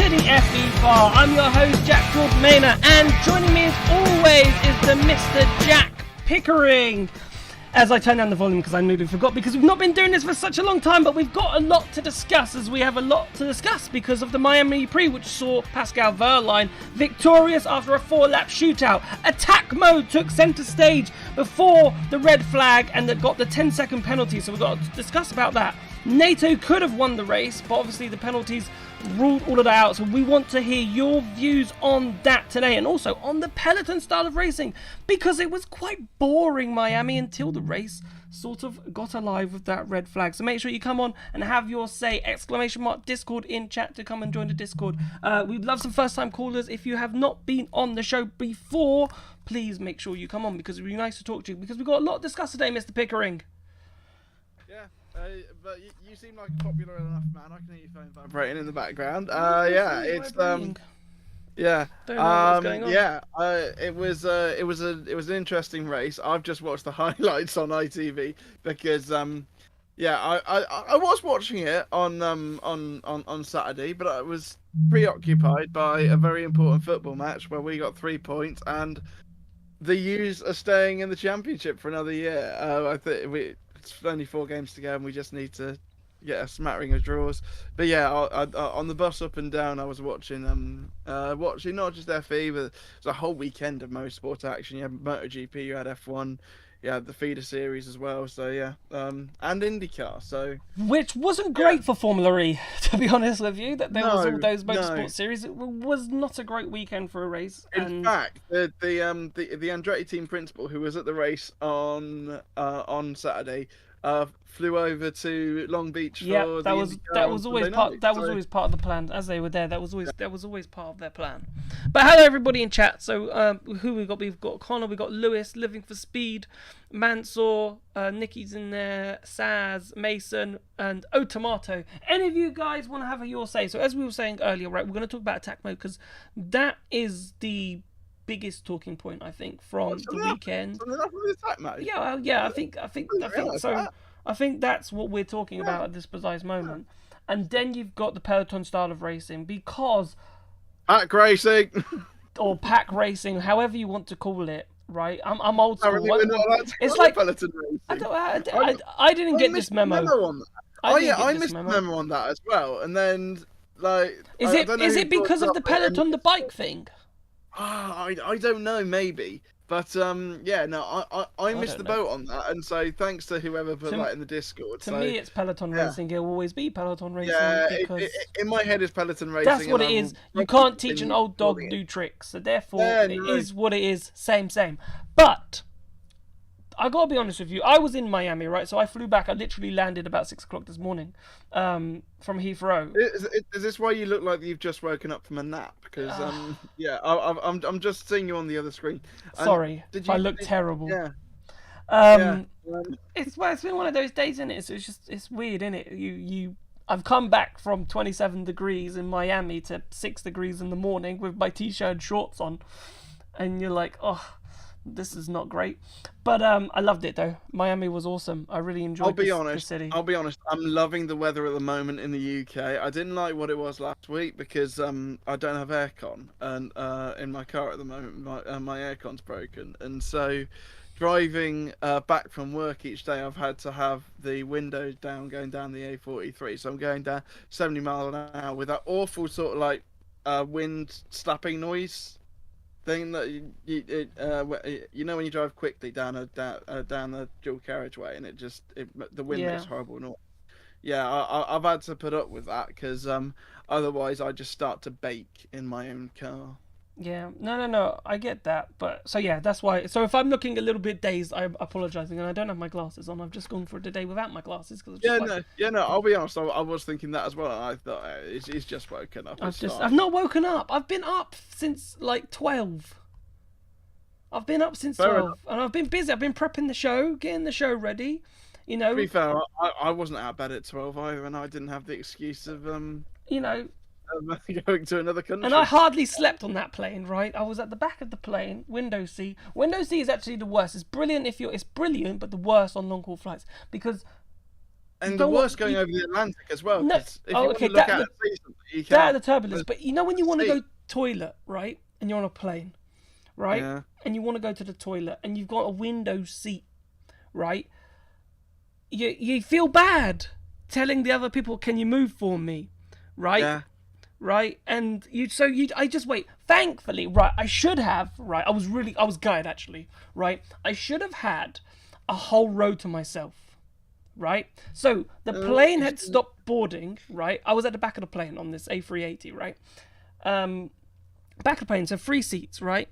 City Febar. I'm your host, Jack Jordan Maynard, and joining me as always is the Mr. Jack Pickering. As I turn down the volume because I nearly forgot, because we've not been doing this for such a long time, but we've got a lot to discuss, as we have a lot to discuss because of the Miami Eprix, which saw Pascal Wehrlein victorious after a 4-lap shootout. Attack mode took centre stage before the red flag and got the 10-second penalty, so we've got to discuss about that. NATO could have won the race, but obviously the penalties ruled all of that out, so we want to hear your views on that today, and also on the peloton style of racing, because it was quite boring, Miami, until the race sort of got alive with that red flag. So make sure you come on and have your say, !Discord in chat to come and join the Discord. We'd love some first time callers. If you have not been on the show before, please make sure you come on, because it'd be nice to talk to you, because we've got a lot to discuss today, Mr. Pickering. Yeah. But you seem like a popular enough man. I can hear your phone vibrating in the background. Yeah, it's yeah. Don't know what's going on. Yeah. It was an interesting race. I've just watched the highlights on ITV because yeah, I was watching it on Saturday, but I was preoccupied by a very important football match where we got 3 points and the U's are staying in the championship for another year. I think it's only 4 games to go, and we just need to get a smattering of draws. But yeah, I on the bus up and down, I was watching not just FE, but it was a whole weekend of motorsport action. You had MotoGP, you had F1, you had the feeder series as well. So yeah, and IndyCar. So which wasn't great for Formula E, to be honest with you. That there was all those motorsport series. It was not a great weekend for a race. In fact, the Andretti team principal, who was at the race on Saturday, flew over to Long Beach. Yeah, that was always part of the plan. As they were there, that was always part of their plan. But hello everybody in chat. So who we got? We've got Connor, we got Lewis, Living for Speed, Mansour, Nikki's in there, Saz, Mason, and Tomato. Any of you guys want to have your say? So as we were saying earlier, right, we're going to talk about attack mode, because that is the biggest talking point, I think, from the weekend. Yeah, I think so. I think that's what we're talking about at this precise moment. And then you've got the peloton style of racing, because pack racing or pack racing, however you want to call it. Right, I'm old school. It's like peloton racing. I didn't get this memo. I missed the memo on that as well. And then is it because of the peloton, the bike thing? I don't know, maybe. But yeah, no, I missed the boat on that, and so thanks to whoever put that in the Discord. To me, it's peloton racing. It'll always be peloton racing. Yeah, because in my head, it's peloton racing. That's what it is. You can't teach an old dog new tricks, so therefore it is what it is. Same. But I gotta be honest with you. I was in Miami, right? So I flew back. I literally landed about 6 o'clock this morning, from Heathrow. Is this why you look like you've just woken up from a nap? Because yeah, I'm just seeing you on the other screen. Sorry, I look terrible. Yeah. It's been one of those days, isn't it? So it's weird, isn't it? I've come back from 27 degrees in Miami to 6 degrees in the morning with my t-shirt and shorts on, and you're like, oh, this is not great. But I loved it though. Miami was awesome. I really enjoyed the city. I'll be honest, I'm loving the weather at the moment in the UK. I didn't like what it was last week because I don't have aircon, and in my car at the moment my aircon's broken, and so driving back from work each day, I've had to have the windows down going down the A43. So I'm going down 70 miles an hour with that awful sort of like wind slapping noise thing that you know when you drive quickly down the dual carriageway, and the wind makes horrible noise. Yeah, I've had to put up with that because otherwise I just start to bake in my own car. Yeah, no, I get that, but so yeah, that's why. So if I'm looking a little bit dazed, I'm apologising, and I don't have my glasses on. I've just gone for the day without my glasses because no. I'll be honest, I was thinking that as well. And I thought he's just woken up. I've not woken up. I've been up since like 12. I've been up since 12, and I've been busy. I've been prepping the show, getting the show ready. You know. To be fair, I wasn't out of bed at 12 either, and I didn't have the excuse of going to another country. And I hardly slept on that plane, right? I was at the back of the plane, window seat. Window seat is actually the worst. It's brilliant, but the worst on long-haul flights, because And the worst going over the Atlantic as well. No, If you want to look at it seasonally, you that can't. the turbulence. But you know when you want to go toilet, right? And you're on a plane, right? Yeah. And you want to go to the toilet, and you've got a window seat, right? You feel bad telling the other people, "Can you move for me?" Right? Yeah. Right? And I just wait. Thankfully, right? I should have, right? I was gutted actually, right? I should have had a whole row to myself. Right? So the plane had stopped boarding, right? I was at the back of the plane on this A380, right? Back of the plane, so 3 seats, right?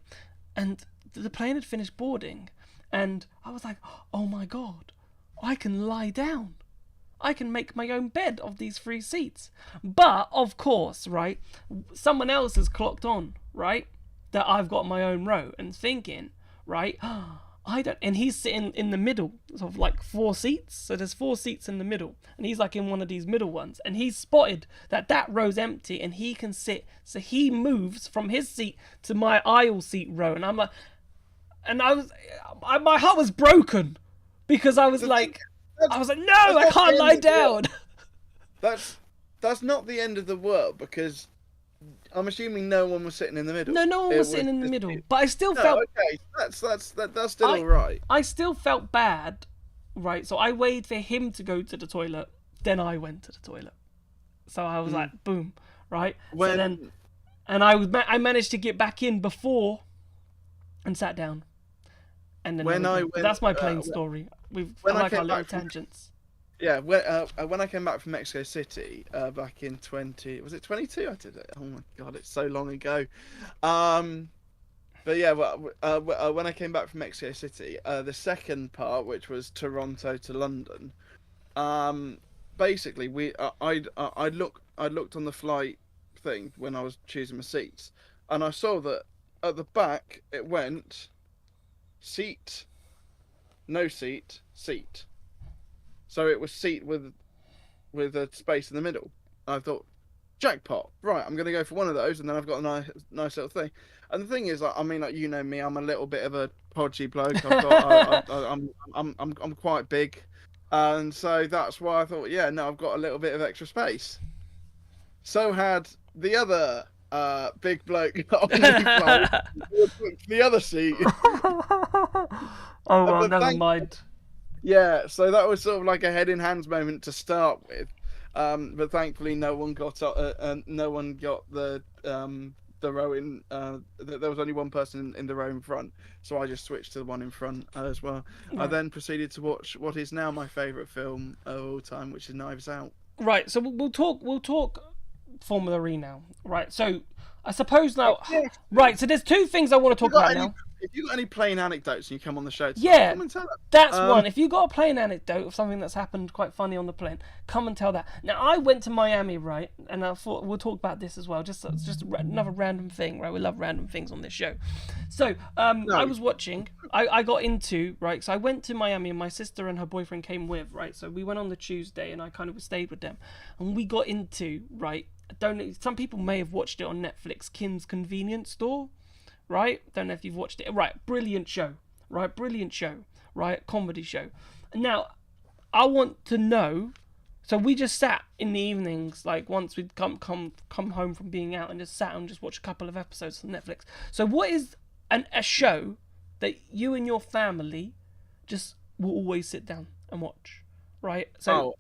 And the plane had finished boarding, and I was like, oh my God, I can lie down. I can make my own bed of these 3 seats. But, of course, right, someone else has clocked on, right, that I've got my own row, and thinking, right, I don't, and he's sitting in the middle of like 4 seats. So there's 4 seats in the middle, and he's like in one of these middle ones, and he's spotted that row's empty, and he can sit. So he moves from his seat to my aisle seat row, and I'm like, and my heart was broken because I was like, no, I can't lie down. That's not the end of the world, because I'm assuming no one was sitting in the middle. No one was sitting in the middle, but I still felt. Okay, that's still alright. I still felt bad, right? So I waited for him to go to the toilet, then I went to the toilet. So I was like, boom, right? So then, and I managed to get back in before, and sat down. And then that's my plane story. I like our little tangents. Yeah, when I came back from Mexico City back in 2022? I did it. Oh my God, it's so long ago. But yeah, when I came back from Mexico City, the second part, which was Toronto to London, basically I looked on the flight thing when I was choosing my seats, and I saw that at the back it went seat, no seat, seat. So it was seat with a space in the middle. I thought, jackpot! Right, I'm gonna go for one of those, and then I've got a nice little thing. And the thing is, I mean, like, you know me, I'm a little bit of a podgy bloke. I'm quite big, and so that's why I thought, yeah, no, I've got a little bit of extra space. So had the other big bloke on the flight, the other seat. Oh well, never mind. Yeah, so that was sort of like a head in hands moment to start with, but thankfully no one got the row in. There was only one person in the row in front, so I just switched to the one in front as well. Right. I then proceeded to watch what is now my favourite film of all time, which is Knives Out. Right, so we'll talk Formula E now. Right, so I suppose now. Right, so there's 2 things I want to talk about now. If you got any plane anecdotes and you come on the show, come and tell us. That's one. If you got a plane anecdote of something that's happened quite funny on the plane, come and tell that. Now, I went to Miami, right, and I thought we'll talk about this as well. Just another random thing, right? We love random things on this show. So, I was watching. I got into, right. So I went to Miami, and my sister and her boyfriend came with, right. So we went on the Tuesday, and I kind of stayed with them, and we got into, right. Some people may have watched it on Netflix. Kim's Convenience Store. Right? Don't know if you've watched it. Right, brilliant show. Right, comedy show. Now, I want to know. So we just sat in the evenings, like once we'd come home from being out, and just sat and just watched a couple of episodes on Netflix. So what is a show that you and your family just will always sit down and watch? Right? So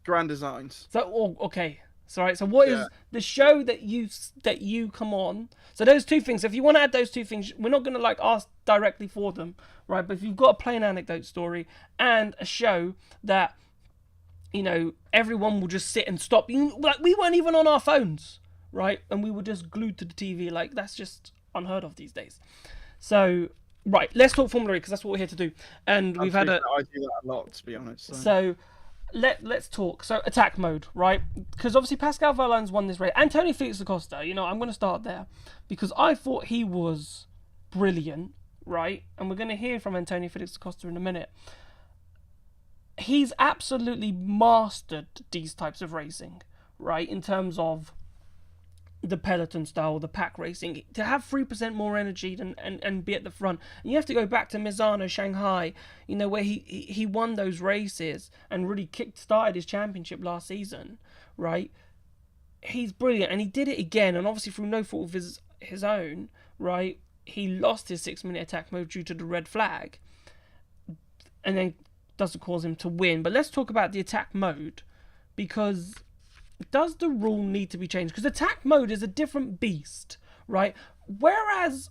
Grand Designs. So okay. So, right, so what is the show that you come on? So those 2 things. If you want to add those 2 things, we're not going to like ask directly for them, right? But if you've got a plain anecdote story and a show that, you know, everyone will just sit and stop. Like, we weren't even on our phones, right? And we were just glued to the TV. Like, that's just unheard of these days. So, right, let's talk Formula E, because that's what we're here to do. And we've had I do that a lot, to be honest. So let's talk. So attack mode, right? Because obviously Pascal Wehrlein's won this race. Antonio Felix Acosta, you know, I'm going to start there because I thought he was brilliant, right? And we're going to hear from Antonio Felix Acosta in a minute. He's absolutely mastered these types of racing, right? In terms of the peloton style, the pack racing, to have 3% more energy and be at the front. And you have to go back to Misano, Shanghai, where he won those races and really kick-started his championship last season, right? He's brilliant, and he did it again, and obviously through no fault of his own, right? He lost his 6-minute attack mode due to the red flag, and then doesn't cause him to win. But let's talk about the attack mode, because does the rule need to be changed? Because attack mode is a different beast, right? Whereas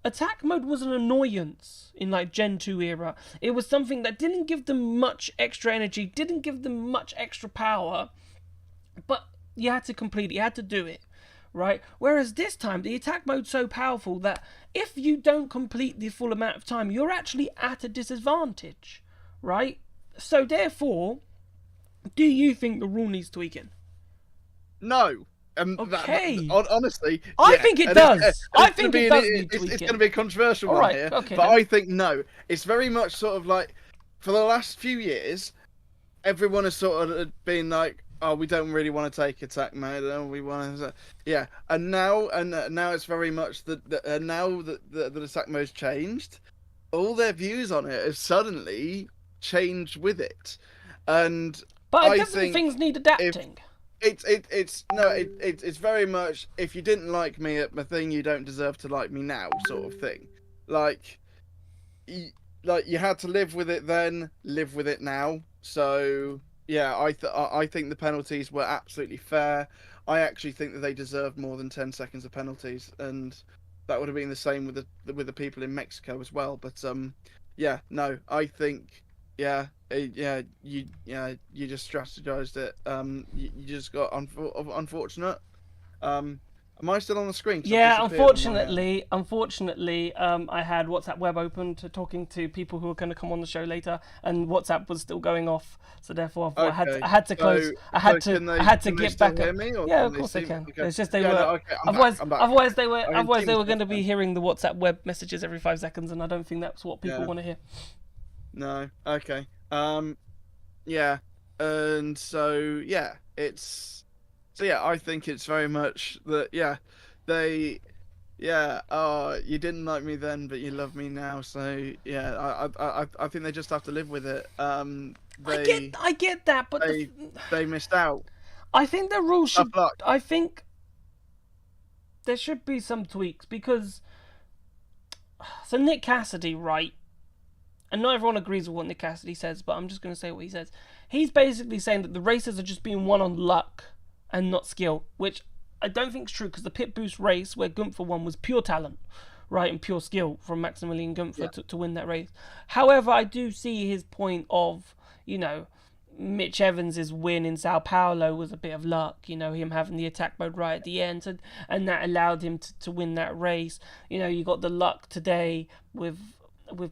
attack mode was an annoyance in like Gen 2 era. It was something that didn't give them much extra energy, didn't give them much extra power, but you had to complete it, you had to do it, right? Whereas this time, the attack mode's so powerful that if you don't complete the full amount of time, you're actually at a disadvantage, right? So therefore, do you think the rule needs tweaking? No. Okay. Honestly, I yeah. think it does. I think it does need tweaking. It's going to be a controversial All one right, here, okay, but then. I think no. It's very much sort of like, for the last few years, everyone has sort of been like, oh, we don't really want to take attack mode, and we want to, yeah. And now it's very much now that the attack mode's changed, all their views on it have suddenly changed with it, and But I it doesn't think things need adapting. It's very much, if you didn't like me at my thing, you don't deserve to like me now, sort of thing. Like you had to live with it then, live with it now. So yeah, I think the penalties were absolutely fair. I actually think that they deserved more than 10 seconds of penalties, and that would have been the same with the people in Mexico as well. But yeah, no, I think. Yeah, you just strategized it. You just got unfortunate. Am I still on the screen? Yeah, unfortunately, I had WhatsApp web open to talking to people who are going to come on the show later, and WhatsApp was still going off. So therefore, I had to close. I had to get back up. Yeah, of course they can. Okay. It's just they were. No, okay, otherwise they were going to be hearing the WhatsApp web messages every 5 seconds, and I don't think that's what people want to hear. No. Okay. Yeah. And so yeah, I think it's very much that you didn't like me then, but you love me now. So yeah, I think they just have to live with it. I get that, but they missed out. I think the rules should. Tough luck. I think there should be some tweaks, because so Nick Cassidy, right? And not everyone agrees with what Nick Cassidy says, but I'm just going to say what he says. He's basically saying that the races are just being won on luck and not skill, which I don't think is true, because the Pit Boost race where Gunther won was pure talent, right, and pure skill from Maximilian Gunther to win that race. However, I do see his point of, Mitch Evans' win in Sao Paulo was a bit of luck, him having the attack mode right at the end, and that allowed him to win that race. You got the luck today with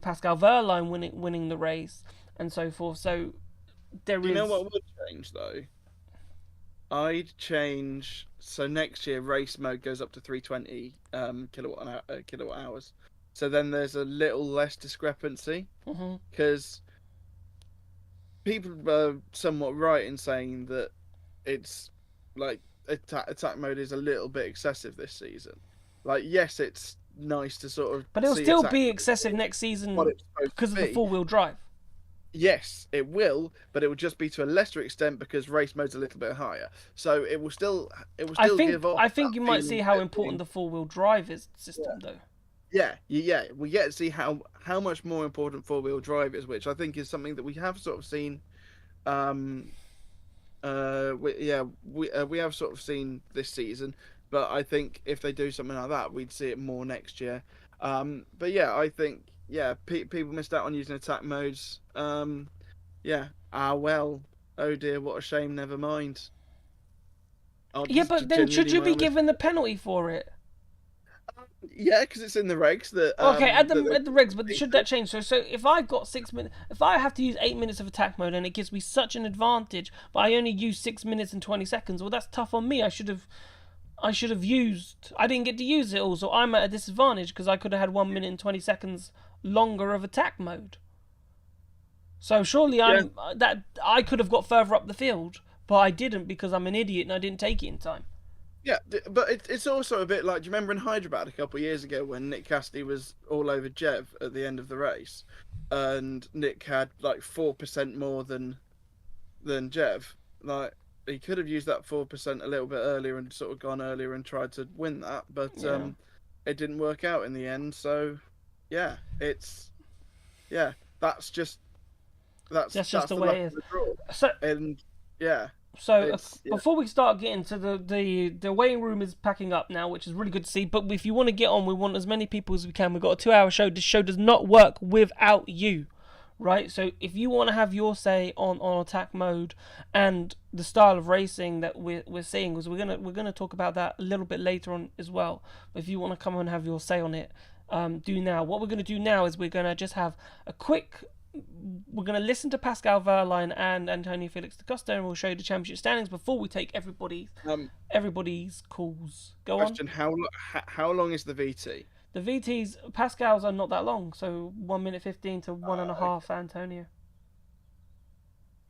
Pascal Wehrlein winning the race and so forth. So there is. You know what would change though? I'd change. So next year, race mode goes up to 320 kilowatt hours. So then there's a little less discrepancy, because people are somewhat right in saying that it's like attack mode is a little bit excessive this season. Like, yes, it's nice to sort of, but it'll still be excessive next season because of the 4-wheel drive. Yes, it will, but it will just be to a lesser extent because race mode's a little bit higher. So it will still give off. I think you might see how important the 4-wheel drive is system though. Yeah, we get to see how much more important 4-wheel drive is, which I think is something that we have sort of seen. We have sort of seen this season. But I think if they do something like that, we'd see it more next year. But yeah, I think people missed out on using attack modes. Well, oh dear, what a shame. Never mind. But then should you be given the penalty for it? Yeah, because it's in the regs that. Okay, at the regs, but should that change? So if I got 6 minutes, if I have to use 8 minutes of attack mode and it gives me such an advantage, but I only use 6 minutes and 20 seconds, well, that's tough on me. I should have used. I didn't get to use it all, so I'm at a disadvantage because I could have had 1 minute and 20 seconds longer of attack mode. So surely I could have got further up the field, but I didn't because I'm an idiot and I didn't take it in time. Yeah, but it's also a bit like, do you remember in Hyderabad a couple of years ago when Nick Cassidy was all over Jev at the end of the race, and Nick had like 4% more than Jev. Like he could have used that 4% a little bit earlier and sort of gone earlier and tried to win that, but Yeah, it didn't work out in the end. So yeah, yeah, that's just that's just that's the the way luck it of is. the draw, So, and yeah, so it's yeah. before we start getting to the waiting room is packing up now, which is really good to see. But if you want to get on, we want as many people as we can. We've got a 2 hour show. This show does not work without you, right? So if you want to have your say on attack mode and the style of racing that we're seeing, because we're gonna talk about that a little bit later on as well. But if you want to come and have your say on it, do now. What we're gonna do now is we're gonna just have a quick. We're going to listen to Pascal Wehrlein and Antonio Felix da Costa, and we'll show you the championship standings before we take everybody's calls. Go on. Question: how long is the VT? The VTs Pascal's are not that long, so 1 minute 15 to one and a Okay. half. Antonio.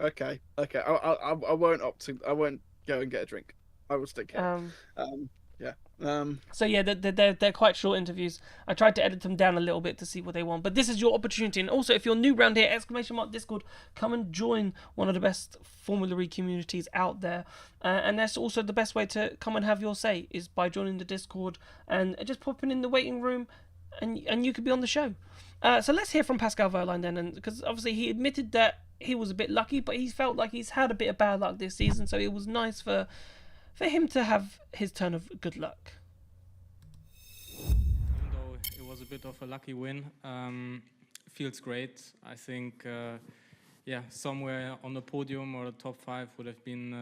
Okay. I won't opt to. I won't go and get a drink. I will stick here. Um, Yeah. So yeah, they're quite short interviews. I tried to edit them down a little bit to see what they want, but this is your opportunity. And also, if you're new around here, !Discord, come and join one of the best Formula E communities out there. And that's also the best way to come and have your say is by joining the Discord and just popping in the waiting room, and you could be on the show. So let's hear from Pascal Wehrlein then, and because obviously he admitted that he was a bit lucky, but he felt like he's had a bit of bad luck this season, so it was nice for him to have his turn of good luck. Even though it was a bit of a lucky win, feels great. I think, yeah, somewhere on the podium or the top 5 would have been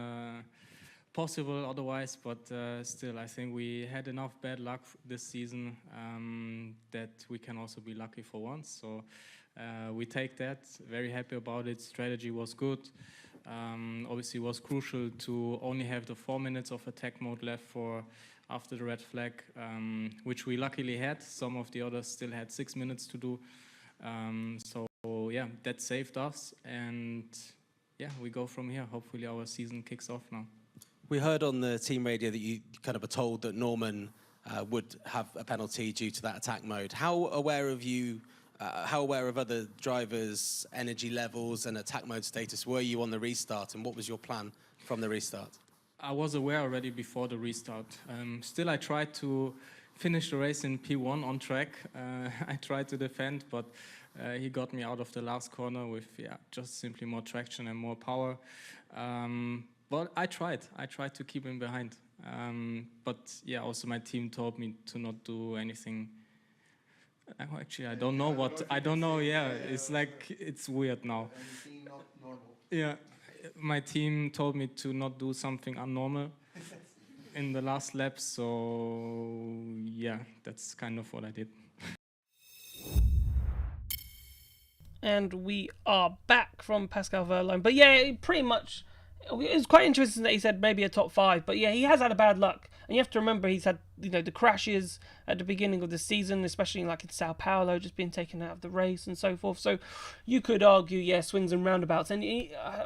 possible otherwise, but still, I think we had enough bad luck this season that we can also be lucky for once. So we take that, very happy about it. Strategy was good. Obviously, it was crucial to only have the 4 minutes of attack mode left for after the red flag, which we luckily had. Some of the others still had 6 minutes to do. So yeah, that saved us, and yeah, we go from here. Hopefully, our season kicks off now. We heard on the team radio that you kind of were told that Norman would have a penalty due to that attack mode. How aware of other drivers' energy levels and attack mode status were you on the restart, and what was your plan from the restart? I was aware already before the restart. Still, I tried to finish the race in P1 on track. I tried to defend, but he got me out of the last corner with just simply more traction and more power. But I tried to keep him behind. But yeah, also my team told me to not do anything. Actually, I don't know what. I don't know. Yeah, it's like it's weird now. Yeah, my team told me to not do something unnormal in the last lap. So yeah, that's kind of what I did. And we are back from Pascal Wehrlein. But yeah, pretty much, it was quite interesting that he said maybe a top 5. But yeah, he has had a bad luck. And you have to remember he's had, the crashes at the beginning of the season, especially like in Sao Paulo, just being taken out of the race and so forth. So you could argue, yeah, swings and roundabouts. And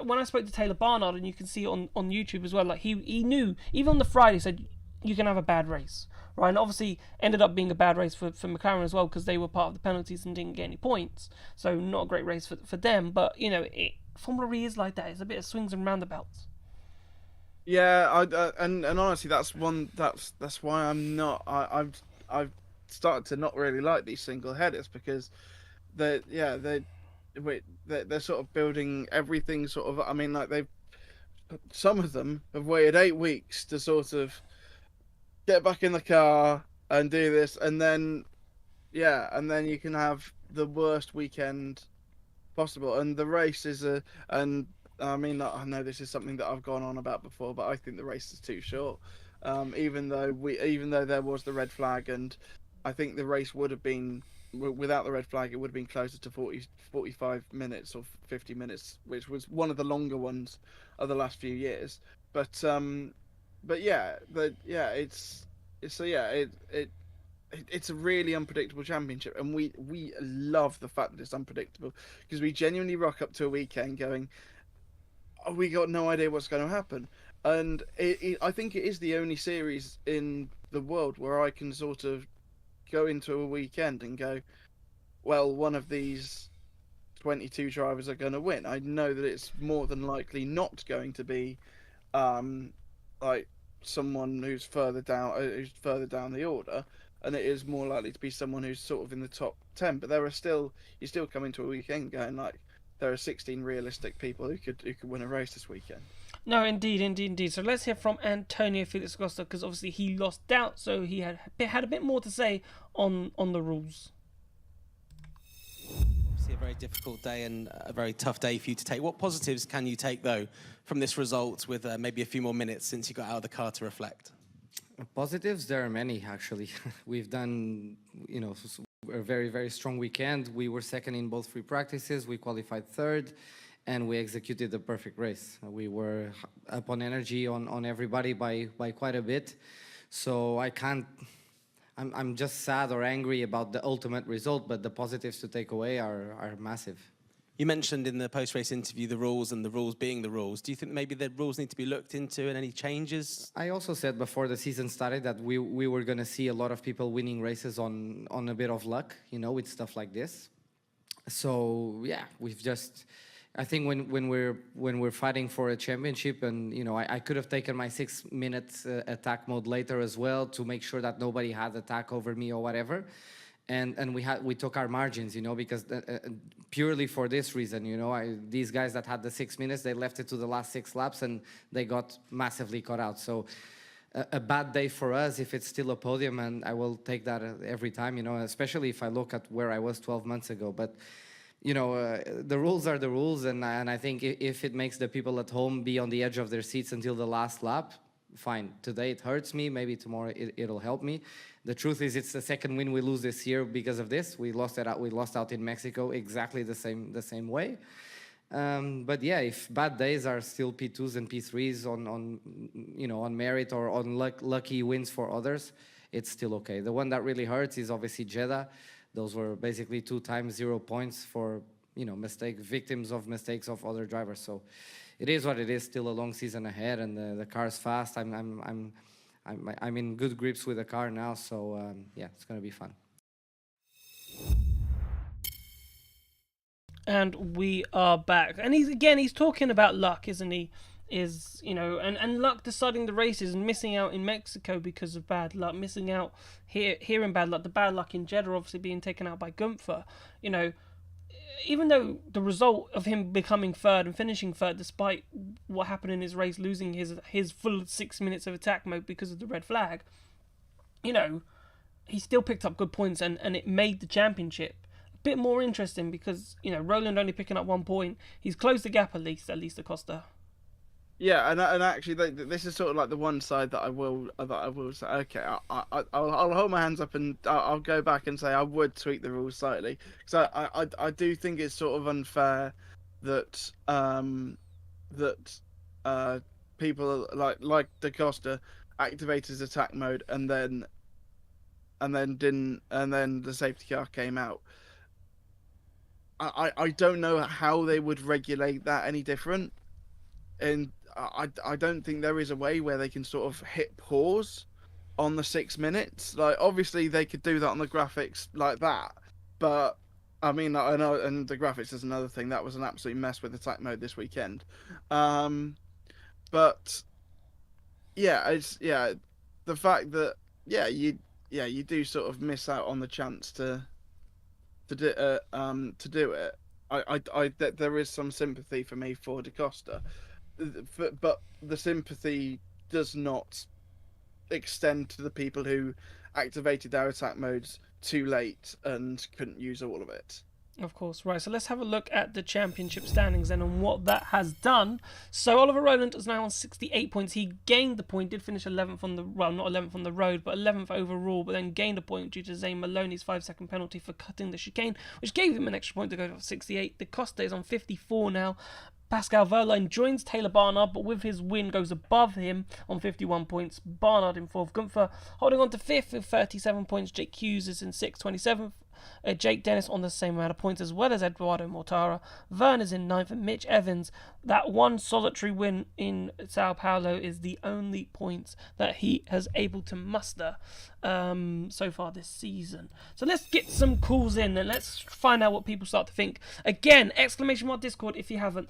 when I spoke to Taylor Barnard, and you can see it on YouTube as well, like he knew, even on the Friday, said you can have a bad race. Right, and obviously ended up being a bad race for McLaren as well because they were part of the penalties and didn't get any points. So not a great race for them. But Formula E is like that. It's a bit of swings and roundabouts. Yeah, and honestly, that's why I'm not. I've started to not really like these single headers because they're sort of building everything sort of. I mean, like some of them have waited 8 weeks to sort of get back in the car and do this, and then you can have the worst weekend possible. And the race is and I mean, I know this is something that I've gone on about before, but I think the race is too short. Even though there was the red flag, and I think the race would have been without the red flag, it would have been closer to 45 minutes or 50 minutes, which was one of the longer ones of the last few years. But yeah, it's a really unpredictable championship, and we love the fact that it's unpredictable because we genuinely rock up to a weekend going, oh, we got no idea what's going to happen, And I think it is the only series in the world where I can sort of go into a weekend and go, well, one of these 22 drivers are going to win. I know that it's more than likely not going to be like someone who's further down the order, and it is more likely to be someone who's sort of in the top 10. But there are still you still come into a weekend going like there are 16 realistic people who could win a race this weekend. No, indeed. So let's hear from Antonio Felix Costa, because obviously he lost out, so he had a bit more to say on the rules. Obviously a very difficult day and a very tough day for you to take. What positives can you take, though, from this result with maybe a few more minutes since you got out of the car to reflect? Positives, there are many, actually. We've done, a very, very strong weekend. We were second in both free practices. We qualified third, and we executed the perfect race. We were up on energy on everybody by quite a bit. So I'm just sad or angry about the ultimate result, but the positives to take away are massive. You mentioned in the post-race interview the rules and the rules being the rules. Do you think maybe the rules need to be looked into and any changes? I also said before the season started that we were going to see a lot of people winning races on a bit of luck, with stuff like this. So yeah, I think when we're fighting for a championship, and I could have taken my 6-minute attack mode later as well to make sure that nobody had attack over me or whatever. And we took our margins, because purely for this reason, these guys that had the 6 minutes, they left it to the last 6 laps and they got massively caught out. So a bad day for us if it's still a podium, and I will take that every time, especially if I look at where I was 12 months ago. But the rules are the rules, and I think if it makes the people at home be on the edge of their seats until the last lap, fine. Today it hurts me. Maybe tomorrow it'll help me. The truth is, it's the second win we lose this year because of this. We lost out in Mexico exactly the same way. But yeah, if bad days are still P2s and P3s on merit or on lucky wins for others, it's still okay. The one that really hurts is obviously Jeddah. Those were basically 2 times 0 points for victims of mistakes of other drivers. So it is what it is. Still a long season ahead, and the car's fast. I'm in good grips with the car now, so yeah, it's gonna be fun. And we are back, and he's talking about luck, isn't he? And luck deciding the races and missing out in Mexico because of bad luck, missing out here in bad luck, the bad luck in Jeddah obviously being taken out by Gunther. Even though the result of him becoming third and finishing third, despite what happened in his race, losing his full 6 minutes of attack mode because of the red flag, he still picked up good points, and it made the championship a bit more interesting because, Roland only picking up 1 point. He's closed the gap at least Acosta. Yeah, and actually, this is sort of like the one side that I will say. Okay, I'll hold my hands up and I'll go back and say I would tweak the rules slightly, because I do think it's sort of unfair that people like Da Costa activated his attack mode and then the safety car came out. I don't know how they would regulate that any different, and I don't think there is a way where they can sort of hit pause on the 6 minutes. Like, obviously they could do that on the graphics like that, but I mean, I know, and the graphics is another thing. That was an absolute mess with attack mode this weekend. But yeah, the fact that you do sort of miss out on the chance to do it. There is some sympathy for me for Da Costa. But the sympathy does not extend to the people who activated their attack modes too late and couldn't use all of it. Of course, right. So let's have a look at the championship standings then and what that has done. So Oliver Rowland is now on 68 points. He gained the point, did finish 11th on the, well, not 11th on the road, but 11th overall, but then gained a point due to Zane Maloney's 5-second penalty for cutting the chicane, which gave him an extra point to go to 68. Da Costa is on 54 now. Pascal Wehrlein joins Taylor Barnard, but with his win goes above him on 51 points. Barnard in 4th. Gunther holding on to 5th with 37 points. Jake Hughes is in 6th, 27th. Jake Dennis on the same amount of points, as well as Eduardo Mortara. Vern is in 9th, and Mitch Evans, that one solitary win in Sao Paulo is the only points that he has able to muster so far this season. So let's get some calls in and let's find out what people start to think. Again, ! Discord if you haven't,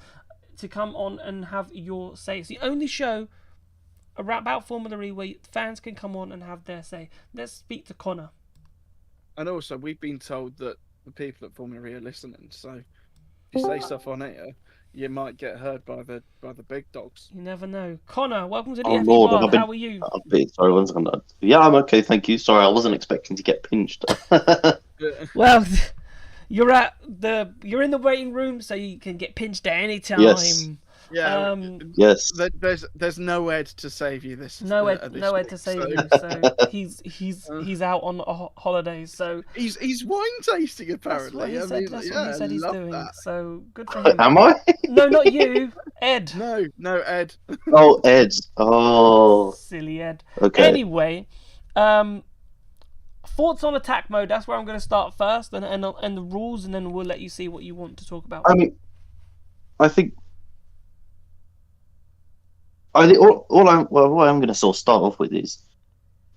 to come on and have your say. It's the only show about Formula E where fans can come on and have their say. Let's speak to Connor. And also, we've been told that the people at Formula E are listening, so if you say stuff on air, you might get heard by the big dogs. You never know. Connor, welcome to the Oh, Febar. Lord, How are you? sorry, 1 second. Yeah, I'm okay, thank you. Sorry, I wasn't expecting to get pinched. Well, you're in the waiting room, so you can get pinched at any time. Yes. Yeah. Yes. There's no Ed to save you this. No Ed week, to save so- you. So he's out on holidays. So He's wine tasting that's apparently. what he I said. mean, That's yeah, what he said I he's love doing. that. So good for him. Am I? No, not you, Ed. No, Ed. Oh, Ed. Oh, Silly Ed. okay. Anyway, thoughts on attack mode. That's where I'm going to start first, and the rules, and then we'll let you see what you want to talk about. I mean, I think what I'm going to sort of start off with is,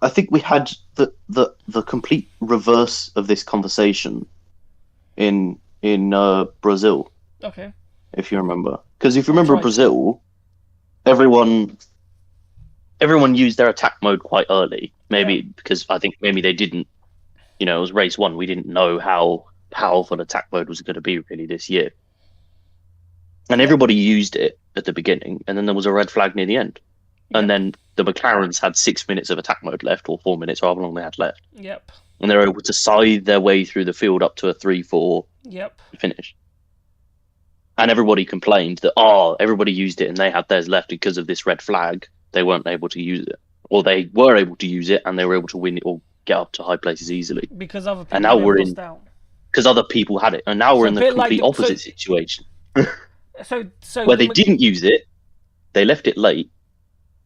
I think we had the complete reverse of this conversation in Brazil, Okay. if you remember. Because if you remember right. Brazil, everyone used their attack mode quite early. Maybe because I think maybe they didn't. It was race 1. We didn't know how powerful attack mode was going to be really this year. And everybody used it at the beginning, and then there was a red flag near the end. And then the McLarens had 6 minutes of attack mode left, or 4 minutes, however long they had left. Yep. And they were able to scythe their way through the field up to a 3-4 Yep. finish. And everybody complained that, everybody used it and they had theirs left because of this red flag. They weren't able to use it. Or they were able to use it and they were able to win it or get up to high places easily. Because other people And now we're lost out. Because other people had it. And now we're So in a the bit like complete the- opposite situation. So Where the they didn't use it, they left it late.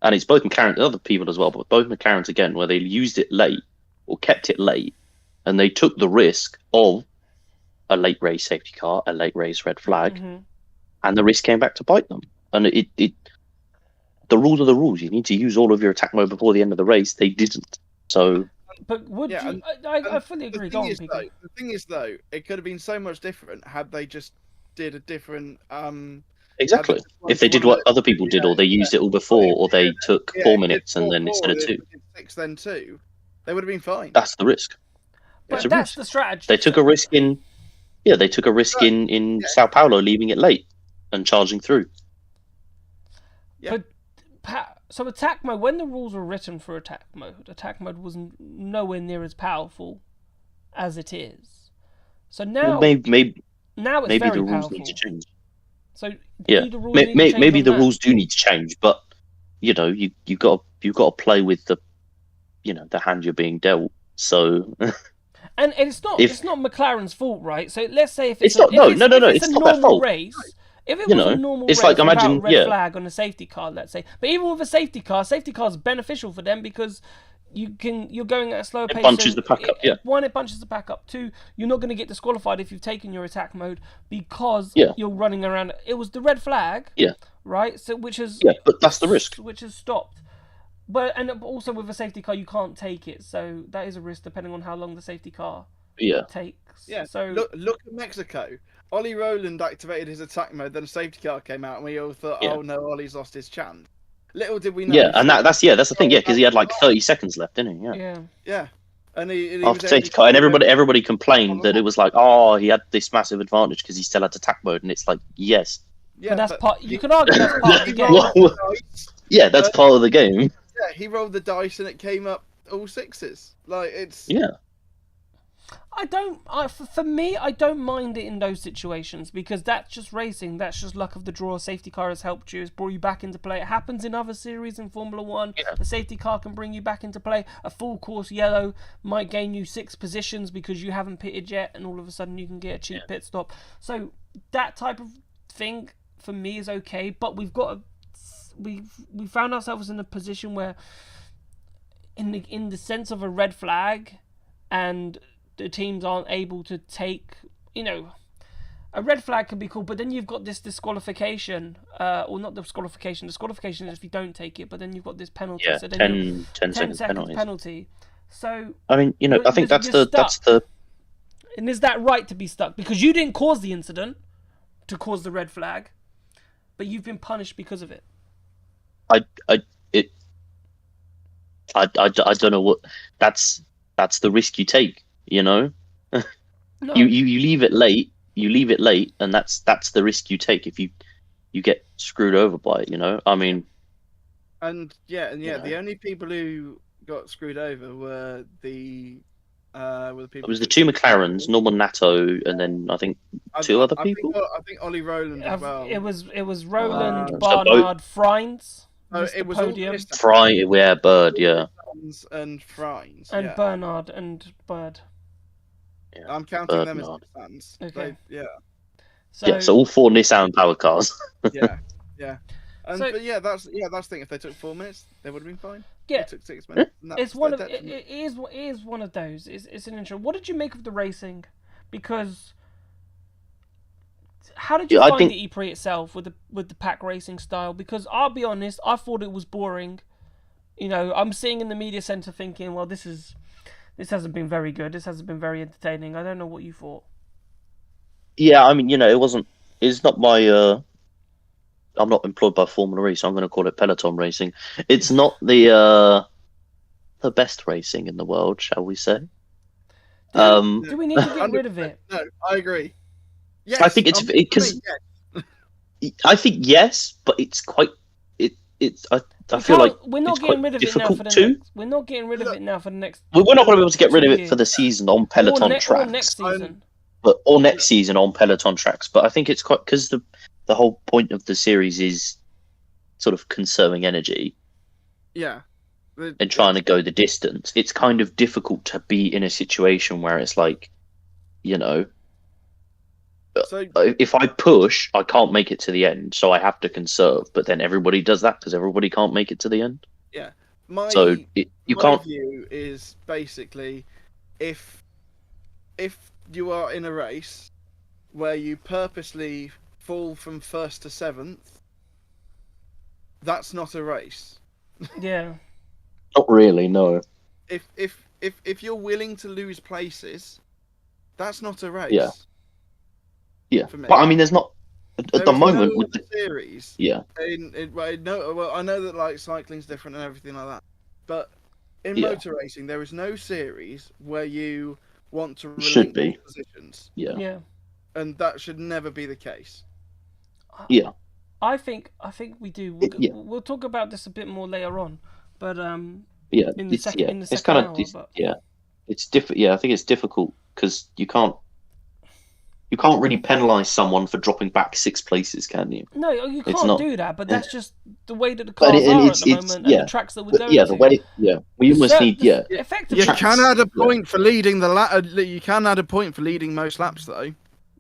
And it's both McLaren and other people as well, but both McLarens again, where they used it late or kept it late, and they took the risk of a late race safety car, a late race red flag, Mhm. and the risk came back to bite them. And the rules are the rules. You need to use all of your attack mode before the end of the race. They didn't. So But would Yeah, you? I fully agree. Go on, Pico. The thing is, though, it could have been so much different had they just did a different. exactly, just if they did what other people did, or they used it all before, or they took Yeah, 4 if they minutes did and then 4-4, instead of they 2, did 6 then 2, they would have been fine. that's the risk. But It's a that's risk. the strategy. They took a risk in, they took a risk in Sao Paulo, leaving it late and charging through. Yeah. So attack mode, when the rules were written for attack mode was nowhere near as powerful as it is. So now, Well, maybe now it's maybe very the rules powerful. need to change. So Yeah, do the rules need to change maybe on the that? rules do need to change, but you got to play with the hand you're being dealt. So And it's not If- it's not McLaren's fault, right? So let's say if It's it's not- no, it's a not their normal fault. race. If it You was a know, normal it's race like, without imagine- a red yeah. flag on a safety car, let's say. But even with a safety car is beneficial for them because you're going at a slower pace. bunches so the pack up, yeah. One, it bunches the pack up. Two, you're not going to get disqualified if you've taken your attack mode because Yeah. you're running around. It was the red flag, Yeah. right? So which is but that's the risk. which is stopped. But and also with a safety car, you can't take it, so that is a risk depending on how long the safety car Yeah, takes. Yeah. So Look at Mexico. Ollie Rowland activated his attack mode, then a safety car came out, and we all thought, Yeah. "Oh no, Ollie's lost his chance." Little did we know. yeah, and that's the thing, because he had like 30 seconds left, didn't he? Yeah. yeah. Yeah. And he After was safety able car, and to- everybody complained that it was like, he had this massive advantage because he still had attack mode, and it's like, yes, Yeah, But that's but part. You can argue that's part of the he game. rolled Well, the dice. yeah, that's part of the game. Yeah, he rolled the dice and it came up all sixes. Like it's Yeah, For me, I don't mind it in those situations because that's just racing. That's just luck of the draw. A safety car has helped you. It's brought you back into play. It happens in other series in Formula One. Yeah. The safety car can bring you back into play. A full course yellow might gain you 6 positions because you haven't pitted yet, and all of a sudden you can get a cheap pit stop. So that type of thing for me is okay. But we found ourselves in a position where, in the sense of a red flag, and the teams aren't able to take, a red flag can be cool, but then you've got this disqualification, or not disqualification. Disqualification is if you don't take it, but then you've got this penalty. Yeah, so then 10 10 seconds seconds penalties. penalty. So I mean, I think that's you're the. And is that right to be stuck? Because you didn't cause the incident to cause the red flag, but you've been punished because of it. I don't know what that's the risk you take, No. you leave it late, and that's the risk you take if you get screwed over by it, I mean. And the only people who got screwed over were the people. It was the two McLarens, Norman Nato, and then I think two other people. I think Ollie Rowland as well. It was Roland, So Barnard, Frines. It was podium. all Fry, yeah, Bird, yeah. And Frines. And yeah. Bernard and Bird. Yeah. I'm counting them as Bernard. fans. Okay. So all 4 Nissan power cars. Yeah. And So- but that's the thing. If they took 4 minutes, they would have been fine. Yeah. It took 6 minutes. And It's that's one of their it detriment. is one of those. It's an intro. What did you make of the racing? Because how did you Yeah, I find think- the Eprix itself with the pack racing style? Because I'll be honest, I thought it was boring. I'm sitting in the media center thinking, well, this hasn't been very good. This hasn't been very entertaining. I don't know what you thought. Yeah, I mean, it wasn't. It's not my. I'm not employed by Formula E, so I'm going to call it Peloton racing. It's not the best racing in the world, shall we say? Do we need to get rid of it? No, I agree. Yes, I think it's because I think yes, but it's quite. I feel like we're not it's getting quite rid of it now for difficult the too. next. We're not getting rid of it now for the next. We're not going to be able to get rid of 2 it for the years. season on Peloton Or tracks. next season. Or next season on Peloton tracks. But I think it's quite because the whole point of the series is sort of conserving energy Yeah. and trying to go the distance. It's kind of difficult to be in a situation where it's like, So if I push, I can't make it to the end, so I have to conserve. But then everybody does that because everybody can't make it to the end. my You my can't. view is basically if you are in a race where you purposely fall from 1st to 7th, that's not a race. Yeah. Not really, no. If you're willing to lose places, that's not a race. Yeah, For me. but I mean, there's not at There the is moment no with the, series. yeah. I know that like cycling's different and everything like that, but in Yeah. motor racing there is no series where you want to Should relinquish be. positions, Yeah. Yeah. and that should never be the case. Yeah. I think we do. We'll talk about this a bit more later on, but Yeah, in the it's second in the it's second kind hour. of But it's difficult. Yeah, I think it's difficult because you can't really penalise someone for dropping back 6 places, can you? no, you It's can't not- do that. But that's just the way that the But cars it- are at it's- the it's- moment, yeah. and the tracks that we're But going yeah, to. the way we almost need Effectively, You Tracks, can add a yeah. point for leading You can add a point for leading most laps, though.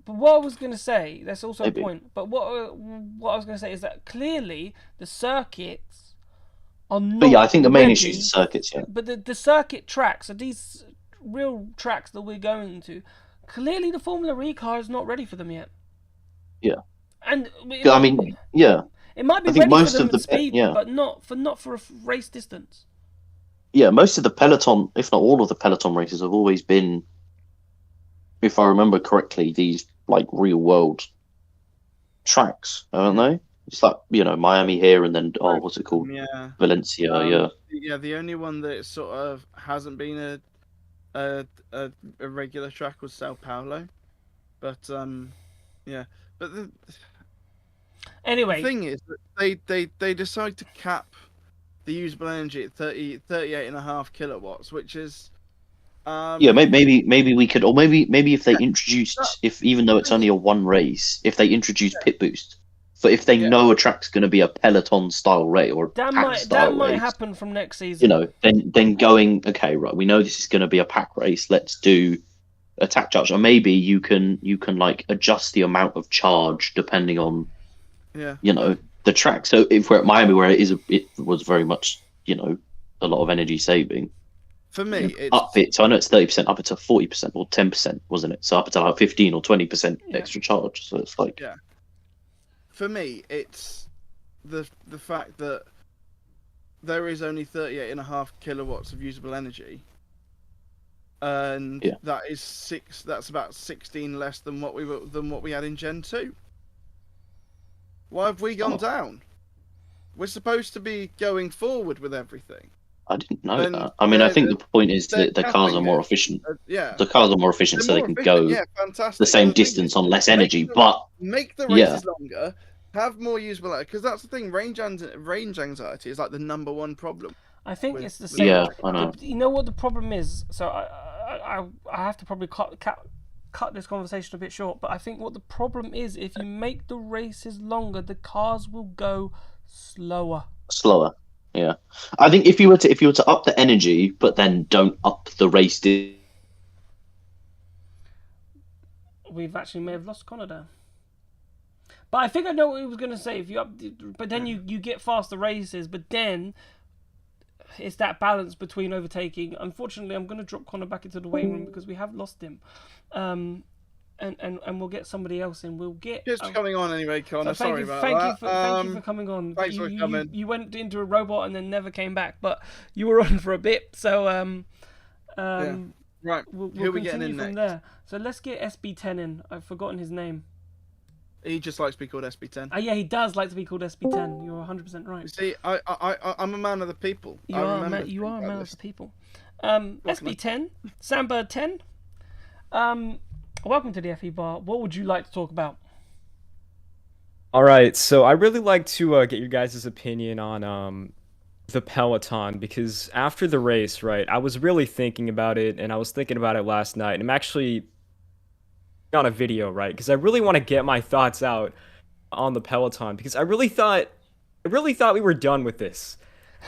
But what I was going to say, that's also Maybe. a point. But what I was going to say is that clearly the circuits are not. But yeah, I think the main ready, issue is the circuits. Yeah, But the circuit tracks are these real tracks that we're going to. Clearly, the Formula E car is not ready for them yet. Yeah. And I mean, yeah, it might be I think ready most for them of the at speed, yeah. but not for a race distance. yeah. Most of the Peloton, if not all of the Peloton races, have always been, if I remember correctly, these like real world tracks, aren't they? It's like Miami here, and then what's it called? Yeah. Valencia. Yeah. Yeah, the only one that sort of hasn't been a regular track was Sao Paulo, but yeah. But the Anyway, thing is that they decide to cap the usable energy at 38.5 kilowatts, which is Yeah, maybe we could, or maybe if they introduced, if even though it's only a one race, if they introduced pit boost, but if they know a track's going to be a Peloton style race or a that pack might style race, happen from next season. then going, okay, right, we know this is going to be a pack race. Let's do a tack charge, or maybe you can like adjust the amount of charge depending on the track. So if we're at Miami, where it was very much a lot of energy saving. For me, it's up it. So I know it's 30% up to 40% or 10%, wasn't it? So up to like 15 or 20% Yeah. extra charge. So it's like, yeah. For me, it's the fact that there is only 38.5 kilowatts of usable energy, and Yeah. that's about 16 less than what we had in Gen 2. Why have we gone down? We're supposed to be going forward with everything. I didn't know And that. I mean, I think the point is they're that the cars are capping more it. efficient. Yeah, The cars are more efficient, they're so they more can efficient. go Yeah, fantastic. the same But thing distance is, on less make energy. the- But make the yeah, races longer, have more usable, because that's the thing. Range anxiety is like the number one problem. I think with- it's the with same. yeah, electric I know. You know what the problem is? So I have to probably cut this conversation a bit short, but I think what the problem is, if you make the races longer, the cars will go slower. Slower. Yeah, I think if you were to up the energy, but then don't up the race. We've actually may have lost Connor there. But I think I know what he was going to say. If you up, but then you get faster races, but then it's that balance between overtaking. Unfortunately, I'm going to drop Connor back into the waiting room because we have lost him. And we'll get somebody else in. We'll get. Cheers for coming on anyway, Connor. So Sorry about thank that. you for coming on. Thanks for coming. You went into a robot and then never came back, but you were on for a bit. So Yeah. Right. we'll Who are we getting continue in from next? there. So let's get SB10 in. I've forgotten his name. He just likes to be called SB10. Yeah, he does like to be called SB10. You're 100% right. You see, I'm a man of the people. You I are remember you are a things man like of the this. people. SB10, Sambird 10. Welcome to the FE Bar. What would you like to talk about? All right, so I really like to get your guys' opinion on the Peloton, because after the race, right, I was really thinking about it, and I was thinking about it last night, and I'm actually on a video, right, because I really want to get my thoughts out on the Peloton, because I really thought we were done with this.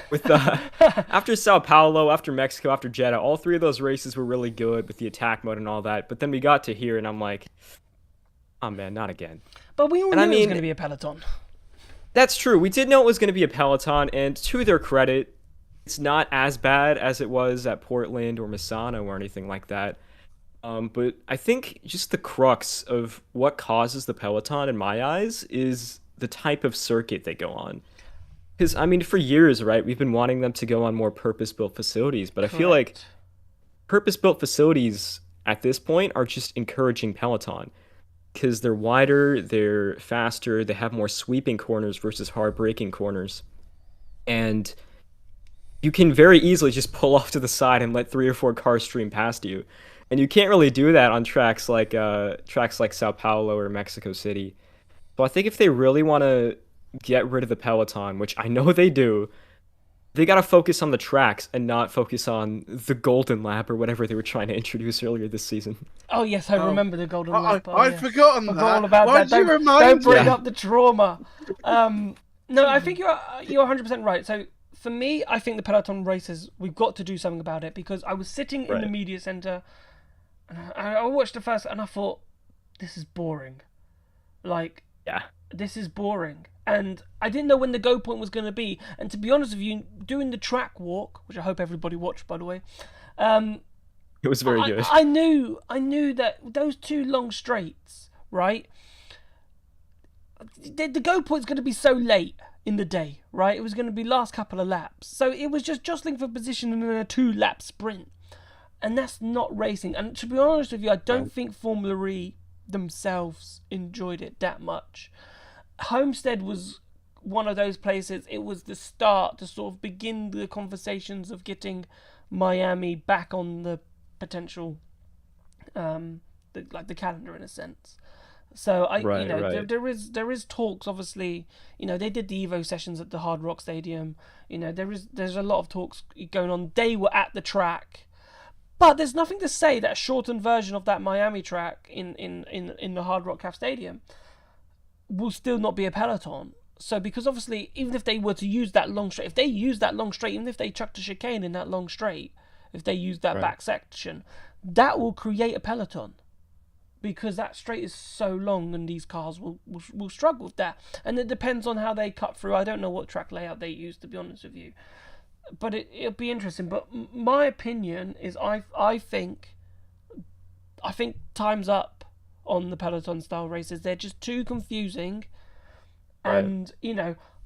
With after Sao Paulo, after Mexico, after Jeddah, all three of those races were really good with the attack mode and all that, but then we got to here, and I'm like, oh man, not again. But we all And knew I it was mean- going to be a Peloton. That's true. We did know it was going to be a Peloton, and to their credit, it's not as bad as it was at Portland or Misano or anything like that. But I think just the crux of what causes the Peloton, in my eyes, is the type of circuit they go on. Because, I mean, for years, right, we've been wanting them to go on more purpose-built facilities, but I feel like Correct. purpose-built facilities at this point are just encouraging Peloton. Because they're wider, they're faster, they have more sweeping corners versus hard braking corners. And you can very easily just pull off to the side and let 3 or 4 cars stream past you. And you can't really do that on tracks like Sao Paulo or Mexico City. So I think if they really want to get rid of the Peloton, which I know they do, they got to focus on the tracks and not focus on the golden lap or whatever they were trying to introduce earlier this season. Oh yes, I remember the golden lap. Oh, I'd yes. forgotten Forgot that. all about Why'd that. you Don't remind bring me? up the trauma. No, I think you're 100% right. So for me, I think the Peloton races, we've got to do something about it, because I was sitting in the Right. media center and I watched the first and I thought, this is boring. Like, Yeah. this is boring. And I didn't know when the go point was going to be. And to be honest with you, doing the track walk, which I hope everybody watched, by the way, It was very good. I knew that those 2 long straights, right? The go point's going to be so late in the day, right? It was going to be last couple of laps, so it was just jostling for position in a 2-lap sprint, and that's not racing. And to be honest with you, I don't think Formula E themselves enjoyed it that much. Homestead was one of those places. It was the start to sort of begin the conversations of getting Miami back on the potential, the calendar in a sense. So Right, right. there is talks. Obviously, they did the Evo sessions at the Hard Rock Stadium. There's a lot of talks going on. They were at the track, but there's nothing to say that a shortened version of that Miami track in the Hard Rock Caf Stadium will still not be a Peloton. So because obviously, even if they were to use that long straight, even if they chucked a chicane in that long straight, if they use that back section, that will create a Peloton, because that straight is so long and these cars will struggle with that. And it depends on how they cut through. I don't know what track layout they use, to be honest with you. but it'll be interesting. But my opinion is, I think time's up on the peloton style races. They're just too confusing. Right. And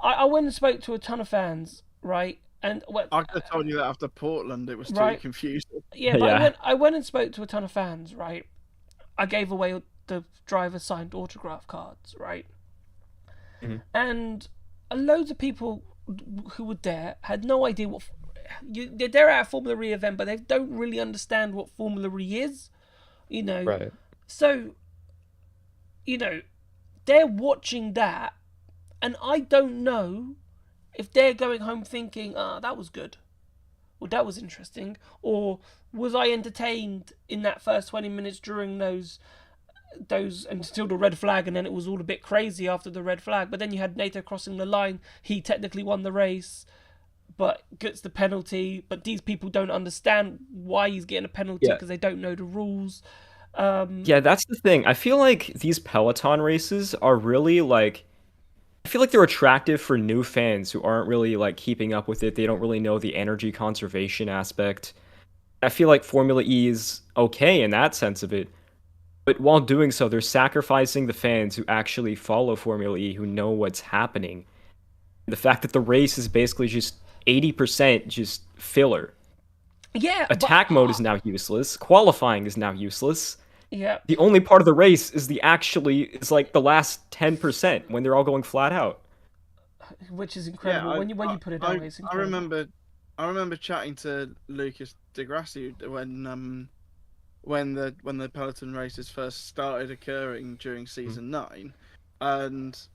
I went and spoke to a ton of fans, right? And I could have told you that after Portland, it was too Right. confusing. yeah, but Yeah. I went and spoke to a ton of fans, right? I gave away the driver signed autograph cards, right? Mhm. And loads of people who were there had no idea what they're at a Formula E event, but they don't really understand what Formula E is, Right. So, they're watching that, and I don't know if they're going home thinking, that was good, or that was interesting, or was I entertained in that first 20 minutes during those until the red flag, and then it was all a bit crazy after the red flag. But then you had Nato crossing the line. He technically won the race, but gets the penalty. But these people don't understand why he's getting a penalty Yeah. because they don't know the rules. Yeah, that's the thing. I feel like these Peloton races are really like I feel like they're attractive for new fans who aren't really like keeping up with it. They don't really know the energy conservation aspect. I feel like Formula E is okay in that sense of it. But while doing so, they're sacrificing the fans who actually follow Formula E, who know what's happening. The fact that the race is basically just 80% just filler. Yeah, Attack mode is now useless. Qualifying is now useless. Yeah, The only part of the race is like the last 10% when they're all going flat out. which is incredible. Yeah, when you put it that way, it's I incredible. remember chatting to Lucas de Grassi when the Peloton races first started occurring during season 9, and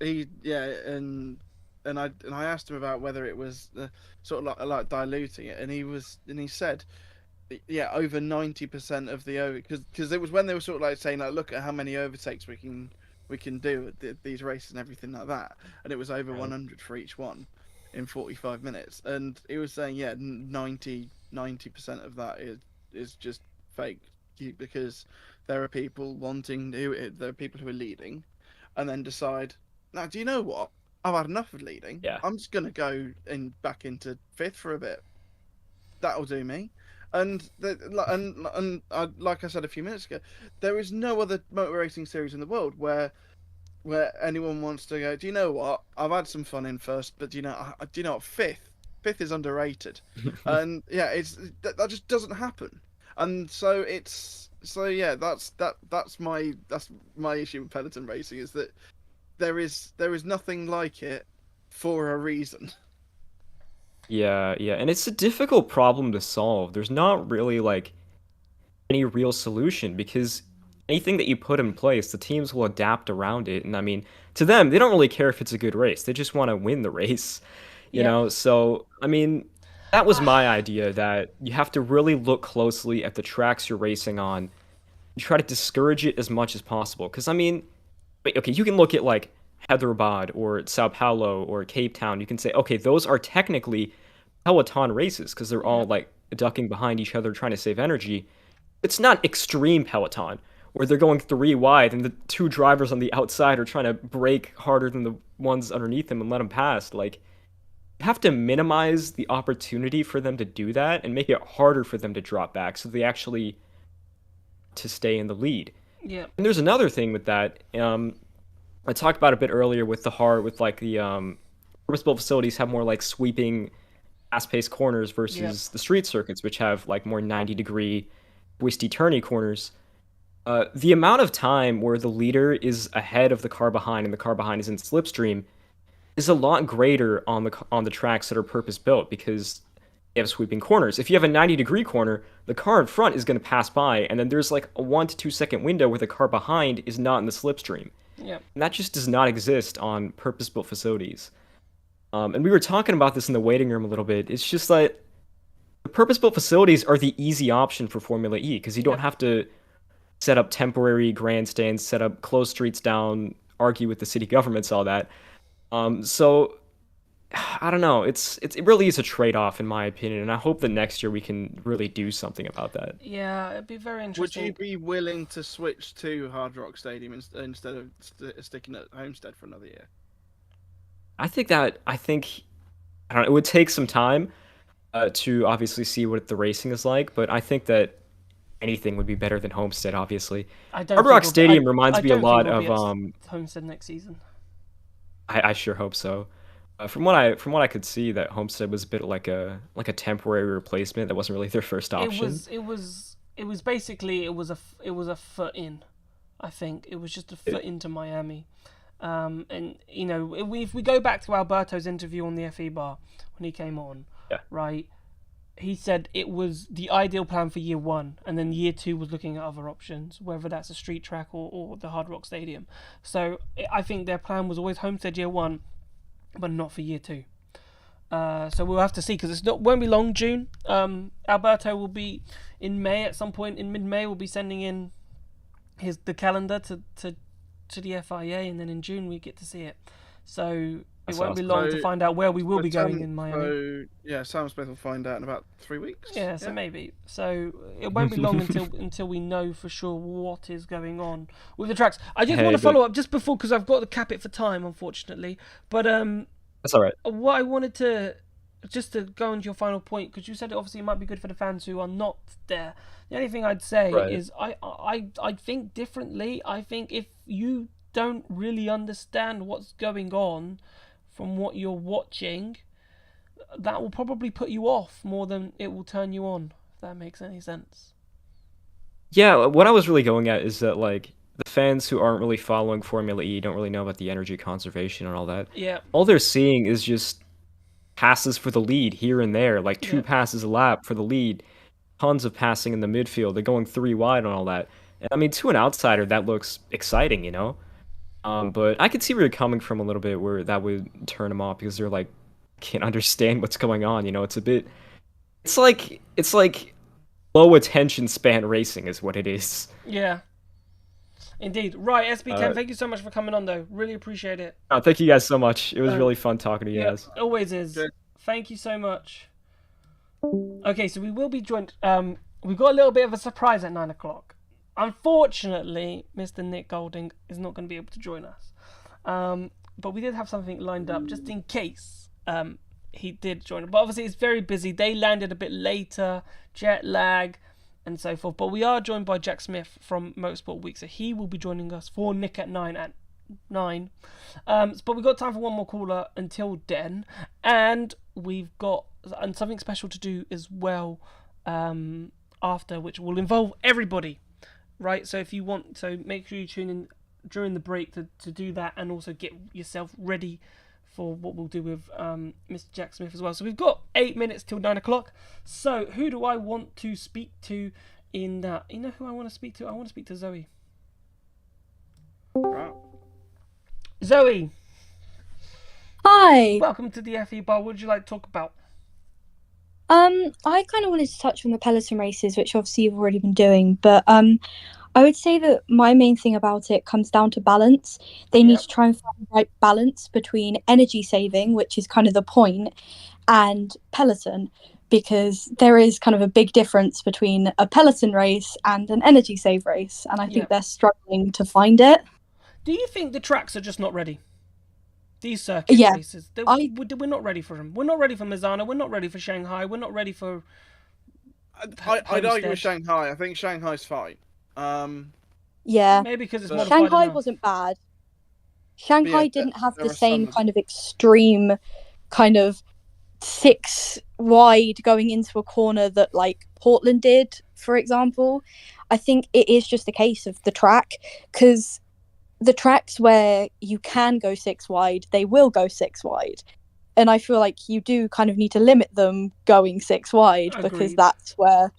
I asked him about whether it was sort of like diluting it, and he said, yeah, over 90% of the over, because it was when they were sort of like saying like, look at how many overtakes we can do at these races and everything like that, and it was over 100 for each one in 45 minutes, and he was saying, yeah, 90% of that is just fake, because there are people there are people who are leading, and then decide, now, do you know what? I've had enough of leading. Yeah. I'm just gonna go back into 5th for a bit. That'll do me. And like I said a few minutes ago, there is no other motor racing series in the world where anyone wants to go, do you know what? I've had some fun in first, but do you know what? Fifth is underrated, and yeah, that just doesn't happen. And so yeah, that's my issue with peloton racing, is that there is nothing like it for a reason. Yeah, and it's a difficult problem to solve. There's not really like any real solution because anything that you put in place, the teams will adapt around it. And I mean, to them, they don't really care if it's a good race. They just want to win the race, you Yeah. know? So, I mean, that was my idea that you have to really look closely at the tracks you're racing on and try to discourage it as much as possible. Because, I mean, okay, you can look at like Hyderabad or Sao Paulo or Cape Town. You can say, okay, those are technically Peloton races because they're all like ducking behind each other trying to save energy. It's not extreme Peloton where they're going 3 wide and the 2 drivers on the outside are trying to brake harder than the ones underneath them and let them pass. Like, you have to minimize the opportunity for them to do that and make it harder for them to drop back so they actually to stay in the lead. Yeah. And there's another thing with that. I talked about a bit earlier with the purpose-built facilities have more like sweeping, fast-paced corners versus the street circuits, which have like more 90-degree, twisty-turny corners. The amount of time where the leader is ahead of the car behind and the car behind is in slipstream is a lot greater on the tracks that are purpose-built because they have sweeping corners. If you have a 90-degree corner, the car in front is going to pass by, and then there's like a 1 to 2 second window where the car behind is not in the slipstream. Yeah. And that just does not exist on purpose-built facilities. And we were talking about this in the waiting room a little bit. It's just like the purpose-built facilities are the easy option for Formula E because you don't have to set up temporary grandstands, set up close streets down, argue with the city governments, all that. So I don't know. It really is a trade-off in my opinion, and I hope that next year we can really do something about that. Yeah, it'd be very Would interesting. you be willing to switch to Hard Rock Stadium instead of sticking at Homestead for another year? I think I don't know, it would take some time to obviously see what the racing is like, but I think that anything would be better than Homestead, obviously. I don't Hard think Rock we'll Stadium I reminds me a don't think lot we'll of be at Homestead next season. I sure hope so. From what I could see, that Homestead was a bit like a temporary replacement. That wasn't really their first option. It was basically it was a foot in. I think it was just a foot into Miami. And you know, if we go back to Alberto's interview on the Febar when he came on, Yeah. right? He said it was the ideal plan for year one, and then year two was looking at other options, whether that's a street track or the Hard Rock Stadium. So I think their plan was always Homestead year one, but not for year two. So we'll have to see, because won't be long. June. Alberto will be in May at some point. In mid-May, we'll be sending in the calendar to the FIA, and then in June we get to see it. So it won't be long to find out where we will be going in Miami. So yeah, Sam Smith will find out in about 3 weeks. Yeah, so maybe. So it won't be long until we know for sure what is going on with the tracks. I just want to follow up just before, because I've got to cap it for time, unfortunately. But that's all right. what I wanted to just to go on to your final point, because you said obviously it might be good for the fans who are not there. The only thing I'd say is I think differently. I think if you don't really understand what's going on from what you're watching, that will probably put you off more than it will turn you on, if that makes any sense. Yeah, what I was really going at is that, like, the fans who aren't really following Formula E don't really know about the energy conservation and all that. Yeah. All they're seeing is just passes for the lead here and there, like 2 passes a lap for the lead, tons of passing in the midfield. They're going 3 wide and all that. And I mean, to an outsider, that looks exciting, you know? But I could see where you're coming from a little bit, where that would turn them off, because they're like, can't understand what's going on, you know? It's like low attention span racing is what it is. Yeah. Indeed. Right, SB10, thank you so much for coming on, though. Really appreciate it. Oh, thank you guys so much. It was really fun talking to you guys. Always is. Good. Thank you so much. Okay, so we will be joined. We've got a little bit of a surprise at 9 o'clock. Unfortunately, Mr. Nick Golding is not going to be able to join us. But we did have something lined up just in case he did join. But obviously, it's very busy. They landed a bit later, jet lag, and so forth. But we are joined by Jack Smith from Motorsport Week, so he will be joining us for Nick at 9 but we've got time for one more caller until then, and we've got something special to do as well after, which will involve everybody, right? So if you want, so make sure you tune in during the break to do that, and also get yourself ready for what we'll do with Mr. Jack Smith as well. So we've got 8 minutes till 9 o'clock. So who do I want to speak to in that? You know who I want to speak to? I want to speak to Zoe. Right. Zoe. Hi. Welcome to the FE Bar. What would you like to talk about? I kind of wanted to touch on the peloton races, which obviously you've already been doing, but I would say that my main thing about it comes down to balance. They need to try and find the right balance between energy saving, which is kind of the point, and peloton, because there is kind of a big difference between a peloton race and an energy save race, and I think they're struggling to find it. Do you think the tracks are just not ready? These circuit races, we're not ready for them. We're not ready for Mizano. We're not ready for Shanghai. We're not ready for. I'd argue with Shanghai. I think Shanghai's fine. Yeah, maybe because it's modified Shanghai enough. Wasn't bad. Shanghai didn't have the same kind of extreme, kind of 6 wide going into a corner that like Portland did, for example. I think it is just a case of the track, because the tracks where you can go 6 wide, they will go 6 wide. And I feel like you do kind of need to limit them going 6 wide. Agreed. Because that's where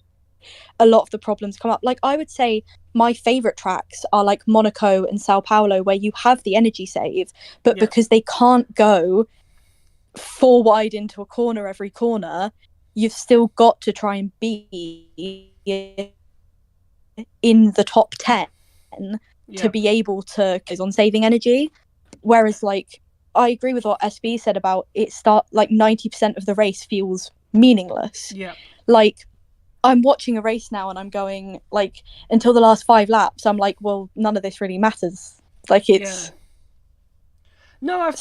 a lot of the problems come up. Like, I would say my favourite tracks are like Monaco and Sao Paulo, where you have the energy save, but because they can't go 4 wide into a corner every corner, you've still got to try and be in the top 10 to be able to goes on saving energy. Whereas, like, I agree with what SB said about it. Like 90% of the race feels meaningless. Like, I'm watching a race now and I'm going, like, until the last 5 laps, I'm like, well, none of this really matters. Like, it's no, I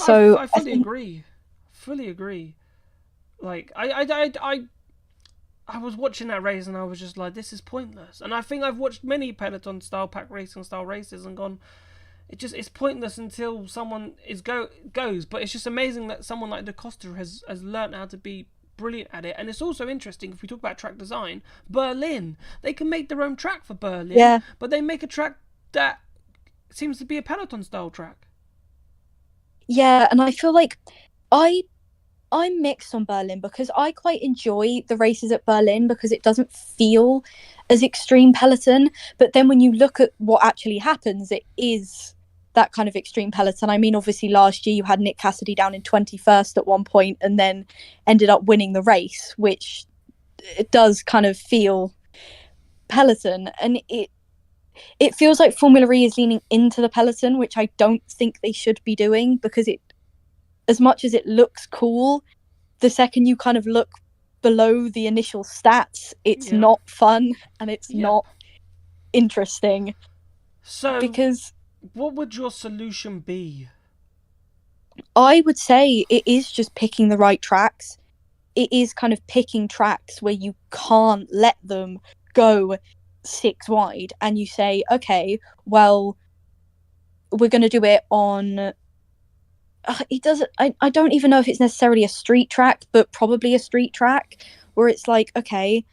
fully agree. Like I was watching that race and I was just like, this is pointless. And I think I've watched many Peloton style pack racing style races and gone, it's pointless until someone goes. But it's just amazing that someone like Da Costa has learned how to be brilliant at it. And it's also interesting, if we talk about track design, Berlin, they can make their own track for Berlin, but they make a track that seems to be a Peloton style track. Yeah, and I feel like I'm mixed on Berlin because I quite enjoy the races at Berlin because it doesn't feel as extreme Peloton. But then when you look at what actually happens, it is that kind of extreme Peloton. I mean, obviously last year you had Nick Cassidy down in 21st at one point and then ended up winning the race, which it does kind of feel Peloton. And it feels like Formula E is leaning into the Peloton, which I don't think they should be doing, because as much as it looks cool, the second you kind of look below the initial stats, it's not fun and it's not interesting. So, because what would your solution be? I would say it is just picking the right tracks. It is kind of picking tracks where you can't let them go 6 wide, and you say, okay, well, we're going to do it on... it doesn't. I don't even know if it's necessarily a street track, but probably a street track where it's like, okay,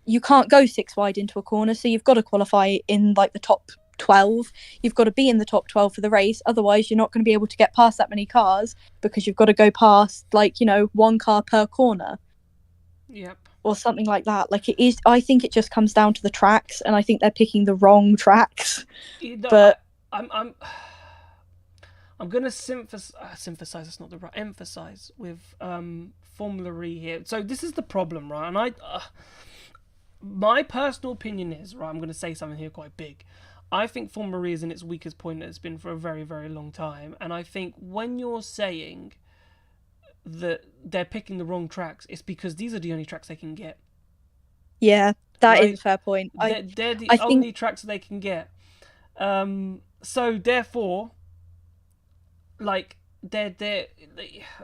you can't go 6 wide into a corner, so you've got to qualify in like the top 12. You've got to be in the top 12 for the race, otherwise you're not going to be able to get past that many cars, because you've got to go past, like, 1 car per corner. Yep. Or something like that. Like, it is. I think it just comes down to the tracks, and I think they're picking the wrong tracks. But I'm going to synthesize, that's not the right, emphasize with Formula E here. So this is the problem, right? And my personal opinion is, right, I'm going to say something here quite big. I think Formula E is in its weakest point that it's been for a very, very long time. And I think when you're saying that they're picking the wrong tracks, it's because these are the only tracks they can get. Yeah, that is a fair point. They're the only tracks they can get. So therefore... Like they're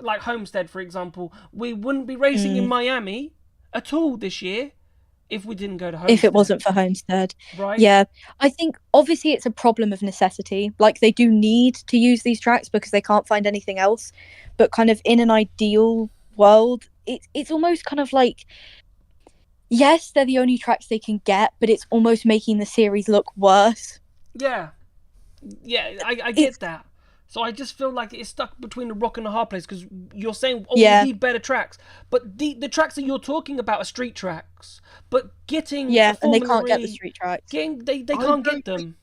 like Homestead, for example. We wouldn't be racing in Miami at all this year if we didn't go to Homestead. If it wasn't for Homestead, right? Yeah, I think obviously it's a problem of necessity. Like, they do need to use these tracks because they can't find anything else. But kind of in an ideal world, it's almost kind of like, yes, they're the only tracks they can get, but it's almost making the series look worse. Yeah, I get that. So I just feel like it's stuck between a rock and a hard place, because you're saying, we need better tracks. But the tracks that you're talking about are street tracks. But getting and they can't get the street tracks. They can't get them.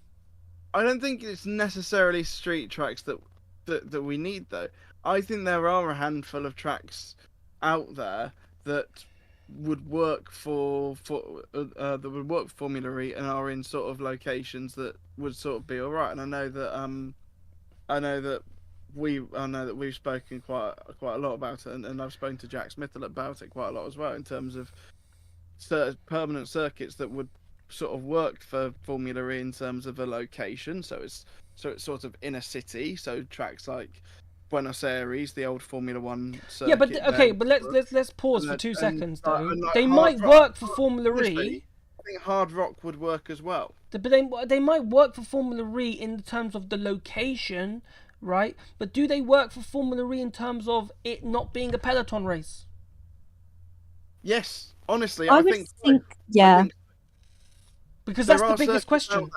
I don't think it's necessarily street tracks that we need, though. I think there are a handful of tracks out there that would work for Formula E and are in sort of locations that would sort of be all right. And I know that we've spoken quite a lot about it, and I've spoken to Jack Smith about it quite a lot as well, in terms of permanent circuits that would sort of work for Formula E in terms of a location. So it's sort of in a city. So tracks like Buenos Aires, the old Formula One circuit. Yeah, but okay, but let's pause for 2 seconds though. They might work for Formula E. I think Hard Rock would work as well. But they might work for Formula E in terms of the location, right? But do they work for Formula E in terms of it not being a Peloton race? Yes, honestly, I think yeah. Because that's the biggest question.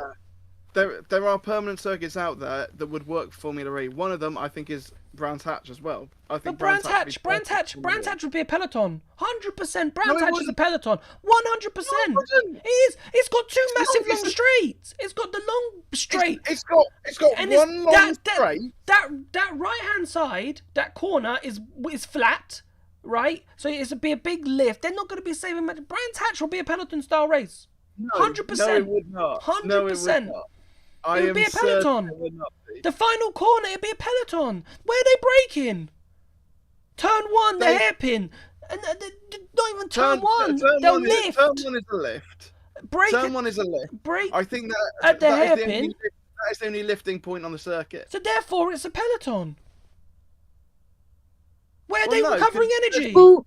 There are permanent circuits out there that would work for Formula E. One of them, I think, is Brands Hatch as well. I think Brands Hatch would be a Peloton. 100%. Brands Hatch is a Peloton. 100%. It is. It's got 2 massive long straights. It's got the long straight. It's got and one long straight. That right hand side, that corner is flat, right? So it'll be a big lift. They're not going to be saving much. Brands Hatch will be a Peloton style race. 100%. No, it would not. 100%. No, it would not. It would be a Peloton. The final corner, it'd be a Peloton. Where are they braking? Turn 1, the hairpin. And not even turn 1. They'll lift. Turn 1 is a lift. Turn 1 is a lift. Brake. I think that at the that hairpin. That is the only lifting point on the circuit. So therefore, it's a Peloton. Where are they recovering energy? Well,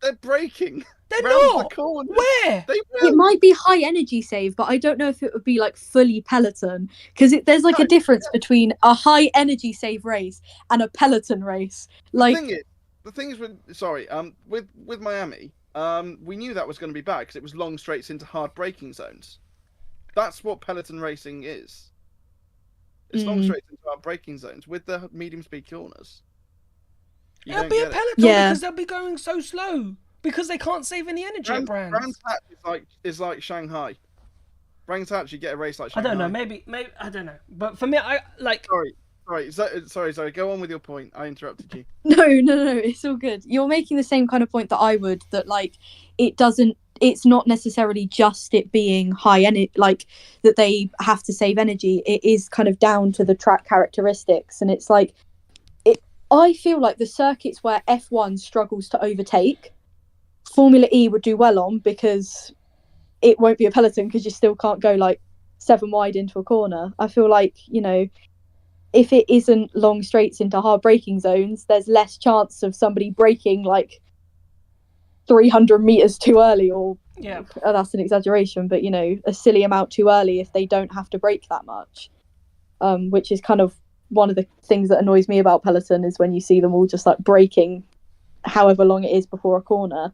They're braking. They're round not. The corner. Where? They It will. might be high energy save, but I don't know if it would be like fully Peloton, because there's like a difference between a high energy save race and a Peloton race. Like, The thing is with Miami, we knew that was going to be bad because it was long straights into hard braking zones. That's what Peloton racing is. It's long straights into hard braking zones with the medium speed corners. It'll be a Peloton because they'll be going so slow because they can't save any energy at Brands. Brands Hatch is like Shanghai. Brands Hatch, you get a race like Shanghai. I don't know. Maybe I don't know. But for me, I like. Sorry. Go on with your point. I interrupted you. No, it's all good. You're making the same kind of point that I would, that like it's not necessarily just it being high energy, like that they have to save energy. It is kind of down to the track characteristics, and it's like I feel like the circuits where F1 struggles to overtake, Formula E would do well on, because it won't be a Peloton because you still can't go like 7 wide into a corner. I feel like, if it isn't long straights into hard braking zones, there's less chance of somebody braking like 300 meters too early, or that's an exaggeration, but a silly amount too early if they don't have to brake that much, which is kind of one of the things that annoys me about Peloton, is when you see them all just like braking however long it is before a corner.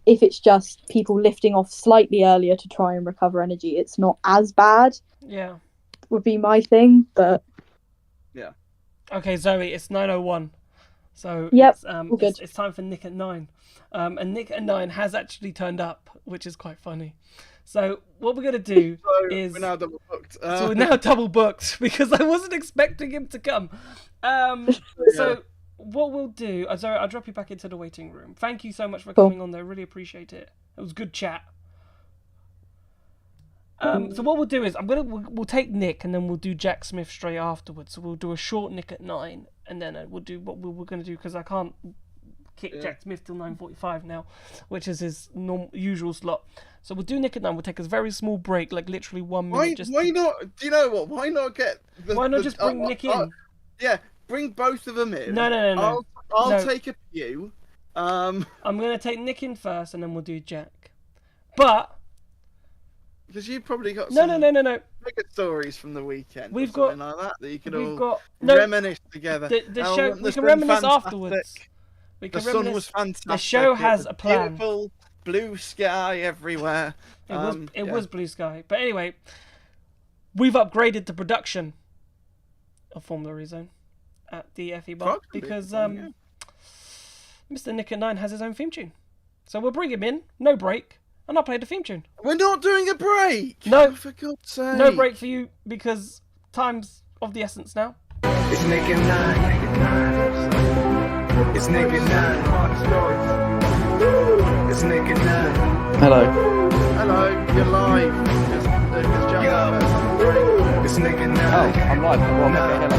If it's just people lifting off slightly earlier to try and recover energy, it's not as bad. Yeah, would be my thing. But yeah. Okay, Zoe, it's 9:01, so yep, it's time for Nick at 9. And Nick at 9 has actually turned up, which is quite funny. So what we're gonna do is we're now double booked. So we're now double booked because I wasn't expecting him to come. So what we'll do, Zoe, I'll drop you back into the waiting room. Thank you so much for coming on there. Really appreciate it. It was good chat. So what we'll do is we'll take Nick and then we'll do Jack Smith straight afterwards. So we'll do a short Nick at 9 and then we'll do what we're going to do, because I can't kick Jack Smith till 9:45 now, which is his usual slot. So we'll do Nick at 9. We'll take a very small break, like literally 1 minute. Why not? Do you know what? Why not just bring Nick in? Yeah, bring both of them in. No. I'll take a few. I'm gonna take Nick in first, and then we'll do Jack. But because you probably got no. bigger stories from the weekend. We've got like that you can reminisce together. We can reminisce afterwards. The sun was fantastic. The show has a plan. Beautiful blue sky everywhere. It was blue sky. But anyway, we've upgraded the production of Formula Rezone at the Febar because Mr. Nick at 9 has his own theme tune. So we'll bring him in, no break, and I'll play the theme tune. We're not doing a break! No. For God's sake. No break for you, because time's of the essence now. It's Nick at 9. It's Nick at 9. It's Nick at 9. Hello, you're live. It's Nick at 9. Oh, I'm live. Well, I'm not getting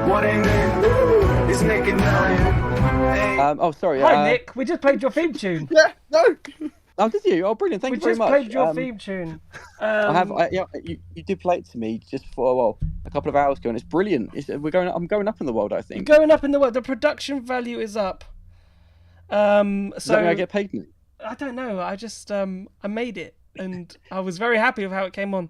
What ain't it? It's Nick at 9. Oh, sorry. Hi, Nick. We just played your theme tune. Yeah, no. Oh, did you? Oh, brilliant. Thank you very much. We just played your theme tune. You did play it to me just for a couple of hours ago, and it's brilliant. I'm going up in the world, I think. You're going up in the world. The production value is up. So does that mean I get paid? I don't know. I just I made it, and I was very happy with how it came on.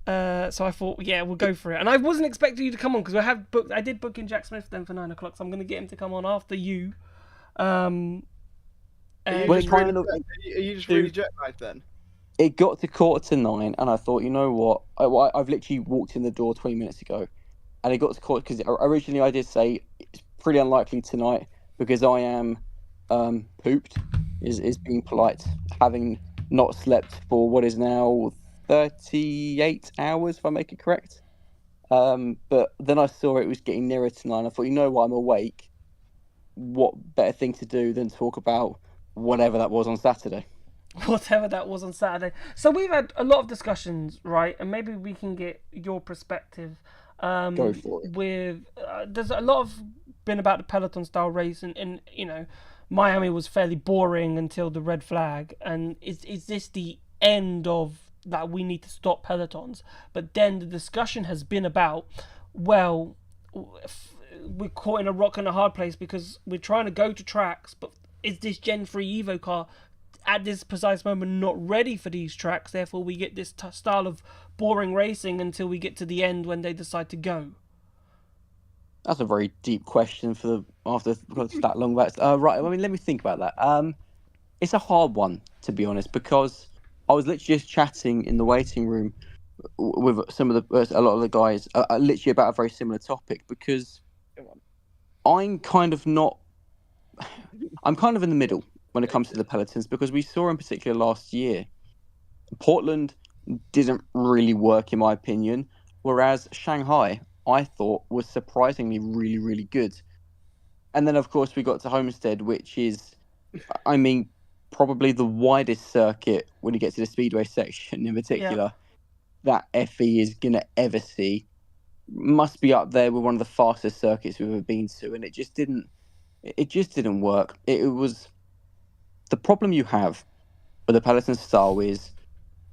So I thought, we'll go for it. And I wasn't expecting you to come on because I did book in Jack Smith then for 9 o'clock. So I'm going to get him to come on after you. Are you just really jet lagged then? It got to 8:45, and I thought, you know what? I've literally walked in the door 20 minutes ago, and it got to 8:45 because originally I did say it's pretty unlikely tonight because I am pooped. Is being polite, having not slept for what is now 38 hours, if I make it correct. But then I saw it was getting nearer to 9. I thought, you know what? I'm awake. What better thing to do than talk about whatever that was on Saturday? Whatever that was on Saturday. So we've had a lot of discussions, right? And maybe we can get your perspective. Go for it. There's a lot of been about the Peloton style race, and Miami was fairly boring until the red flag. And is this the end of that? We need to stop Pelotons. But then the discussion has been about, well, we're caught in a rock and a hard place because we're trying to go to tracks, but is this Gen 3 Evo car at this precise moment not ready for these tracks? Therefore, we get this style of boring racing until we get to the end when they decide to go. That's a very deep question after that long back. Right, I mean, let me think about that. It's a hard one, to be honest, because I was literally just chatting in the waiting room with a lot of the guys, literally about a very similar topic, because I'm kind of in the middle when it comes to the pelotons, because we saw in particular last year, Portland didn't really work in my opinion, whereas Shanghai I thought was surprisingly really, really good. And then of course we got to Homestead, which is, I mean, probably the widest circuit when you get to the speedway section in particular that FE is gonna ever see. Must be up there with one of the fastest circuits we've ever been to, and it just didn't work. It was the problem you have with the Peloton style is,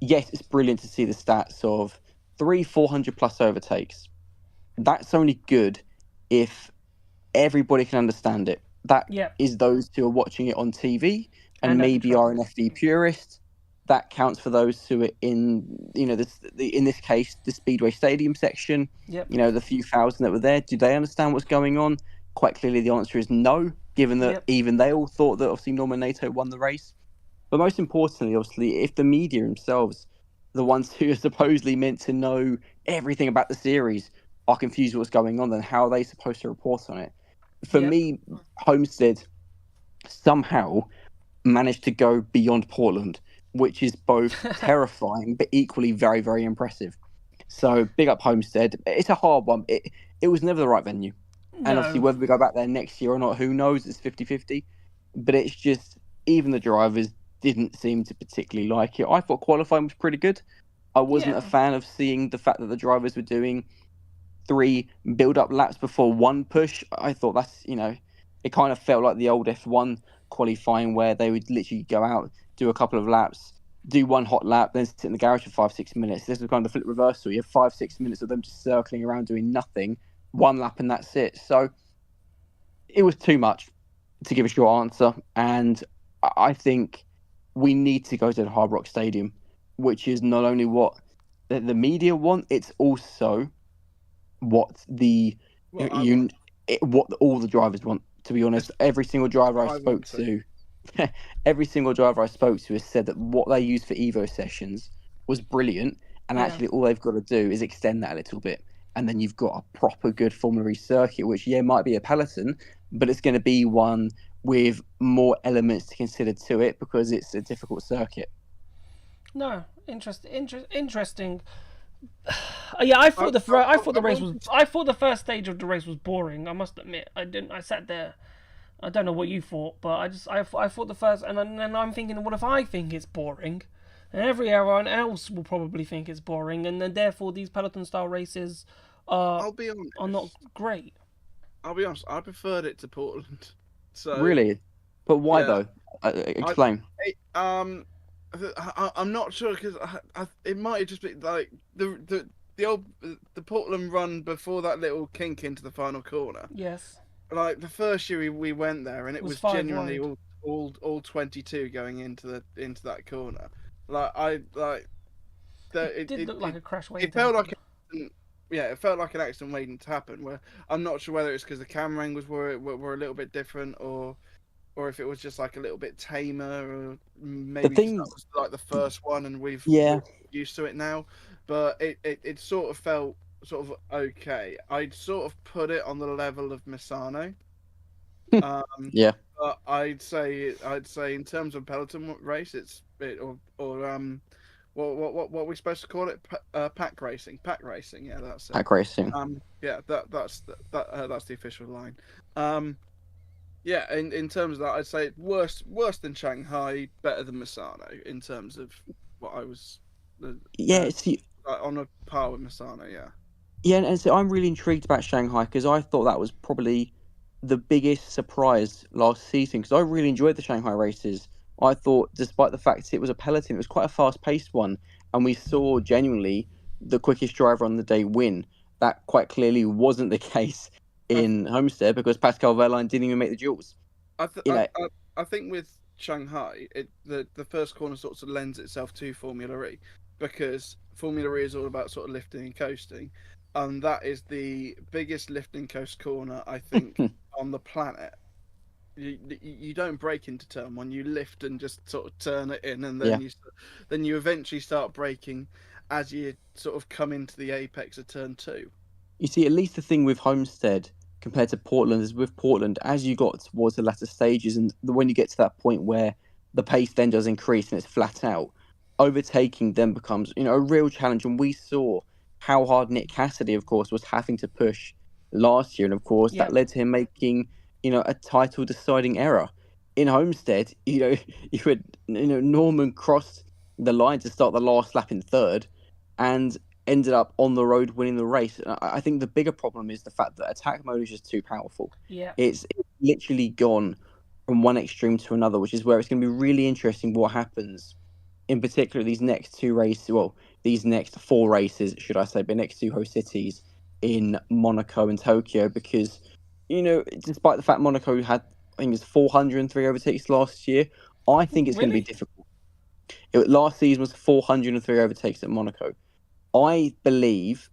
yes, it's brilliant to see the stats of 400 plus overtakes. That's only good if everybody can understand it. That is those who are watching it on TV and maybe are an FD purist. That counts for those who are in, in this case, the Speedway Stadium section. Yep. The few thousand that were there. Do they understand what's going on? Quite clearly, the answer is no, given that even they all thought that obviously Norman Nato won the race. But most importantly, obviously, if the media themselves, the ones who are supposedly meant to know everything about the series, are confused with what's going on, then how are they supposed to report on it? For me, Homestead somehow managed to go beyond Portland, which is both terrifying but equally very, very impressive. So big up Homestead. It's a hard one. It was never the right venue. No. And obviously whether we go back there next year or not, who knows? It's 50-50. But it's just, even the drivers didn't seem to particularly like it. I thought qualifying was pretty good. I wasn't a fan of seeing the fact that the drivers were doing 3 build-up laps before 1 push. I thought that's, it kind of felt like the old F1 qualifying where they would literally go out, do a couple of laps, do 1 hot lap, then sit in the garage for 5-6 minutes. This was kind of the flip reversal. You have 5-6 minutes of them just circling around doing nothing, 1 lap and that's it. So it was too much to give a short answer. And I think we need to go to the Hard Rock Stadium, which is not only what the media want, it's also what what all the drivers want. To be honest, every single driver I spoke to has said that what they use for Evo sessions was brilliant, and actually all they've got to do is extend that a little bit, and then you've got a proper good Formula E circuit, which might be a peloton, but it's going to be one with more elements to consider to it because it's a difficult circuit. No, interesting. I thought the first stage of the race was boring. I must admit, I sat there. I don't know what you thought, but I thought the first, and then I'm thinking, what if I think it's boring, and everyone else will probably think it's boring, and then therefore these peloton style races are not great. I'll be honest. I preferred it to Portland. So really, but why though? Explain. I'm not sure because it might just be like the Portland run before that little kink into the final corner. Yes. Like the first year we went there and it was genuinely all 22 going into that corner. It did look like a crash waiting. It felt like it felt like an accident waiting to happen. Where I'm not sure whether it's because the camera angles were a little bit different or if it was just like a little bit tamer, or maybe that was like the first one and we're used to it now. But it sort of felt sort of okay. I'd sort of put it on the level of Misano. But I'd say in terms of peloton race, what we're supposed to call it, pack racing. Yeah, that's it. Pack racing. That's the official line. In terms of that, I'd say worse than Shanghai, better than Misano in terms of what I was. On a par with Misano, Yeah, and so I'm really intrigued about Shanghai because I thought that was probably the biggest surprise last season because I really enjoyed the Shanghai races. I thought, despite the fact it was a peloton, it was quite a fast-paced one, and we saw genuinely the quickest driver on the day win. That quite clearly wasn't the case in Homestead because Pascal Wehrlein didn't even make the duels. I You know, think with Shanghai, the first corner sort of lends itself to Formula E because Formula E is all about sort of lifting and coasting, and that is the biggest lifting coast corner I think on the planet. You don't break into turn one, you lift and just sort of turn it in, and then you eventually start braking as you sort of come into the apex of turn two. you see, at least the thing with Homestead compared to Portland is with Portland, as you got towards the latter stages, and when you get to that point where the pace then does increase and it's flat out, overtaking then becomes a real challenge. And we saw how hard Nick Cassidy, of course, was having to push last year, and of course that led to him making a title deciding error in Homestead. You had Norman crossed the line to start the last lap in third, and ended up on the road winning the race. And I think the bigger problem is the fact that attack mode is just too powerful. Yeah. It's literally gone from one extreme to another, which is where it's going to be really interesting what happens, in particular these next two races. Well, these next four races, should I say, but next two host cities in Monaco and Tokyo, because despite the fact Monaco had, I think it was 403 overtakes last year, I think it's going to be difficult. Last season was 403 overtakes at Monaco. I believe,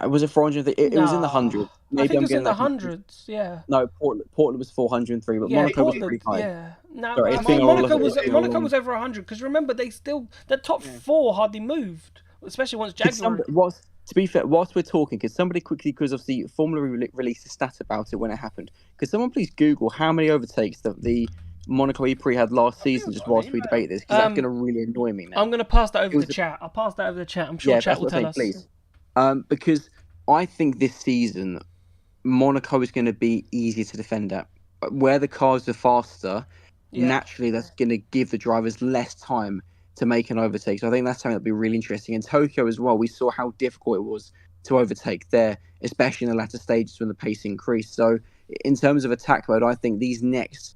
was it 400? It was in the hundreds. I think it was in the hundreds. Yeah. No, Portland was 403, but Monaco was pretty high. Yeah. No, Sorry, Monaco was over 100 because remember the top four hardly moved, especially once Jaguar. To be fair, whilst we're talking, could somebody quickly, because obviously Formula released a stat about it when it happened, could someone please Google how many overtakes that the Monaco Eprix had last season, just whilst we debate this, because that's going to really annoy me now. I'm going to pass that over to chat. I'll pass that over to chat. I'm sure chat will tell us. Please. Because I think this season, Monaco is going to be easier to defend at. Where the cars are faster, naturally that's going to give the drivers less time to make an overtake. So I think that's something that'll be really interesting. In Tokyo as well, we saw how difficult it was to overtake there, especially in the latter stages when the pace increased. So in terms of attack mode, I think these next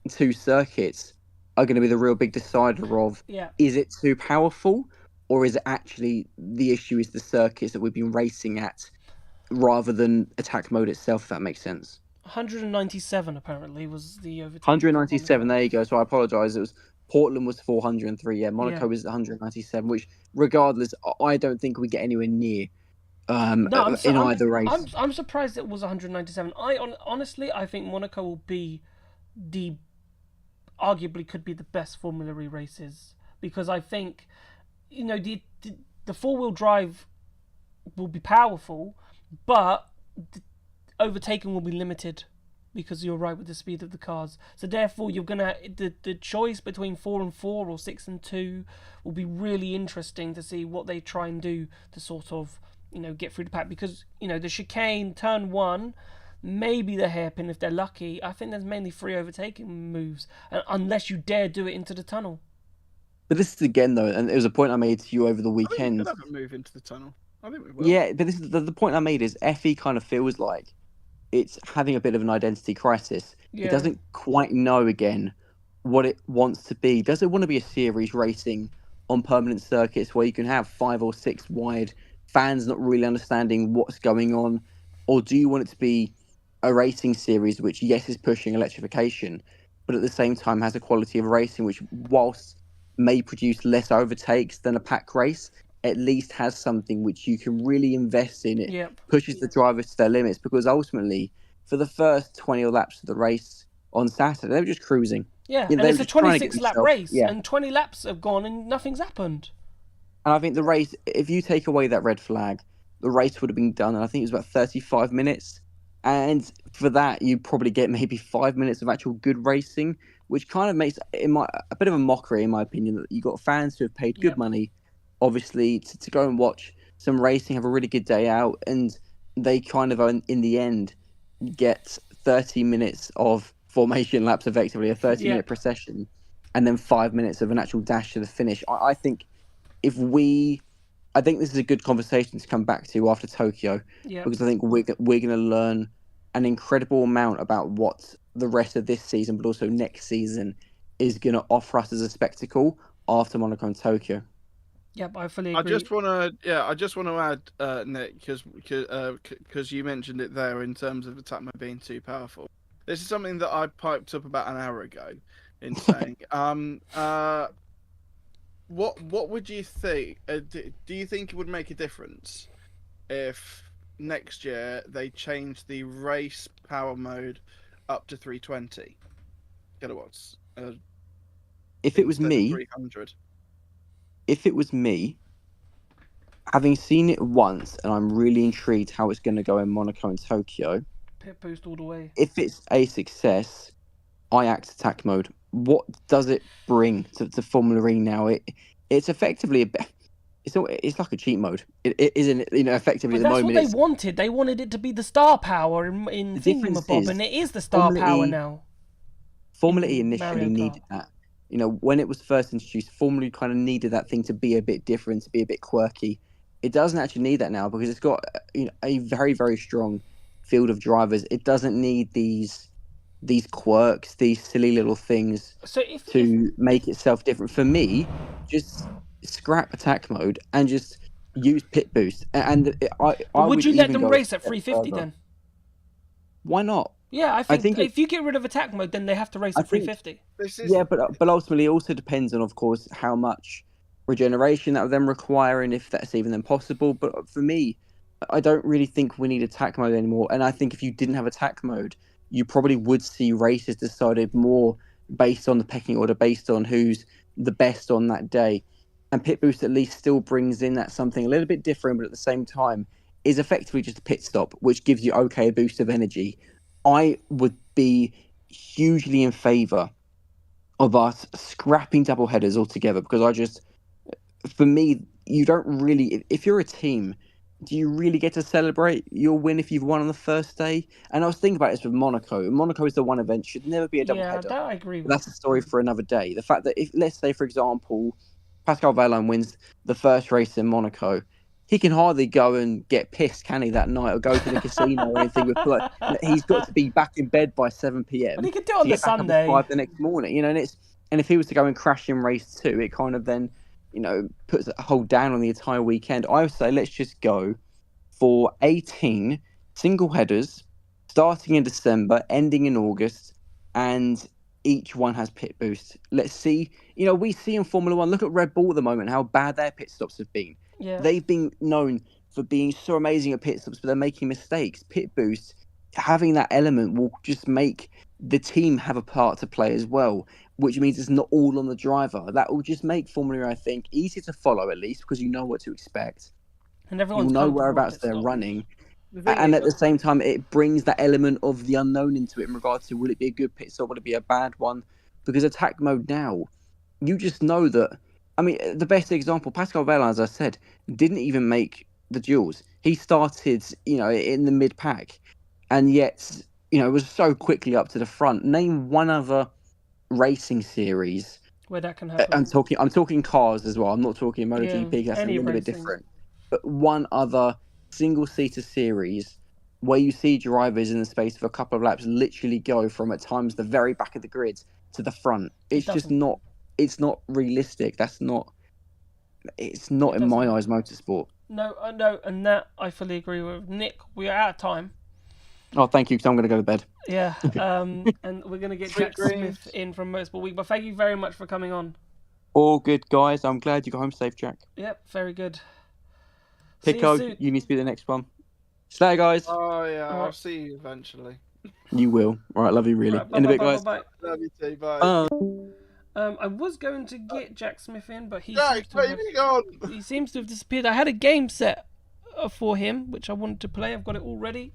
two circuits are going to be the real big decider of is it too powerful, or is it actually the issue is the circuits that we've been racing at rather than attack mode itself, if that makes sense. 197 apparently was the overtake. 197, there you go. So I apologise. It was Portland was 403. Yeah, Monaco was 197. Which, regardless, I don't think we get anywhere near either race. I'm surprised it was 197. Honestly, I think Monaco will be arguably could be the best Formula E races, because I think the four-wheel drive will be powerful, but overtaking will be limited, because you're right with the speed of the cars. So therefore, you're gonna the choice between 4 and 4 or 6 and 2 will be really interesting to see what they try and do to sort of get through the pack, because the chicane turn 1. Maybe the hairpin if they're lucky. I think there's mainly free overtaking moves, unless you dare do it into the tunnel. But this is again though, and it was a point I made to you over the weekend. I think we could move into the tunnel. I think we will. Yeah, but this is the point I made is FE kind of feels like it's having a bit of an identity crisis. It doesn't quite know again what it wants to be. Does it want to be a series racing on permanent circuits where you can have 5 or 6 wide, fans not really understanding what's going on, or do you want it to be a racing series which, yes, is pushing electrification, but at the same time has a quality of racing which, whilst may produce less overtakes than a pack race, at least has something which you can really invest in. It pushes the drivers to their limits, because ultimately, for the first 20 laps of the race on Saturday, they were just cruising. Yeah, and it's a 26-lap race, and 20 laps have gone and nothing's happened. And I think the race, if you take away that red flag, the race would have been done, and I think it was about 35 minutes. And for that, you probably get maybe 5 minutes of actual good racing, which kind of makes a bit of a mockery, in my opinion, that you got fans who have paid good money, obviously, to go and watch some racing, have a really good day out, and they kind of, in the end, get 30 minutes of formation laps, effectively, a 30-minute procession, and then 5 minutes of an actual dash to the finish. I think this is a good conversation to come back to after Tokyo, because I think we're going to learn an incredible amount about what the rest of this season, but also next season, is going to offer us as a spectacle after Monaco and Tokyo. Yep, I fully I agree. just want to add, Nick, because you mentioned it there in terms of attack mode being too powerful. This is something that I piped up about an hour ago in saying, what would you think? Do you think it would make a difference if next year they changed the race power mode up to 320 kilowatts If it was instead of me, 300? having seen it once, and I'm really intrigued how it's going to go in Monaco and Tokyo. Pit boost all the way. If it's a success, I act attack mode. What does it bring to Formula E now? It's effectively it's like a cheat mode. It isn't, effectively But at the that's moment. what they wanted. They wanted it to be the star power in The difference Thingamabob, is and it is the star Formula power E now. Formula E in initially Mario Kart. needed that. When it was first introduced, Formula E kind of needed that thing to be a bit different, to be a bit quirky. It doesn't actually need that now because it's got a very, very strong field of drivers. It doesn't need these quirks, these silly little things So make itself different. For me, just scrap attack mode and just use pit boost. And I would you let even them go race a at step 350 further. then? Why not? Yeah, I think if you get rid of attack mode, then they have to race at 350. Yeah, but ultimately it also depends on, of course, how much regeneration that would then require and if that's even then possible. But for me, I don't really think we need attack mode anymore. And I think if you didn't have attack mode, you probably would see races decided more based on the pecking order, based on who's the best on that day. And pit boost at least still brings in that something a little bit different, but at the same time is effectively just a pit stop, which gives you a boost of energy. I would be hugely in favour of us scrapping double headers altogether because for me, you don't really, if you're a team, do you really get to celebrate your win if you've won on the first day? And I was thinking about this with Monaco. Monaco is the one event, should never be a double header. That I agree with. But that's a story for another day. The fact that if, let's say, for example, Pascal Wehrlein wins the first race in Monaco, he can hardly go and get pissed, can he, that night, or go to the casino or anything with play. He's got to be back in bed by 7 p.m. But he could do it on the get back up Sunday. at 5 the next morning, and if he was to go and crash in race 2, it kind of then, puts a hold down on the entire weekend. I would say let's just go for 18 single headers, starting in December, ending in August, and each one has pit boost. Let's see. We see in Formula One, look at Red Bull at the moment, how bad their pit stops have been. Yeah. They've been known for being so amazing at pit stops, but they're making mistakes. Pit boost, having that element will just make the team have a part to play as well, which means it's not all on the driver. That will just make Formula E, I think, easier to follow at least because you know what to expect. And everyone's You'll know comfortable with whereabouts pit they're stops. running. The thing And is, at the same time, it brings that element of the unknown into it in regards to will it be a good pit stop, will it be a bad one? Because attack mode now, you just know that. I mean, the best example, Pascal Wehrlein, as I said, didn't even make the duels. He started, in the mid pack, and yet, was so quickly up to the front. Name one other racing series where that can happen. I'm talking cars as well. I'm not talking MotoGP. Yeah, That's a any little bit racing. different. But one other single-seater series where you see drivers in the space of a couple of laps literally go from at times the very back of the grid to the front. It's just not. It's not realistic. It's not in my eyes motorsport. No, and that I fully agree with. Nick, we are out of time. Oh, thank you, because I'm going to go to bed. Yeah, and we're going to get Jack Smith in from Motorsport Week. But thank you very much for coming on. All good, guys. I'm glad you got home safe, Jack. Yep, very good. Pico, you need to be the next one. Stay, guys. Oh, yeah, I'll see you eventually. You will. All right, love you, really. Right, in a bit, guys. Bye. Love you too, bye. I was going to get Jack Smith in, but he seems to have disappeared. I had a game set for him, which I wanted to play. I've got it already.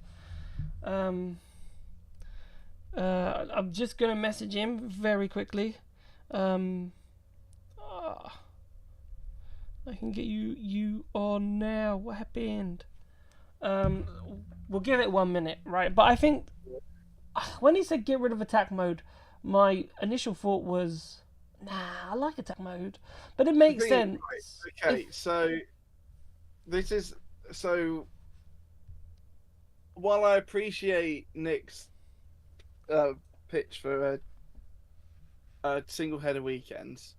I'm just going to message him very quickly. I can get you on now. What happened? We'll give it 1 minute, right? But I think when he said get rid of attack mode, my initial thought was, nah, I like attack mode, but it makes sense. Right. Okay, so while I appreciate Nick's pitch for a single header weekends,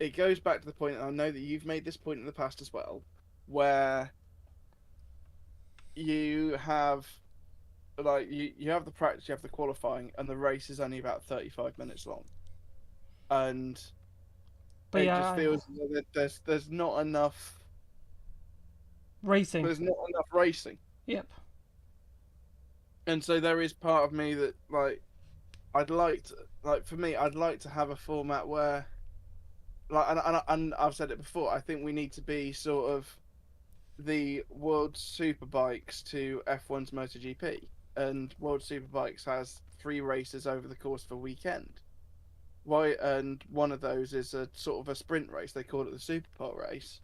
it goes back to the point, and I know that you've made this point in the past as well, where you have you have the practice, you have the qualifying, and the race is only about 35 minutes long, and But it yeah, just feels that there's not enough racing. there's not enough racing. Yep. And so there is part of me that I'd like to have a format where and I've said it before, I think we need to be sort of the World Superbikes to F1's MotoGP, and World Superbikes has 3 races over the course of a weekend. And one of those is a sort of a sprint race. They call it the Superpole race.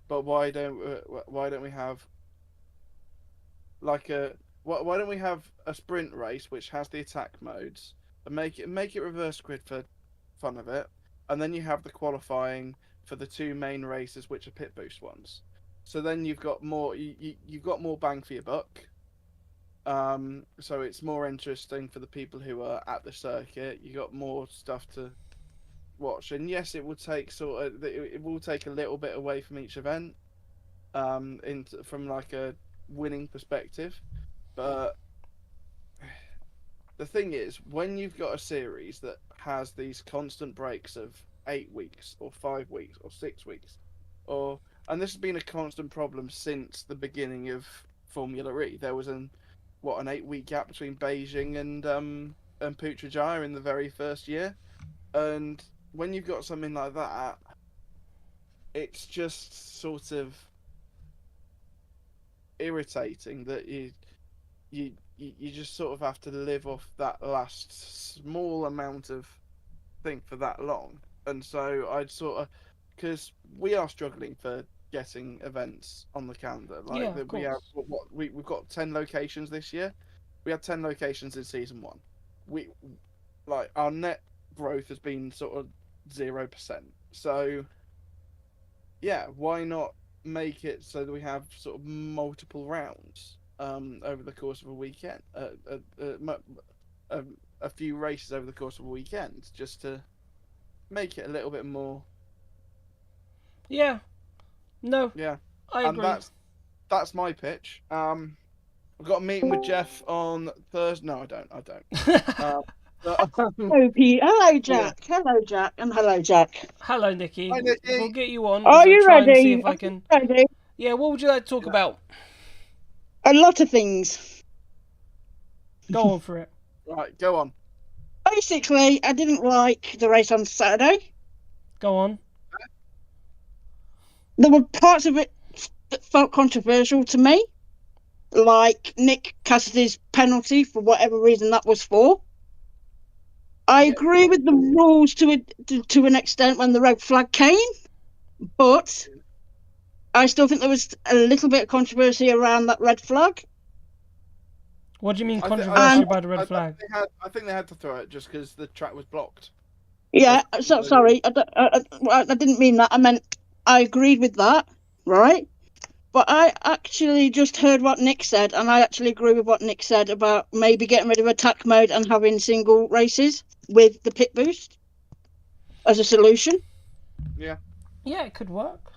But why don't we have why don't we have a sprint race which has the attack modes, and make it reverse grid for fun of it, and then you have the qualifying for the 2 main races which are pit boost ones. So then you've got more you've got more bang for your buck. So it's more interesting for the people who are at the circuit. You got more stuff to watch, and yes, it will take it will take a little bit away from each event, from like a winning perspective. But the thing is, when you've got a series that has these constant breaks of 8 weeks or 5 weeks or 6 weeks, and this has been a constant problem since the beginning of Formula E. There was an 8-week gap between Beijing and Putrajaya in the very first year, and when you've got something like that, it's just sort of irritating that you just sort of have to live off that last small amount of thing for that long. And so I'd sort of, because we are struggling for getting events on the calendar. Yeah, of we have course. we've got 10 locations this year. We had 10 locations in season 1. Our net growth has been sort of 0%. So yeah, why not make it so that we have sort of multiple rounds over the course of a weekend, a few races over the course of a weekend, just to make it a little bit more. Yeah. No. Yeah. I agree. And that's my pitch. I've got a meeting with Jeff on Thursday. No, I don't. Hello, Pete. Hello, Jack. Hello, Jack. And hello, Jack. Hello, Nikki. Hi, Nikki. We'll get you on. Are We'll you try and see ready? if I can. Ready? Yeah. What would you like to talk about? A lot of things. Go on for it. Right, go on. Basically, I didn't like the race on Saturday. Go on. There were parts of it that felt controversial to me, like Nick Cassidy's penalty for whatever reason that was for. I agree with the rules to an extent when the red flag came, but I still think there was a little bit of controversy around that red flag. What do you mean I controversial by the red flag? I think they had to throw it just because the track was blocked. Yeah, so sorry, I didn't mean that. I meant I agreed with that, right? But I actually just heard what Nick said, and I actually agree with what Nick said about maybe getting rid of attack mode and having single races with the pit boost as a solution. Yeah. Yeah, it could work.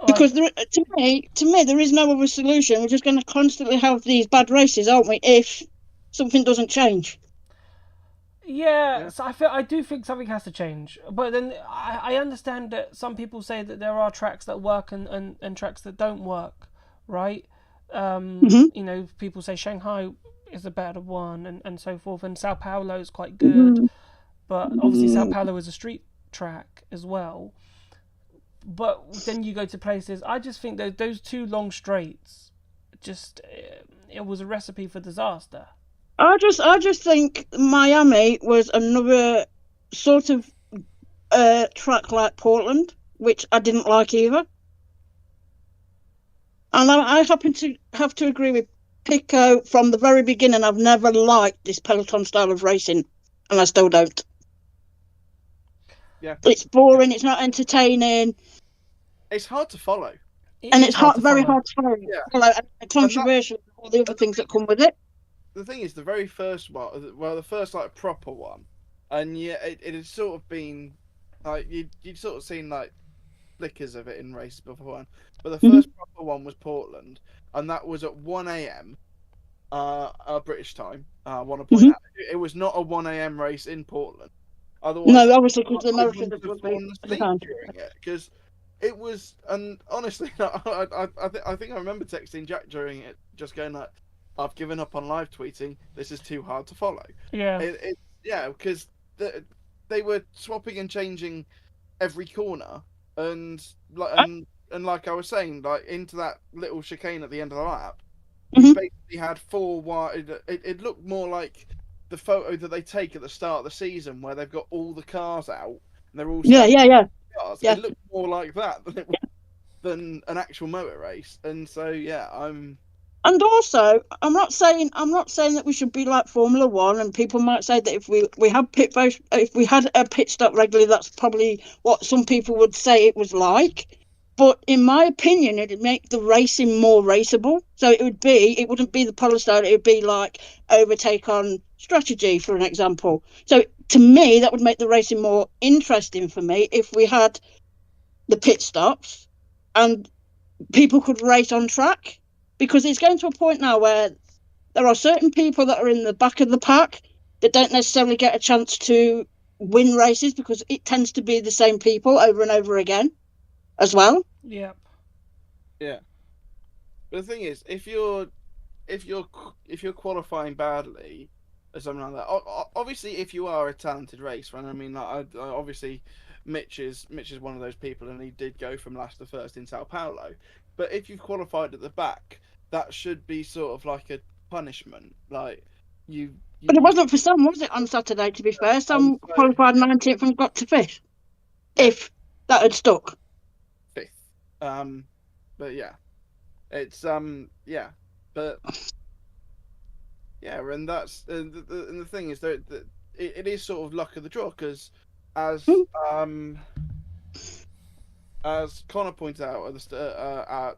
Because to me, there is no other solution. We're just going to constantly have these bad races, aren't we? If something doesn't change. Yeah, so I do think something has to change. But then I understand that some people say that there are tracks that work and tracks that don't work, right? You know, people say Shanghai is a better one and so forth, and Sao Paulo is quite good. But obviously Sao Paulo is a street track as well. But then you go to places, I just think that those 2 long straights, it was a recipe for disaster. I just think Miami was another sort of track like Portland, which I didn't like either. And I happen to have to agree with Pico from the very beginning. I've never liked this peloton style of racing, and I still don't. Yeah. It's boring. It's not entertaining. It's hard to follow. And it's very hard to follow. Yeah. Controversial, all the other things that come with it. The thing is, the very first one, the first like proper one, and yeah, it had sort of been like you'd sort of seen like flickers of it in races before, but the first proper one was Portland, and that was at 1 a.m. British time. I want to point out it was not a 1 a.m. race in Portland. Otherwise, No, obviously, because the I Americans wouldn't have would be fallen asleep behind. during it because it was. And honestly, I think I remember texting Jack during it, just going like, "I've given up on live tweeting. This is too hard to follow." Yeah. Yeah, because they were swapping and changing every corner, and like I was saying, like into that little chicane at the end of the lap, you basically had 4 wide. It looked more like the photo that they take at the start of the season, where they've got all the cars out and they're all Yeah, standing yeah, yeah. cars. Yeah. It looked more like that than an actual motor race, and so yeah, And also, I'm not saying that we should be like Formula One. And people might say that if we had if we had a pit stop regularly, that's probably what some people would say it was like. But in my opinion, it'd make the racing more raceable. So it wouldn't be the polo style. It would be like overtake on strategy, for an example. So to me, that would make the racing more interesting for me if we had the pit stops and people could race on track, because it's getting to a point now where there are certain people that are in the back of the pack that don't necessarily get a chance to win races because it tends to be the same people over and over again as well. Yeah. Yeah. But the thing is, if you're qualifying badly or something like that, obviously if you are a talented racer, and I mean, like, obviously Mitch is one of those people, and he did go from last to first in Sao Paulo. But if you've qualified at the back, that should be sort of like a punishment. Like But it wasn't for Sam, was it, on Saturday? To be fair, Sam qualified 19th and got to 5th. Yeah. If that had stuck. 5th. But yeah, it's yeah, but yeah, and that's and the thing is that it is sort of luck of the draw, because as Connor pointed out at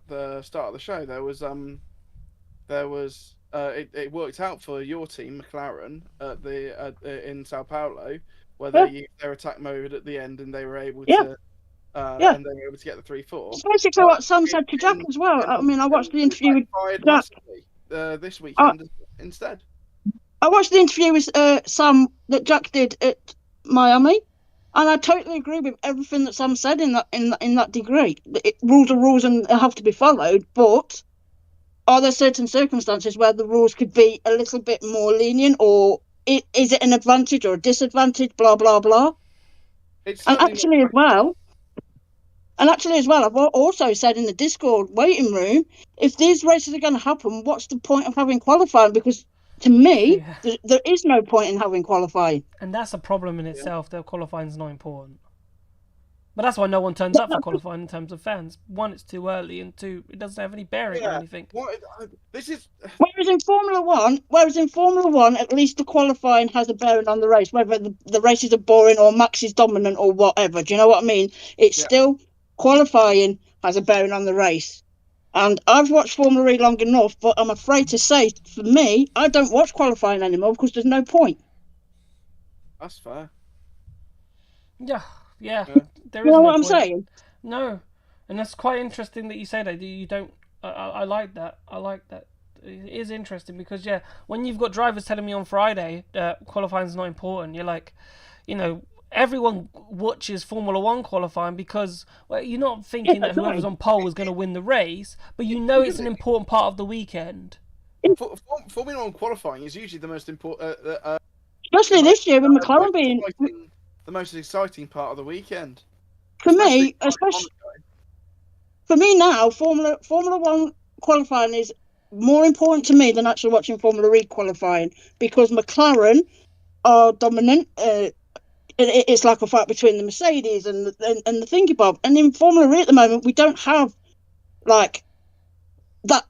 the start of the show, it worked out for your team, McLaren, in Sao Paulo, where they used their attack mode at the end, and they were able to and they were able to get the 3-4. It's basically what Sam said to Jack as well. I mean, I watched the interview with Jack this weekend instead. I watched the interview with Sam that Jack did at Miami, and I totally agree with everything that Sam said in that degree. Rules are rules and they have to be followed, but are there certain circumstances where the rules could be a little bit more lenient, or is it an advantage or a disadvantage, blah, blah, blah? And actually as well, I've also said in the Discord waiting room, if these races are going to happen, what's the point of having qualifying? Because to me, there is no point in having qualifying. And that's a problem in itself. That qualifying is not important. But that's why no one turns up for qualifying in terms of fans. 1, it's too early, and 2, it doesn't have any bearing on anything. Whereas in Formula One, at least the qualifying has a bearing on the race, whether the races are boring or Max is dominant or whatever. Do you know what I mean? It's still qualifying has a bearing on the race. And I've watched Formula E long enough, but I'm afraid to say, for me, I don't watch qualifying anymore because there's no point. That's fair. Yeah. There you know no what I'm point. saying? No, and that's quite interesting that you say that. You don't. I like that. I like that. It is interesting because when you've got drivers telling me on Friday that qualifying is not important, you're like, everyone watches Formula One qualifying because you're not thinking that whoever's on pole is going to win the race, but it's an important part of the weekend. Formula One qualifying is usually the most important, especially this year with McLaren being the most exciting part of the weekend. For me now, Formula One qualifying is more important to me than actually watching Formula E qualifying, because McLaren are dominant. It's like a fight between the Mercedes and the thingy bob. And in Formula E at the moment, we don't have like that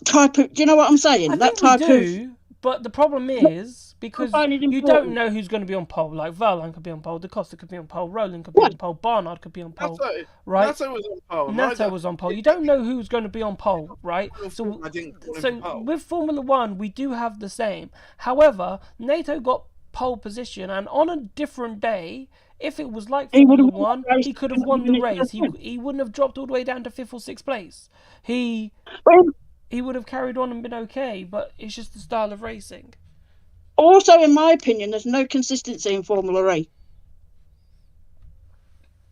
type of. Do you know what I'm saying? I think we do, but the problem is because you don't know who's going to be on pole. Like Verlaine could be on pole, Da Costa could be on pole, Rowland could be on pole, Barnard could be on pole, right? Nato was on pole. Nato was on pole. You don't know who's going to be on pole, right? So with Formula One, we do have the same. However, Nato got pole position, and on a different day, if it was like He would Formula have won One, the race he could have and won the finished race. second. He wouldn't have dropped all the way down to 5th or 6th place. He But would have carried on and been okay, but it's just the style of racing. also, in my opinion, there's no consistency in Formula E.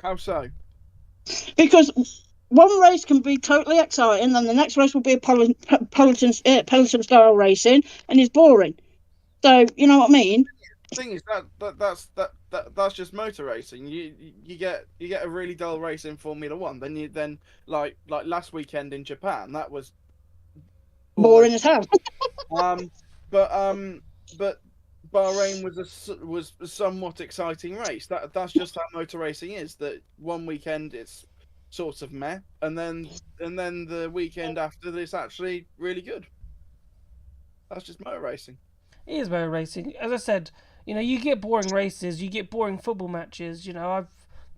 How so? Because one race can be totally exciting, and the next race will be a peloton style racing, and it's boring. So you know what I mean? The thing is that's just motor racing. You get a really dull race in Formula One. Then like last weekend in Japan, that was Boring as hell. But Bahrain was a somewhat exciting race. That's just how motor racing is. That one weekend it's sort of meh, and then the weekend after it's actually really good. That's just motor racing. It is motor racing. As I said, you get boring races, you get boring football matches. I've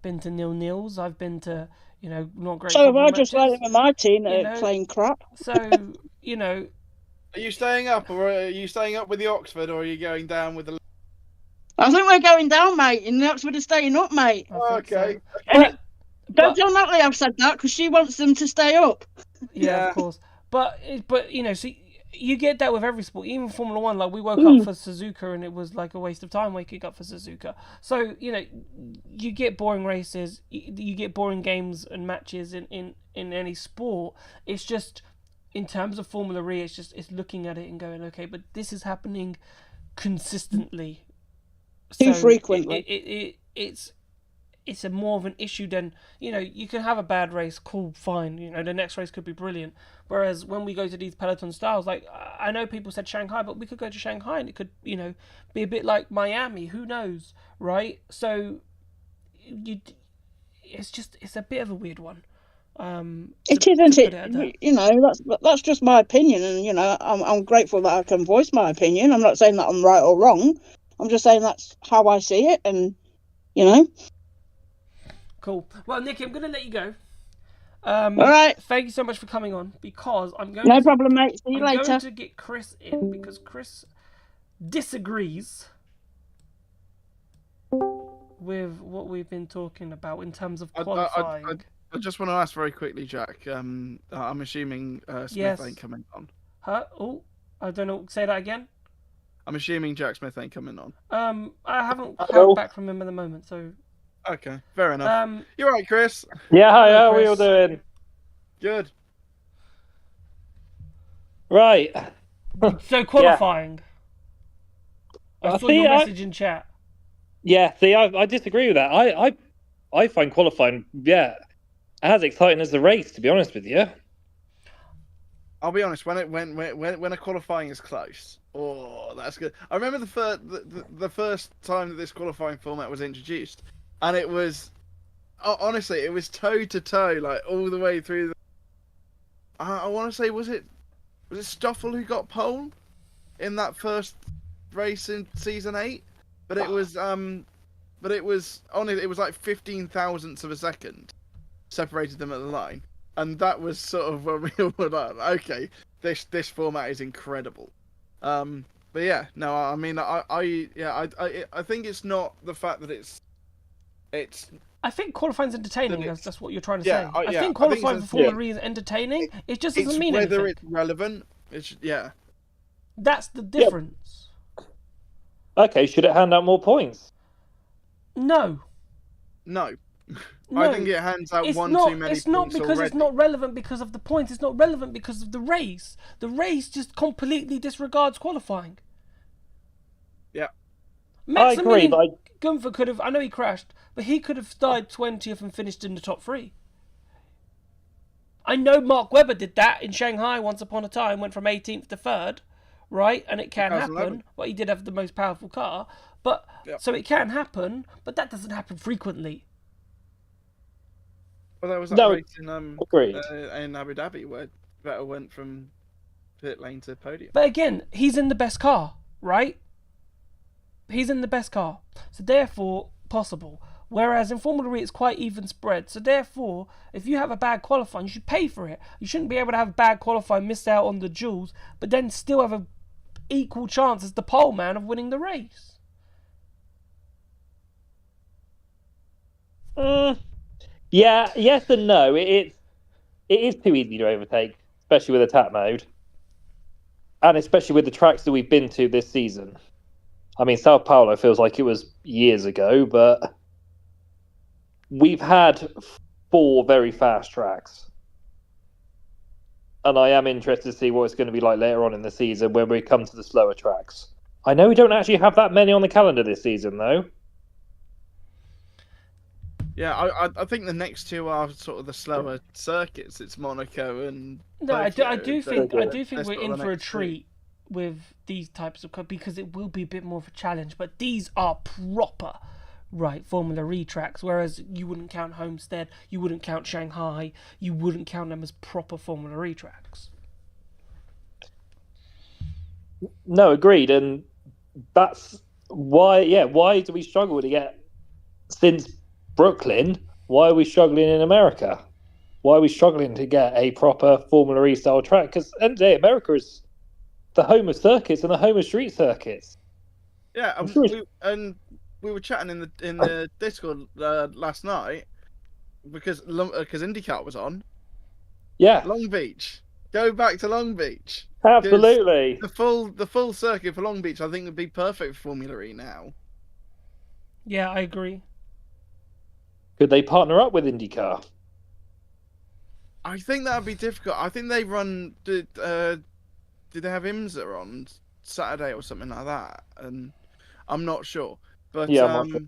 been to 0-0s, I've been to, not great So football I just matches. like with my team You know, playing crap. So, Are you staying up, or are you staying up with the Oxford, or are you going down with the? I think we're going down, mate, and the Oxford are staying up, mate. I think Okay. so. Don't tell Natalie I've said that, because she wants them to stay up. Yeah, of course. But see, you get that with every sport, even Formula One. Like we woke up for Suzuka, and it was like a waste of time waking up for Suzuka. So you get boring races, you get boring games and matches in any sport. It's just in terms of Formula E, it's looking at it and going, okay, but this is happening consistently. Too frequently. It's a more of an issue than you can have a bad race, cool, fine, the next race could be brilliant, whereas when we go to these peloton styles, like I know people said Shanghai, but we could go to Shanghai and it could be a bit like Miami, who knows, right? So it's a bit of a weird one. It isn't it? That's just my opinion, and I'm grateful that I can voice my opinion. I'm not saying that I'm right or wrong. I'm just saying that's how I see it, and Cool. Well, Nicky, I'm going to let you go. All right. Thank you so much for coming on, because I'm going. No problem, mate. See you later. I'm going to get Chris in because Chris disagrees with what we've been talking about in terms of qualifying. I just want to ask very quickly, Jack. I'm assuming Smith Yes. ain't coming on. Huh? Oh, I don't know. Say that again. I'm assuming Jack Smith ain't coming on. I haven't heard back from him at the moment, so. Okay, fair enough. You're right, Chris. Yeah, hi, Hello, how are we Chris. all doing? Good. Right. So qualifying. I saw see, your message in chat. Yeah, see, I disagree with that. I find qualifying, as exciting as the race, to be honest with you. I'll be honest. When a qualifying is close, oh, that's good. I remember the first time that this qualifying format was introduced, and it was honestly, it was toe to toe, like all the way through. I want to say, was it Stoffel who got pole in that first race in season 8? But it was it was like 15 thousandths of a second separated them at the line. And that was sort of when we were like, okay, this format is incredible. But yeah, no, I mean, I think it's not the fact that it's. I think qualifying's entertaining. That's what you're trying to say. I yeah, think qualifying for Formula E is entertaining. It just doesn't mean anything. Whether it's relevant. That's the difference. Okay, should it hand out more points? No. I think it hands out too many points. It's not because already. It's not relevant because of the points. It's not relevant because of the race. The race just completely disregards qualifying. Yeah. I agree, but Gunther could have. I know he crashed, but he could have started 20th and finished in the top 3. I know Mark Webber did that in Shanghai once upon a time. Went from 18th to 3rd, right? And it can happen. But he did have the most powerful car. But so it can happen, but that doesn't happen frequently. Well, there was that race in Abu Dhabi where Vettel went from pit lane to podium. But again, he's in the best car, right? He's in the best car, so therefore possible. Whereas in Formula E, it's quite even spread. So therefore, if you have a bad qualifying, you should pay for it. You shouldn't be able to have bad qualifying, miss out on the jewels, but then still have an equal chance as the pole man of winning the race. Yeah, yes and no. It is too easy to overtake, especially with attack mode, and especially with the tracks that we've been to this season. I mean, Sao Paulo feels like it was years ago, but we've had 4 very fast tracks. And I am interested to see what it's going to be like later on in the season when we come to the slower tracks. I know we don't actually have that many on the calendar this season, though. Yeah, I think the next 2 are sort of the slower circuits. It's Monaco and No, I do think They're we're sort of in the for a next 2. treat with these types of because it will be a bit more of a challenge. But these are proper, right, Formula E tracks. Whereas you wouldn't count Homestead, you wouldn't count Shanghai, you wouldn't count them as proper Formula E tracks. No, agreed, and that's why. Yeah, why do we struggle to get since Brooklyn? Why are we struggling in America? Why are we struggling to get a proper Formula E style track? Because end of the day, America is the home of circuits and the home of street circuits. Yeah, and we were chatting in the Discord last night because IndyCar was on. Yeah, Long Beach. Go back to Long Beach. absolutely. The full circuit for Long Beach, I think, would be perfect for Formula E now. Yeah, I agree. Could they partner up with IndyCar? I think that would be difficult. I think they run. Did they have IMSA on Saturday or something like that? And I'm not sure. But Yeah, I'm not sure.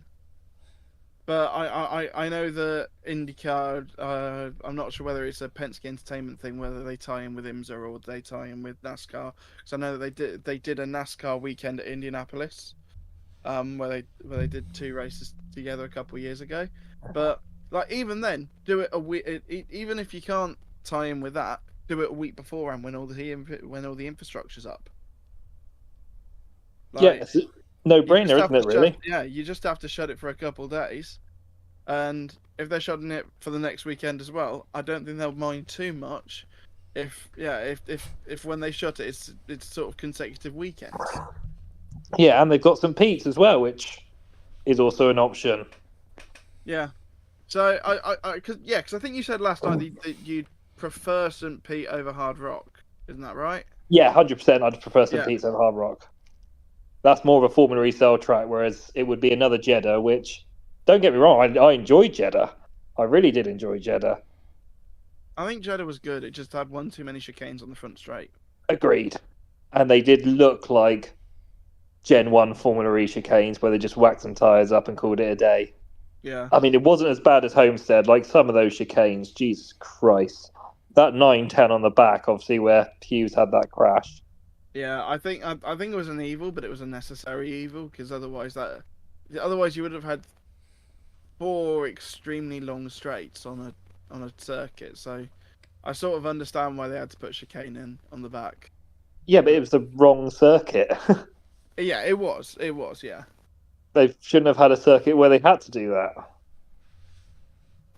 But I know that IndyCar. I'm not sure whether it's a Penske Entertainment thing, whether they tie in with IMSA or they tie in with NASCAR. Because I know that they did a NASCAR weekend at Indianapolis, where they did 2 races together a couple of years ago. But like even then, do it a week. Even if you can't tie in with that, do it a week beforehand when all the infrastructure's up. Yeah, it's a no-brainer, isn't it? Really? You just have to shut it for a couple of days, and if they're shutting it for the next weekend as well, I don't think they'll mind too much. If when they shut it, it's sort of consecutive weekends. Yeah, and they've got St. Pete's as well, which is also an option. Yeah. So because I think you said last night that you'd prefer St. Pete over Hard Rock, isn't that right? Yeah, 100%. I'd prefer St. Pete's over Hard Rock. That's more of a Formula E style track, whereas it would be another Jeddah, which, don't get me wrong, I enjoyed Jeddah. I really did enjoy Jeddah. I think Jeddah was good. It just had one too many chicanes on the front straight. Agreed. And they did look like Gen 1 Formula E chicanes where they just whacked some tyres up and called it a day. Yeah. I mean, it wasn't as bad as Homestead. Like some of those chicanes, Jesus Christ. That 910 on the back, obviously, where Hughes had that crash. Yeah, I think it was an evil, but it was a necessary evil because otherwise you would have had 4 extremely long straights on a circuit. So I sort of understand why they had to put chicane in on the back. Yeah, but it was the wrong circuit. Yeah, it was. Yeah. They shouldn't have had a circuit where they had to do that.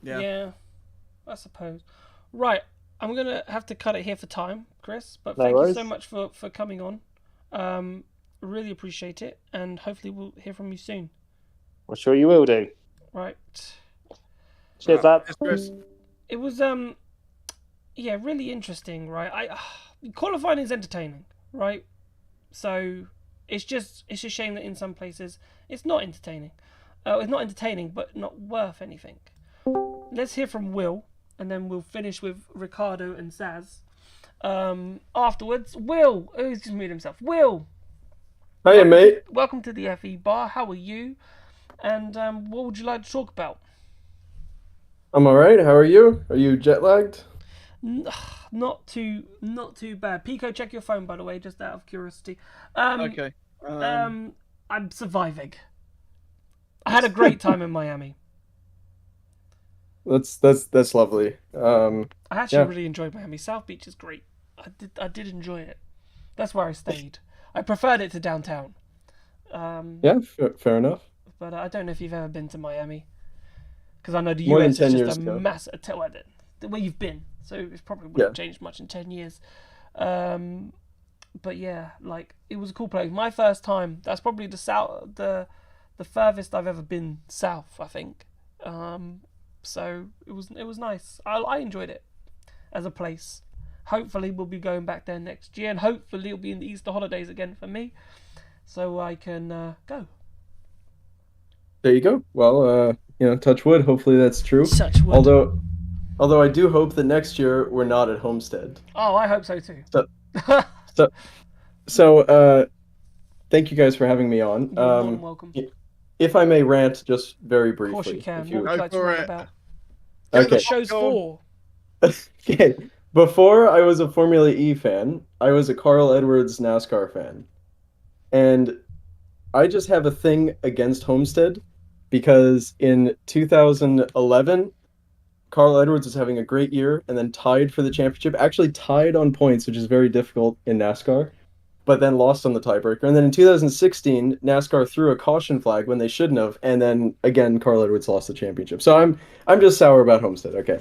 Yeah, I suppose. Right, I'm going to have to cut it here for time, Chris, but No thank worries. you so much for coming on. Really appreciate it, and hopefully we'll hear from you soon. I'm sure you will do. Right. Cheers, lad. Chris. It was really interesting, right? Qualifying is entertaining, right? So it's a shame that in some places it's not entertaining. It's not entertaining, but not worth anything. Let's hear from Will, and then we'll finish with Ricardo and Saz. Afterwards, Will, who's just muted himself. Will. Hiya, mate. Welcome to the FE Bar. How are you? And what would you like to talk about? I'm alright. How are you? Are you jet lagged? Not too bad. Pico, check your phone, by the way, just out of curiosity. Okay. I'm surviving. I had a great time in Miami. That's lovely. I actually really enjoyed Miami. South Beach is great. I did enjoy it. That's where I stayed. I preferred it to downtown. Yeah, fair enough. But I don't know if you've ever been to Miami, because I know the More US than 10 is years just a ago. massive. Where you've been, so it probably wouldn't have changed much in 10 years. But yeah, like it was a cool place. My first time. That's probably the furthest I've ever been south. I think So it was nice. I enjoyed it as a place. Hopefully we'll be going back there next year, and hopefully it'll be in the Easter holidays again for me, so I can go. There you go. Well, touch wood. Hopefully that's true. Touch wood. Although I do hope that next year we're not at Homestead. Oh, I hope so too. So, thank you guys for having me on. You're more than welcome. If I may rant just very briefly. Of course you can. What would you like to rant about? Okay. The show's for. Okay. Before I was a Formula E fan, I was a Carl Edwards NASCAR fan. And I just have a thing against Homestead because in 2011, Carl Edwards was having a great year and then tied for the championship. Actually tied on points, which is very difficult in NASCAR, but then lost on the tiebreaker. And then in 2016, NASCAR threw a caution flag when they shouldn't have, and then again Carl Edwards lost the championship. So I'm just sour about Homestead. Okay.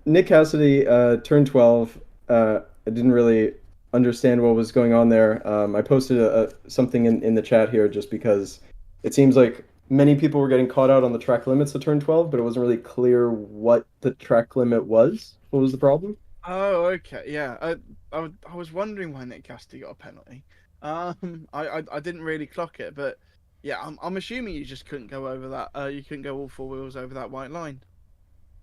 Nick Cassidy turned 12. I didn't really understand what was going on there. I posted something in the chat here just because it seems like many people were getting caught out on the track limits to turn 12, but it wasn't really clear what the track limit was. What was the problem? Oh, okay, yeah. I was wondering why Nick Cassidy got a penalty. I didn't really clock it, but yeah, I'm assuming you just couldn't go over that. You couldn't go all four wheels over that white line.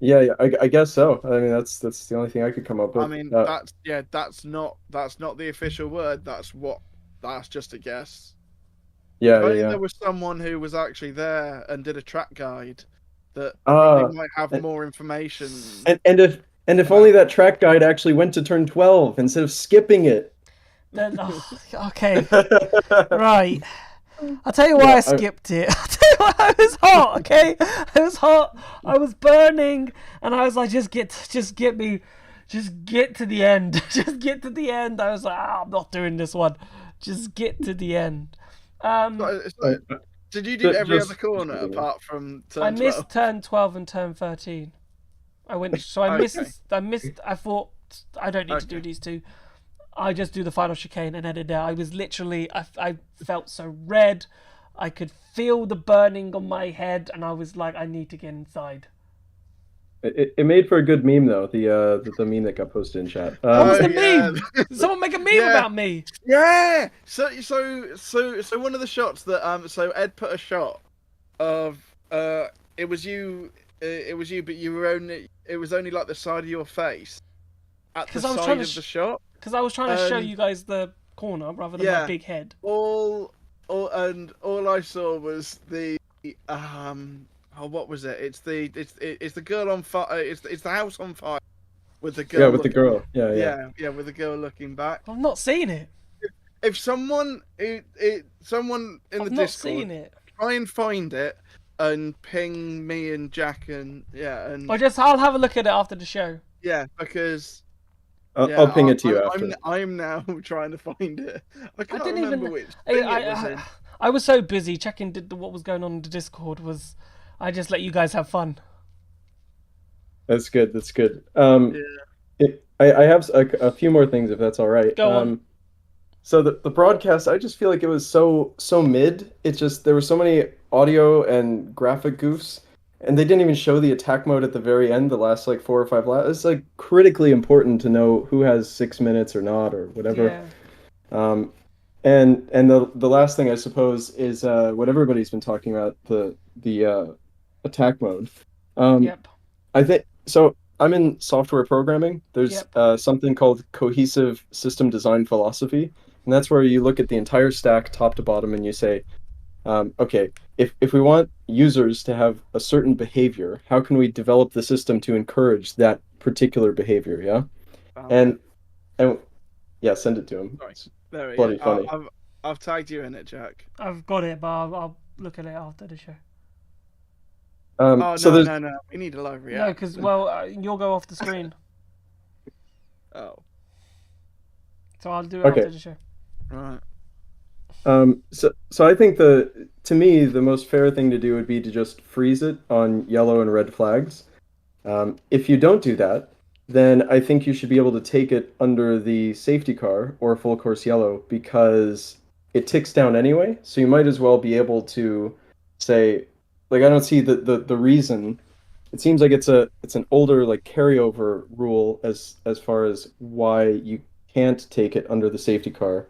Yeah, I guess so. I mean, that's the only thing I could come up with. I mean, that's not the official word. That's just a guess. Yeah, if only yeah. there was someone who was actually there and did a track guide that probably might have more information. And if only that track guide actually went to turn 12 instead of skipping it. Then, okay, right. I'll tell you why I skipped it. I'll tell you why. It was hot, okay? It was hot. I was burning, and I was like, just get to the end. Just get to the end. I was like, I'm not doing this one. Just get to the end. Did you do every other corner apart from turn 12? I missed turn 12 and turn 13. I missed. I thought I don't need to do these two. I just do the final chicane and headed there. I was literally, I felt so red. I could feel the burning on my head, and I was like, I need to get inside. It made for a good meme though. The meme that got posted in chat. What was the meme? Did someone make a meme about me? Yeah. So one of the shots that so Ed put a shot of it was you, but you were only, it was only like the side of your face at the side of the shot. Because I was trying to show you guys the corner rather than my big head. All I saw was the what was it? It's the girl on fire. It's the house on fire with the girl. Yeah, with the girl. Yeah, with the girl looking back. I'm not seeing it. If someone someone in the Discord, not seen it. Try and find it and ping me and Jack and I'll have a look at it after the show. Yeah, because. I'll ping it to you after. I'm now trying to find it. I can't didn't remember even. which thing it was in. I was so busy checking what was going on in the Discord. I just let you guys have fun. That's good. That's good. I have a few more things if that's all right. Go on. So the broadcast, I just feel like it was so mid. It's just there were so many audio and graphic goofs. And they didn't even show the attack mode at the very end, the last like 4 or 5 laps. It's like critically important to know who has 6 minutes or not or whatever. Yeah. And the last thing I suppose is what everybody's been talking about, the attack mode. Yep. I think so. I'm in software programming. There's something called cohesive system design philosophy, and that's where you look at the entire stack top to bottom and you say, okay, if we want users to have a certain behavior, how can we develop the system to encourage that particular behavior? Yeah, and yeah, send it to him. Sorry. Bloody funny. I've tagged you in it, Jack. I've got it, but I'll look at it after the show. No. We need a live reaction. No, because you'll go off the screen. Oh. So I'll do it after the show. Right. So I think to me the most fair thing to do would be to just freeze it on yellow and red flags. If you don't do that, then I think you should be able to take it under the safety car or full course yellow because it ticks down anyway. So you might as well be able to say, like I don't see the reason. It seems like it's an older like carryover rule as far as why you can't take it under the safety car.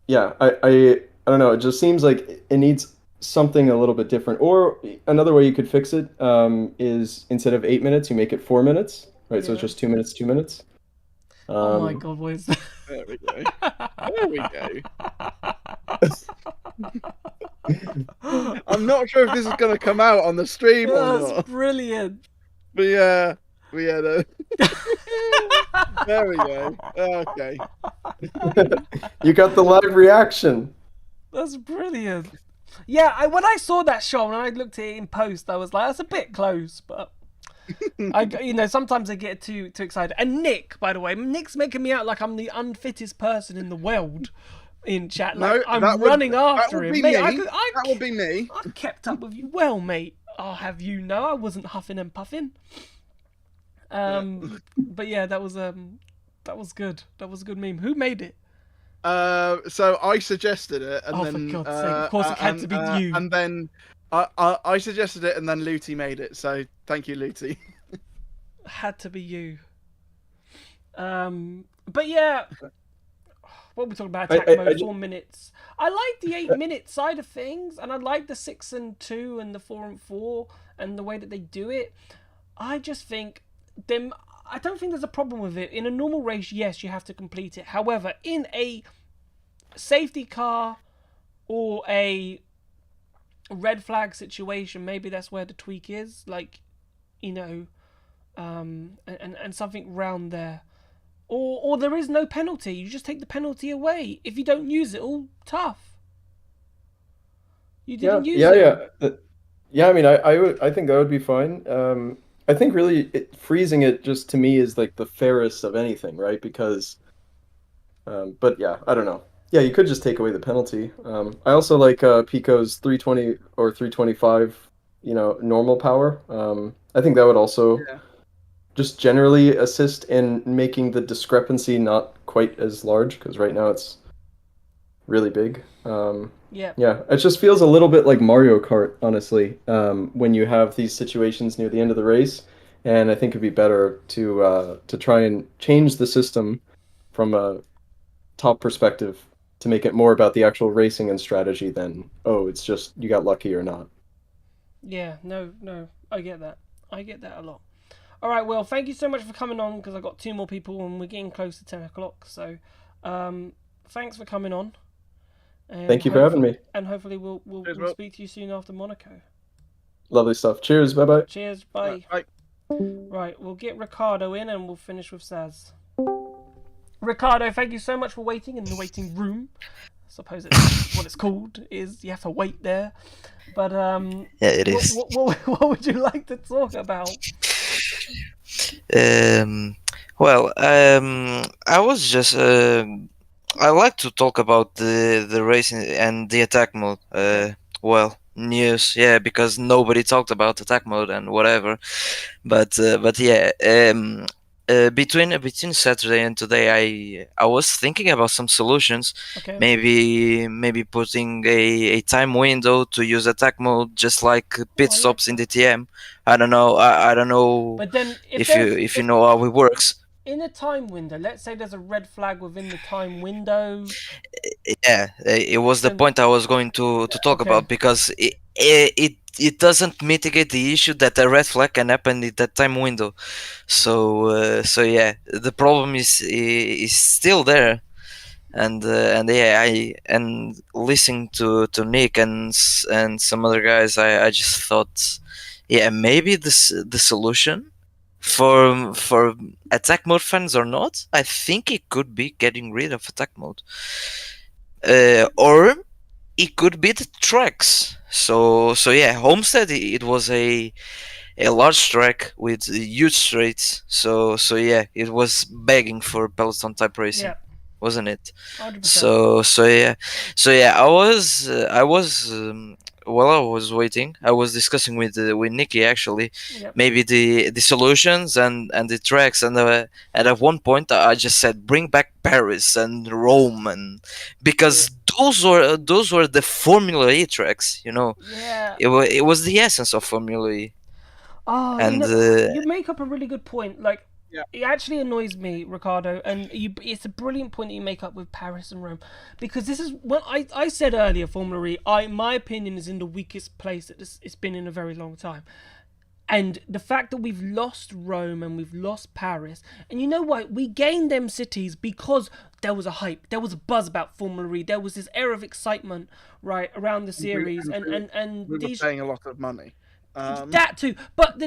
Yeah, I don't know. It just seems like it needs something a little bit different. Or another way you could fix it is instead of 8 minutes, you make it 4 minutes, right? So it's just 2 minutes, 2 minutes. Oh my god, boys. There we go. There we go. I'm not sure if this is going to come out on the stream or That's not. brilliant. But yeah, no. There we go. Okay. You got the live reaction. That's brilliant. Yeah, when I saw that shot and I looked at it in post, I was like, that's a bit close, but sometimes I get too excited. And Nick, by the way, Nick's making me out like I'm the unfittest person in the world in chat. Like I'm running after him. Mate, that would be me. I kept up with you well, mate. I'll have you know, I wasn't huffing and puffing. But yeah, that was good. That was a good meme. Who made it? So I suggested it, and then for God's sake, of course it had to be you. And then I suggested it, and then Looty made it. So thank you, Looty. Had to be you. But yeah, what are we talking about? Attack mode, 4 minutes. I like the 8-minute side of things, and I like the 6 and 2 and the 4 and 4 and the way that they do it. I just think I don't think there's a problem with it. In a normal race, yes, you have to complete it. However, in a safety car or a red flag situation, maybe that's where the tweak is. Like, and something round there. Or there is no penalty. You just take the penalty away. If you don't use it, all tough. You didn't use it. Yeah, I mean, I think that would be fine. I think really freezing it just to me is like the fairest of anything, right? Because, but yeah, I don't know. Yeah, you could just take away the penalty. I also like Pico's 320 or 325, normal power. I think that would also just generally assist in making the discrepancy not quite as large, because right now it's really big. Yeah, it just feels a little bit like Mario Kart, honestly, when you have these situations near the end of the race, and I think it'd be better to try and change the system from a top perspective to make it more about the actual racing and strategy than, it's just you got lucky or not. Yeah, no, I get that. I get that a lot. All right, well, thank you so much for coming on, because I've got 2 more people and we're getting close to 10 o'clock, so thanks for coming on. And thank you for having me. And hopefully we'll speak to you soon after Monaco. Lovely stuff. Cheers. Bye-bye. Cheers. Bye. Bye. Right, we'll get Ricardo in and we'll finish with Saz. Ricardo, thank you so much for waiting in the waiting room. I suppose it's what it's called, is you have to wait there. But yeah, it is. What would you like to talk about? Well, I was just I like to talk about the racing and the attack mode. News, yeah, because nobody talked about attack mode and whatever. But yeah, between Saturday and today, I was thinking about some solutions. Okay. Maybe putting a time window to use attack mode, just like pit stops in DTM. I don't know. I don't know. But then if you know how it works. In a time window, let's say there's a red flag within the time window. Yeah, it was the point I was going to talk about, because it doesn't mitigate the issue that a red flag can happen in that time window. So yeah, the problem is still there, and listening to Nick and some other guys, I just thought, yeah, maybe the solution for attack mode fans or not, I think it could be getting rid of attack mode, or it could be the tracks. So yeah, Homestead, it was a large track with huge straights. So yeah, it was begging for Peloton type racing, wasn't it? 100%. So yeah, I was I was waiting, I was discussing with Nikki actually, Yep. maybe the solutions and the tracks, and at one point I just said bring back Paris and Rome, and because those were the Formula E tracks, you know. Yeah. It was the essence of Formula E. Oh, And you make up a really good point. Like, it actually annoys me, Ricardo, and it's a brilliant point that you make up with Paris and Rome, because this is what I said earlier. Formula E, my opinion, is in the weakest place that it's been in a very long time. And the fact that we've lost Rome and we've lost Paris, and you know what? We gained them cities because there was a hype, there was a buzz about Formula E, there was this air of excitement, right, around the series, and we were these paying a lot of money. that too, but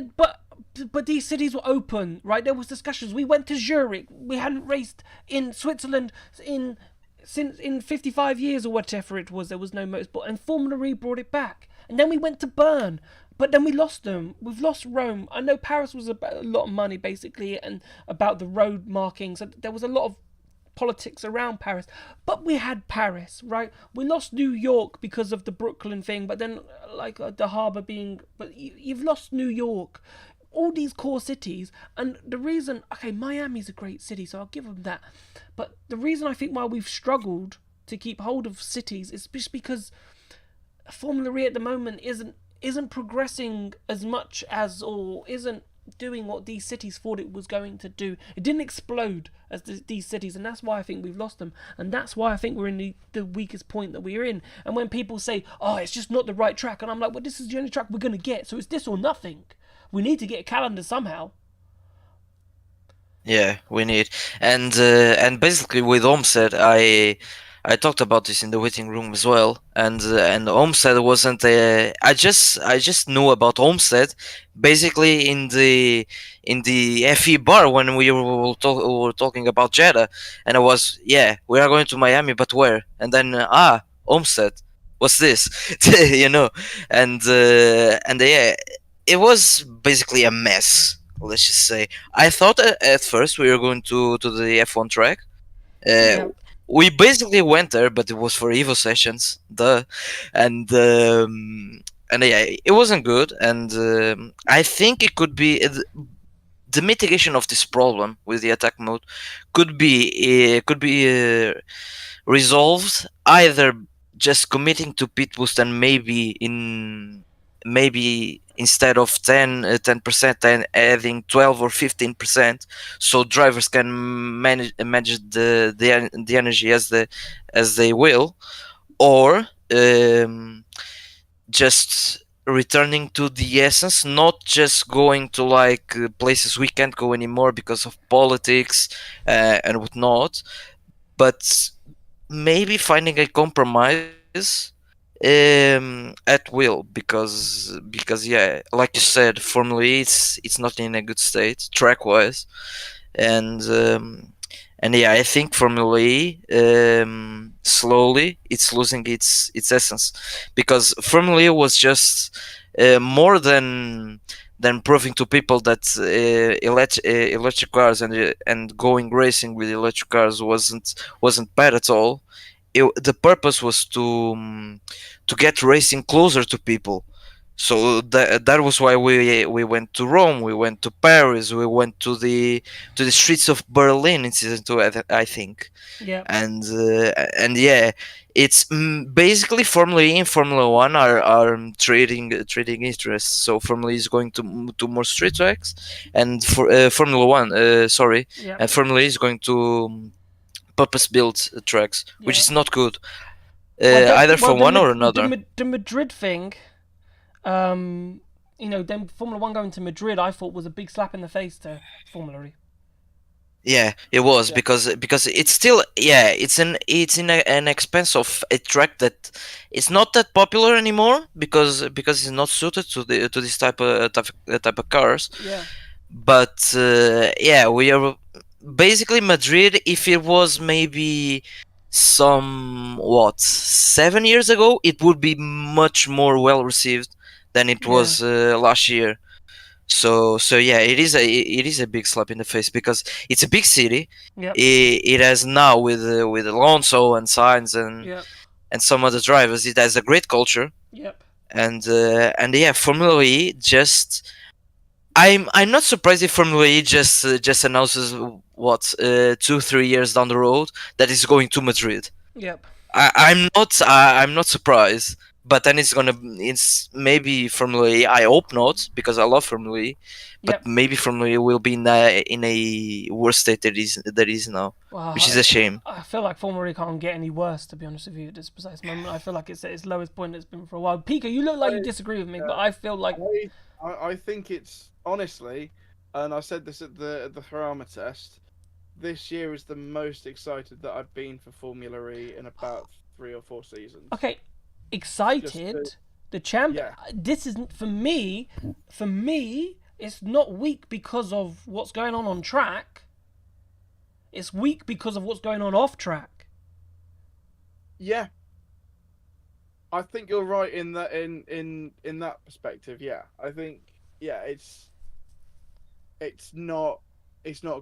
these cities were open, right? There was discussions. We went to Zurich. We hadn't raced in Switzerland in 55 years or whatever it was. There was no motorsport, and Formula E brought it back. And then we went to Bern, but then we lost them. We've lost Rome. I know Paris was about a lot of money basically, and about the road markings. There was a lot of politics around Paris, but we had Paris, right? We lost New York because of the Brooklyn thing, but then like the harbor being, but you've lost New York, all these core cities. And the reason, okay, Miami's a great city, so I'll give them that, but the reason I think why we've struggled to keep hold of cities is just because Formula E at the moment isn't progressing as much as, or isn't doing what these cities thought it was going to do. It didn't explode as these cities, and that's why I think we've lost them, and that's why I think we're in the weakest point that we're in. And when people say, oh, it's just not the right track, and I'm like, well, this is the only track we're going to get, so it's this or nothing. We need to get a calendar somehow. yeah, we need, and basically with Homestead, I talked about this in the waiting room as well, and Homestead wasn't. I just knew about Homestead basically in the Febar when we were talking about Jeddah, and I was, yeah, we are going to Miami, but where? And then Homestead, what's this? You know, and yeah, it was basically a mess. Let's just say. I thought at first we were going to the F1 track. We basically went there, but it was for Evo sessions, and yeah, it wasn't good. And I think it could be the mitigation of this problem with the attack mode could be resolved either just committing to pit boost and maybe instead of 10%, then adding 12 or 15%, so drivers can manage the energy as they will, or just returning to the essence, not just going to like places we can't go anymore because of politics and whatnot, but maybe finding a compromise at will, because yeah, like you said, Formula E, it's not in a good state track wise, and yeah, I think Formula E slowly it's losing its essence, because Formula E was just more than proving to people that electric cars and going racing with electric cars wasn't bad at all. The purpose was to get racing closer to people. So that was why we went to Rome, we went to Paris, we went to the streets of Berlin in season 2, I think. Yeah. And yeah, it's basically Formula E and Formula 1 are trading interests. So Formula E is going to more street tracks, and for Formula 1, sorry, Yeah. and Formula E is going to purpose-built tracks, which is not good, either for one or another. The Madrid thing, you know, then Formula 1 going to Madrid, I thought was a big slap in the face to Formula E. Yeah, it was, because it's still, yeah, it's in an expense of a track that it's not that popular anymore, because it's not suited to this type of cars. Yeah. But yeah, we are basically Madrid. If it was maybe 7 years ago, it would be much more well received than it was last year. So yeah, it is a big slap in the face, because it's a big city. Yep. It has now with Alonso and Sainz and some other drivers, it has a great culture. Yep. and yeah, Formula E just. I'm not surprised if Formula E just announces 2-3 years down the road that it's going to Madrid. Yep. I'm not surprised, but then it's maybe Formula E. I hope not, because I love Formula E, but Yep. maybe Formula E will be in a worse state that is now, Wow, which is a shame. I feel like Formula E can't get any worse, to be honest with you, at this precise moment. I feel like it's at its lowest point it's been for a while. Pika, you look like you disagree with me, but I feel like I think it's honestly, and I said this at the Ferrama test. This year is the most excited that I've been for Formula E in about 3 or 4 seasons. okay, excited. The champ. Yeah. This isn't for me. For me, it's not weak because of what's going on track. It's weak because of what's going on off track. Yeah. I think you're right in that in that perspective. Yeah, I think it's not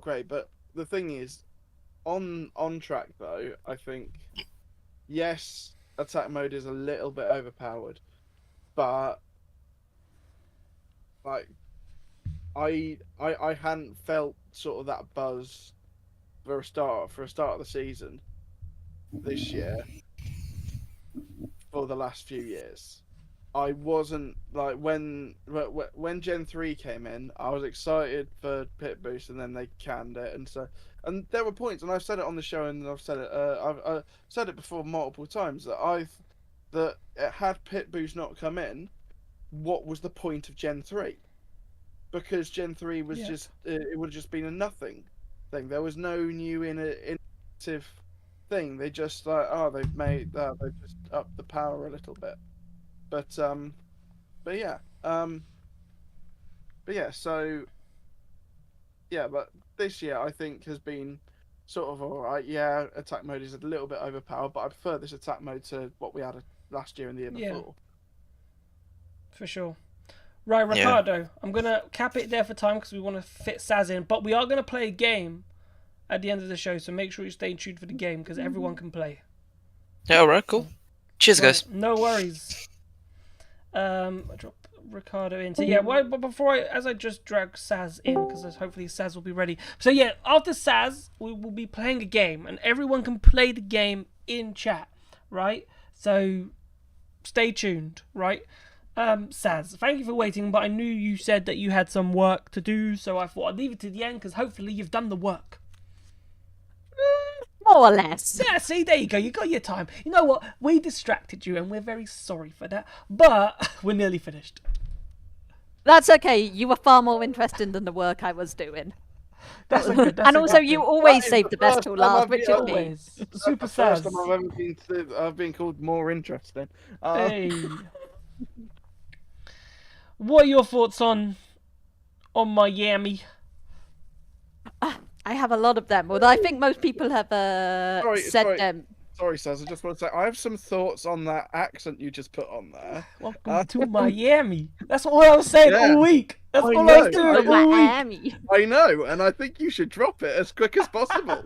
great, but the thing is, on track though, I think yes, attack mode is a little bit overpowered, but like I hadn't felt sort of that buzz for a start of the season this year for the last few years. I wasn't like when Gen 3 came in, I was excited for Pit Boost, and then they canned it, and there were points, and I've said it on the show, and I've said it I've said it before multiple times that had Pit Boost not come in, what was the point of Gen 3? Because Gen 3 was just it would have just been a nothing thing. There was no new innovative thing. They just they've just upped the power a little bit. But this year I think has been sort of alright. Yeah, attack mode is a little bit overpowered, but I prefer this attack mode to what we had last year and the year before. For sure. Right, Ricardo, I'm going to cap it there for time because we want to fit Saz in, but we are going to play a game at the end of the show, so make sure you stay tuned for the game because everyone can play. Yeah, alright, cool. Cheers, guys. No worries. Drop Ricardo in. So yeah, but before as I just drag Saz in because hopefully Saz will be ready. So yeah, after Saz, we will be playing a game, and everyone can play the game in chat, right? So stay tuned, right? Saz, thank you for waiting, but I knew you said that you had some work to do, so I thought I'd leave it to the end because hopefully you've done the work. More or less. Yeah, see, there you go. You got your time. You know what? We distracted you, and we're very sorry for that. But we're nearly finished. That's okay. You were far more interested than the work I was doing. That's a good. And also, you always save the best till last, which is me. Super First time I've been called more interesting. Hey. What are your thoughts on Miami? I have a lot of them, although I think most people have said them. Sorry, Saz, I just want to say I have some thoughts on that accent you just put on there. Welcome to Miami. That's all I was saying all week. That's all I was doing all week. I know, and I think you should drop it as quick as possible.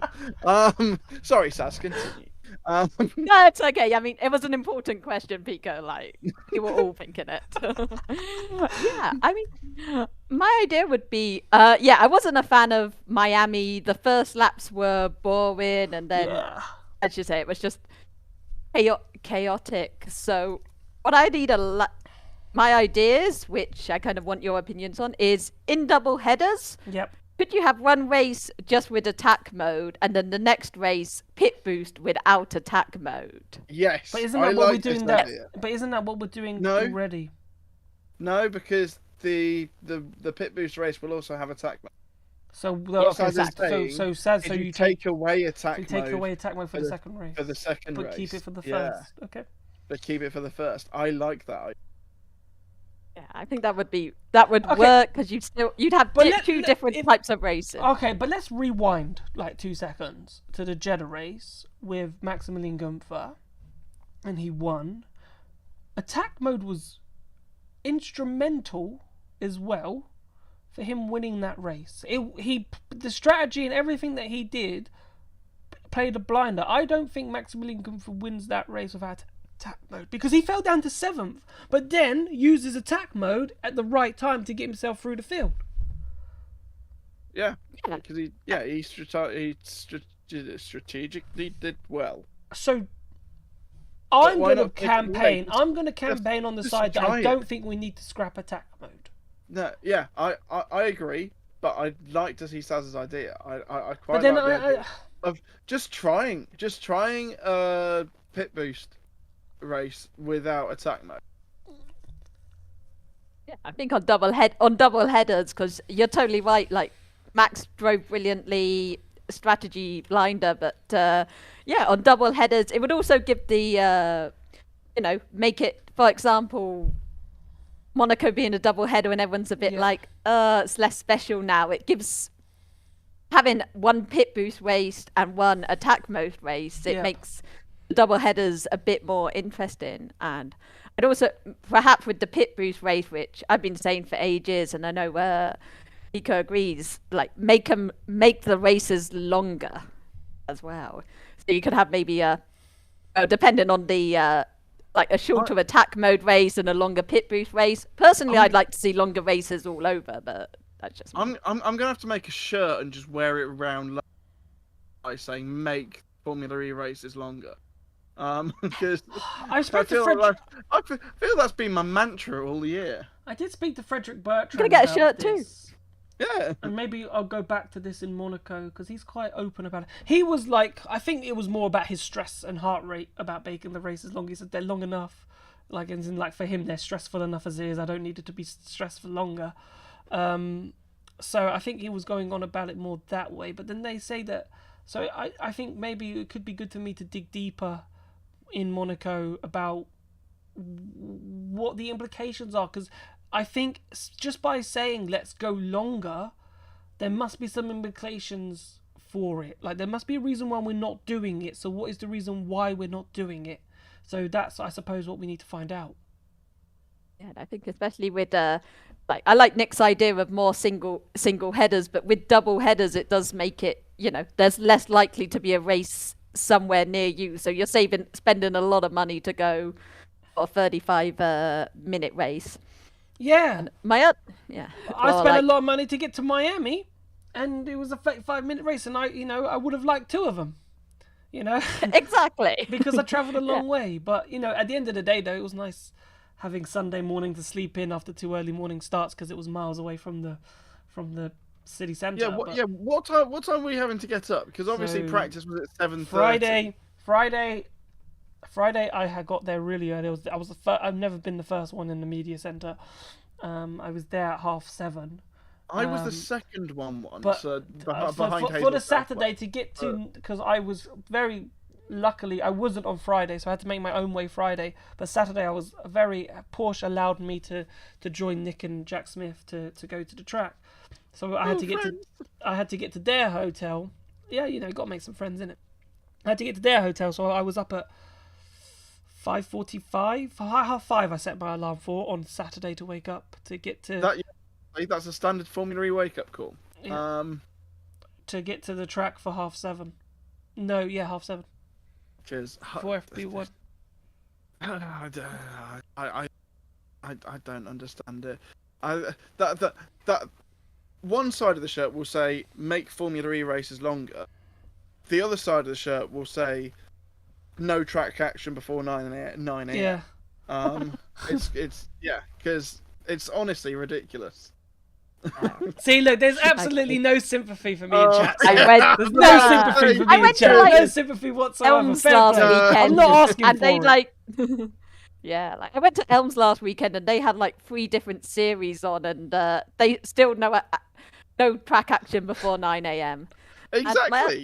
Sorry, Saz, continue. No, it's okay. I mean, it was an important question, Pico. Like, you were all thinking it. Yeah, I mean, my idea would be, I wasn't a fan of Miami. The first laps were boring, and then, as you say, it was just chaotic. So, what I need my ideas, which I kind of want your opinions on, is in double headers. Yep. Could you have one race just with attack mode, and then the next race pit boost without attack mode? Yes. But isn't that what we're doing? But isn't that what we're doing already? No, because the pit boost race will also have attack mode. So you take away attack mode. You take away attack mode for the second race. For the second race. But keep it for the first. Okay. But keep it for the first. I like that. Yeah, I think that would work because you'd have two different types of races. Okay, but let's rewind like 2 seconds to the Jeddah race with Maximilian Gunther, and he won. Attack mode was instrumental as well for him winning that race. The strategy and everything that he did played a blinder. I don't think Maximilian Gunther wins that race without attack mode because he fell down to 7th, but then uses attack mode at the right time to get himself through the field. Yeah, because he strategically did well. So I'm why going to not take it away? campaign. I'm going to campaign on the just side that try I it. don't think we need to scrap attack mode. No, yeah, I agree, but I'd like to see Saz's idea. I quite But then like the idea of just trying a pit boost race without attack mode. Yeah, I think on double headers, because you're totally right. Like Max drove brilliantly, strategy blinder, but yeah, on double headers, it would also give the make it, for example, Monaco being a double header and everyone's a bit like, it's less special now. It gives having one pit boost race and one attack mode race. It makes the double headers a bit more interesting. And also, perhaps with the pit boost race, which I've been saying for ages, and I know Nico agrees, like make the races longer as well. So you could have maybe depending on the like a shorter attack mode race and a longer pit boost race. Personally, I'd like to see longer races all over, but that's just me. I'm gonna have to make a shirt and just wear it around by saying make Formula E races longer. Because I feel that's been my mantra all year. I did speak to Frederick Bertrand. You're gonna get a shirt too. Yeah. And maybe I'll go back to this in Monaco because he's quite open about it. He was like, I think it was more about his stress and heart rate about making the races long. He said they're long enough. Like, as in, like for him, they're stressful enough as it is. I don't need it to be stressed for longer. So I think he was going on about it more that way. But then they say that. So I think maybe it could be good for me to dig deeper in Monaco about what the implications are, because I think just by saying let's go longer, there must be some implications for it. Like there must be a reason why we're not doing it. So what is the reason why we're not doing it? So that's, I suppose, what we need to find out. Yeah, and I think especially with like I like Nick's idea of more single headers, but with double headers, it does make it, there's less likely to be a race somewhere near you. So you're spending a lot of money to go for a 35-minute race. Yeah. And I spent a lot of money to get to Miami, and it was a 35-minute race, and I would have liked 2 of them. Exactly. Because I travelled a long way. But at the end of the day, though, it was nice having Sunday morning to sleep in after 2 early morning starts because it was miles away from the city centre. What time were you having to get up? Because obviously practice was at 7:30. Friday, I had got there really early. I've never been the first one in the media centre. I was there at 7:30. I was the second one once, behind for Hazel the Saturday Southwell. to get to, because I was very luckily I wasn't on Friday, so I had to make my own way Friday. But Saturday I was Porsche allowed me to join Nick and Jack Smith to go to the track. So I had to get to their hotel. Yeah, got to make some friends in it. I had to get to their hotel, so I was up at 5:45, 5:30. I set my alarm for on Saturday to wake up to get to that. That's a standard Formula E wake up call. Yeah. To get to the track for 7:30. No, 7:30. Cheers. For FP1. I don't understand it. That one side of the shirt will say make Formula E races longer. The other side of the shirt will say no track action before 9 a.m. Yeah. It's because it's honestly ridiculous. See, look, there's absolutely no sympathy for me in chat. There's no sympathy for me in chat. No sympathy whatsoever. Elms last weekend. I'm not asking and for they it. Yeah, like I went to Elms last weekend and they had like 3 different series on, and they still no track action before 9 a.m. Exactly.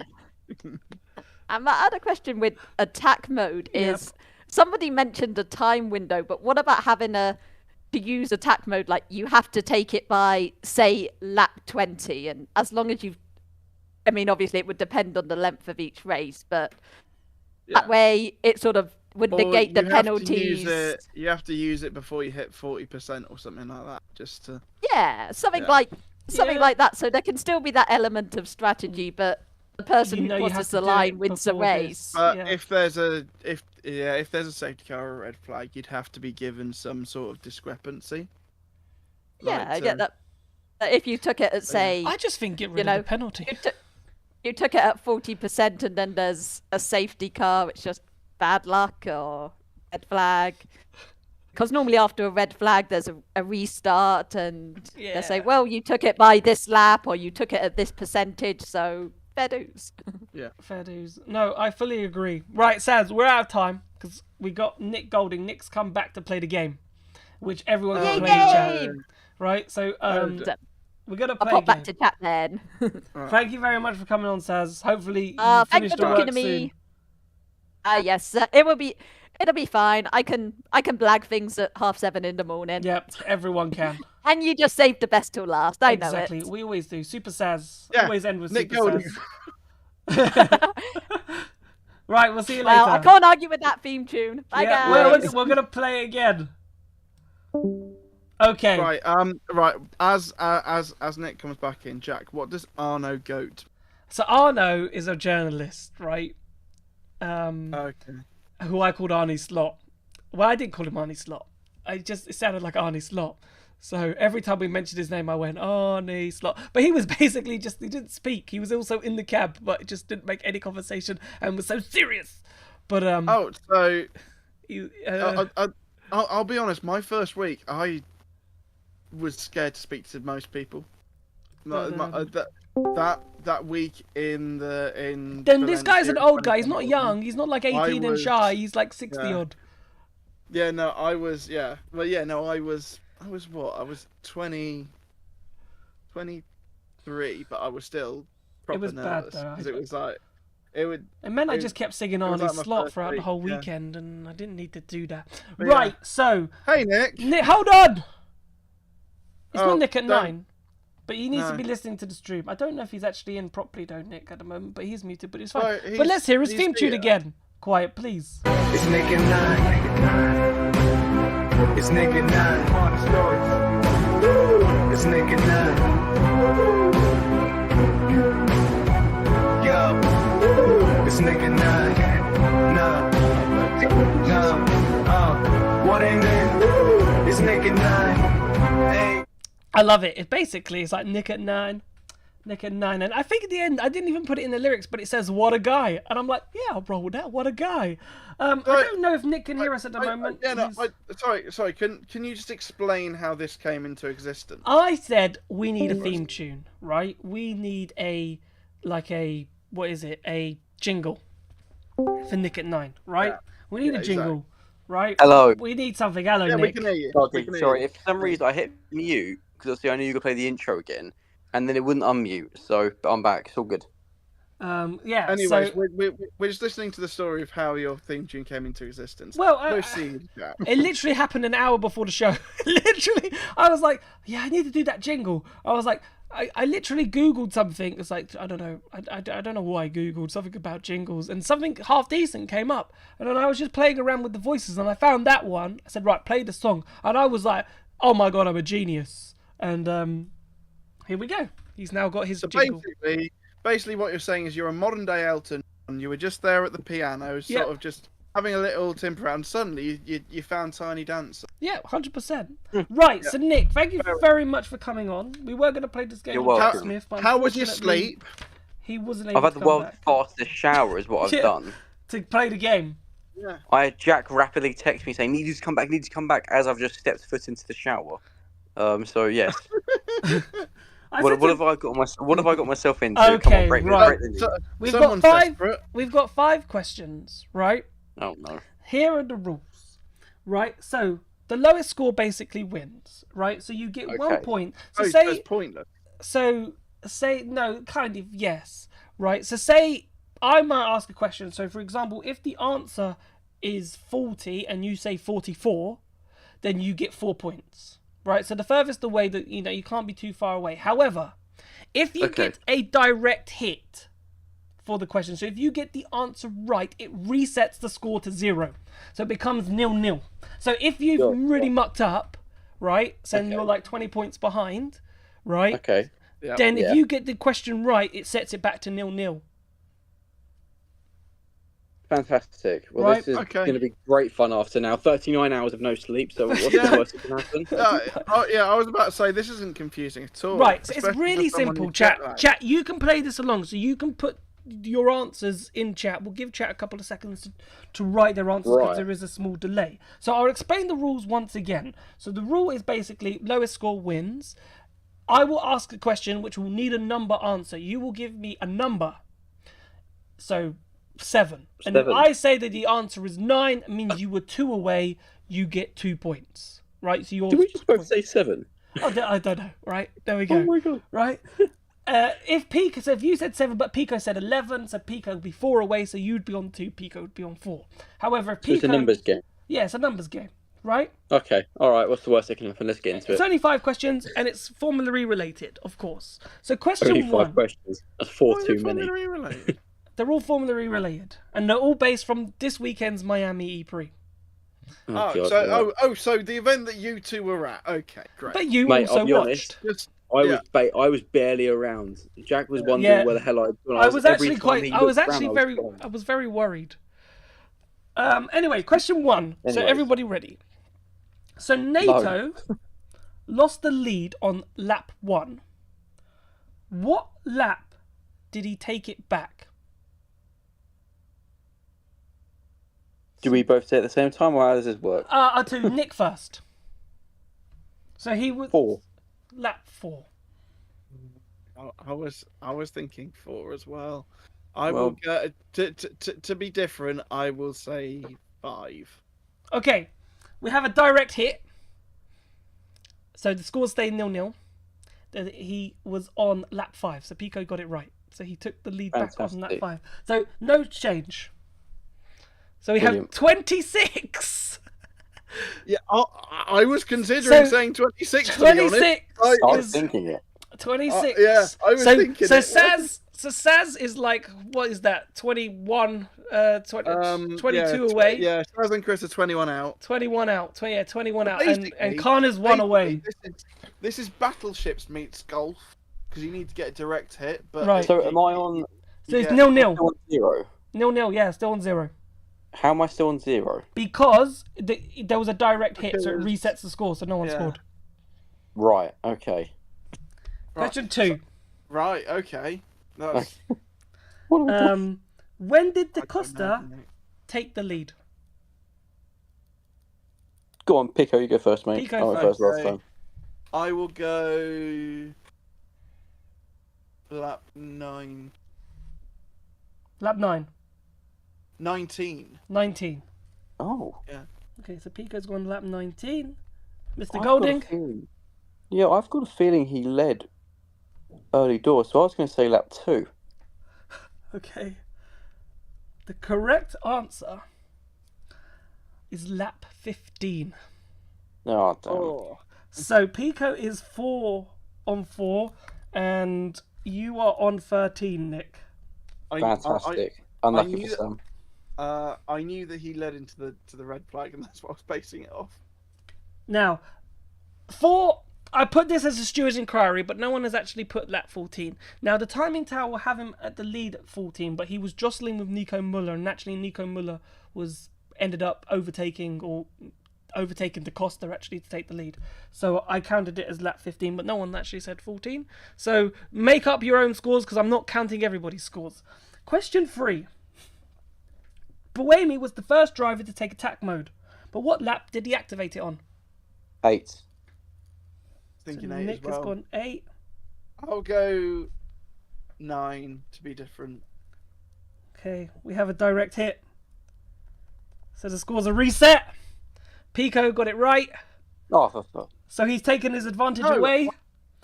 And my other question with attack mode is somebody mentioned a time window, but what about having to use attack mode, like you have to take it by, say, lap 20, and as long as obviously it would depend on the length of each race, but that way it sort of would negate the penalties. You have to use it before you hit 40% or something like that, just to... Yeah, something like that, so there can still be that element of strategy, but the person who crosses the line wins the race. But if if there's a safety car or a red flag, you'd have to be given some sort of discrepancy. Yeah, I get that. If you took it at, say, I just think get rid of the penalty. You took it at 40% and then there's a safety car, it's just bad luck or red flag. Because normally after a red flag, there's a restart and they say, well, you took it by this lap or you took it at this percentage, so fair dues. Yeah, fair dues. No, I fully agree. Right, Saz, we're out of time because we got Nick Golding. Nick's come back to play the game, which everyone can play in chat. Right, so we're gonna play. I'll pop back to chat then. Thank you very much for coming on, Saz. Hopefully you thanks finish for the talking work to me. soon. Yes, it'll be fine. I can blag things at 7:30 in the morning. Yep, everyone can. And you just saved the best till last. I know it. Exactly, we always do. Super Saz. Yeah, Always end with Nick Super Golding. Saz. Right, we'll see you later. Well, I can't argue with that theme tune. Bye, guys. We're gonna play again. Okay. Right. Right. As Nick comes back in, Jack, what does Arno Goat? So Arno is a journalist, right? Okay. Who I called Arnie Slot. Well, I didn't call him Arnie Slot. It sounded like Arnie Slot. So every time we mentioned his name, I went Arnie Slot. But he was basically he didn't speak. He was also in the cab, but just didn't make any conversation and was so serious. But I'll be honest. My first week, I was scared to speak to most people. That week in Then Valencia, this guy's an old guy. He's not young. He's not like 18 and shy. He's like 60 odd. Yeah, no, I was. Yeah, well, yeah, no, I was what? I was 23, but I was still proper nervous. Bad though. Because it was like, it would. It meant I just kept singing Arnie like my Slot first throughout the week, whole yeah. weekend, and I didn't need to do that. But Right, so. Hey, Nick. Nick, hold on! It's Oh, not Nick at don't- 9. But he needs to No. be listening to the stream. I don't know if he's actually in properly, though, Nick, at the moment, but he's muted, but it's fine. Well, but he's- let's hear his he's theme tune here. again. Quiet, please. It's Nick at 9. It's Nick at 9. It's Nick at 9. Yo. It's Nick at 9. What ain't it? It's Nick at 9. Hey. I love it. It's like Nick at 9. Nick at 9. And I think at the end, I didn't even put it in the lyrics, but it says, what a guy. And I'm like, yeah, I'll roll with that. What a guy. I don't know if Nick can hear us at the moment. Sorry. Can you just explain how this came into existence? I said we need a theme tune, right? We need a jingle for Nick at 9, right? Yeah. We need a jingle, right? Hello. We need something. Hello, Yeah, Nick. we can hear you. Okay, sorry, if for some reason I hit mute, because obviously I knew you could play the intro again, and then it wouldn't unmute, so, but I'm back, it's all good. Yeah. Anyways, so, we're just listening to the story of how your theme tune came into existence. Well, Proceed, Jack. it literally happened an hour before the show. Literally, I was like, yeah, I need to do that jingle. I was like, I literally Googled something. It's like, I don't know. I don't know why I Googled something about jingles, and something half decent came up. And then I was just playing around with the voices, and I found that one. I said, right, play the song. And I was like, oh my God, I'm a genius. And here we go. He's now got his jingle. Basically what you're saying is you're a modern day Elton. You were just there at the piano, sort of just having a little timper around. Suddenly, you found Tiny Dancer. Yeah, 100%. Right, so Nick, thank you very much for coming on. We were going to play this game You're with Jack welcome. Smith, but How was your unfortunately, sleep? He wasn't able I've had to the come world's back fastest shower is what I've Yeah. done. to play the game. Yeah. I had Jack rapidly text me saying, need you to come back, as I've just stepped foot into the shower. So yes. What have I got myself into? Okay, Come on, break right. the news. We've got 5 questions, right? Oh no. Here are the rules, right? So the lowest score basically wins, right? So you get 1 point. So that's pointless. So say no, kind of yes, right? So say I might ask a question. So for example, if the answer is 40 and you say 44, then you get 4 points. Right, so the furthest away that you can't be too far away. However, if you get a direct hit for the question, so if you get the answer right, it resets the score to 0, so it becomes 0-0. So if you've really mucked up, right, so you're like 20 points behind, right? Okay. Then if you get the question right, it sets it back to 0-0. Fantastic. Well, Right, this is okay. going to be great fun after now. 39 hours of no sleep, so what's Yeah. the worst that can happen? Yeah, I was about to say, this isn't confusing at all. Right, so it's especially for really someone simple, who's jet chat. lagged. Chat, you can play this along, so you can put your answers in chat. We'll give chat a couple of seconds to write their answers because Right. there is a small delay. So I'll explain the rules once again. So the rule is basically lowest score wins. I will ask a question which will need a number answer. You will give me a number. So 7. And if 7. I say that the answer is 9, it means you were 2 away, you get 2 points. Right? So you're Did we just both say 7? I don't know. Right? There we go. Oh my god. Right? If you said 7, but Pico said 11, so Pico would be 4 away, so you'd be on 2, Pico would be on 4. However, if So it's a numbers game. Yeah, it's a numbers game, right? Okay. All right. What's the worst that can happen? Let's get into It's it. only 5 questions, and it's formulary related, of course. So question Only 1. 5 questions. That's 4 Why is too it many. formulary related? They're all formulary related, and they're all based from this weekend's Miami Eprix. So the event that you two were at. Okay, great. But you Mate, also I'll be watched. honest. I was barely around. Jack was wondering Yeah. where the hell I'd gone. I was actually very. I was very worried. Anyway, question 1. So Anyways. everybody ready? So NATO lost the lead on lap 1. What lap did he take it back? Do we both say it at the same time, or how does this work? I'll do Nick first. So he was 4. lap 4. I was thinking 4 as well. I will go to be different. I will say 5. Okay, we have a direct hit. So the score stayed 0-0. He was on lap 5, so Pico got it right. So he took the lead back on lap 5. So no change. So we have 26. Yeah, I was considering saying 26. 26. I was thinking it. 26. Yeah, I was thinking so it. Saz is like, what is that? 21, 22 away. Yeah, Saz and Chris are 21 out. 21 out. 21 out. Basically- And Khan is 1 away. This is battleships meets golf because you need to get a direct hit. But Right. So am I on? So it's Yeah. 0-0. Still on 0. 0-0, yeah, still on 0. How am I still on 0? Because there was a direct hit, so it Because- resets the score, so no one scored. Right. Okay. Question 2. Right. Okay. That's, What are we doing? When did Da Costa take the lead? Go on, Pico. You go first, mate. Pico I went first. first last time. I will go lap 9. Lap 9. 19. 19. Oh. Yeah. Okay, so Pico's gone lap 19. Mr. I've got a Golding. feeling- Yeah, I've got a feeling he led early doors, so I was going to say lap 2. Okay. The correct answer is lap 15. Oh, damn. Oh. So Pico is 4 on 4, and you are on 13, Nick. Fantastic. Unlucky knew for some. I knew that he led into the red flag, and that's what I was basing it off. Now, I put this as a steward's inquiry, but no one has actually put lap 14. Now, the timing tower will have him at the lead at 14, but he was jostling with Nico Muller, and naturally Nico Muller ended up overtaking Da Costa actually to take the lead. So I counted it as lap 15, but no one actually said 14. So make up your own scores, because I'm not counting everybody's scores. Question 3. Buemi was the first driver to take attack mode, but what lap did he activate it on? 8. Thinking So 8 Nick as well. has gone 8. I'll go 9 to be different. Okay, we have a direct hit. So the scores are reset. Pico got it right. Oh, for fuck. So he's taken his advantage No, away.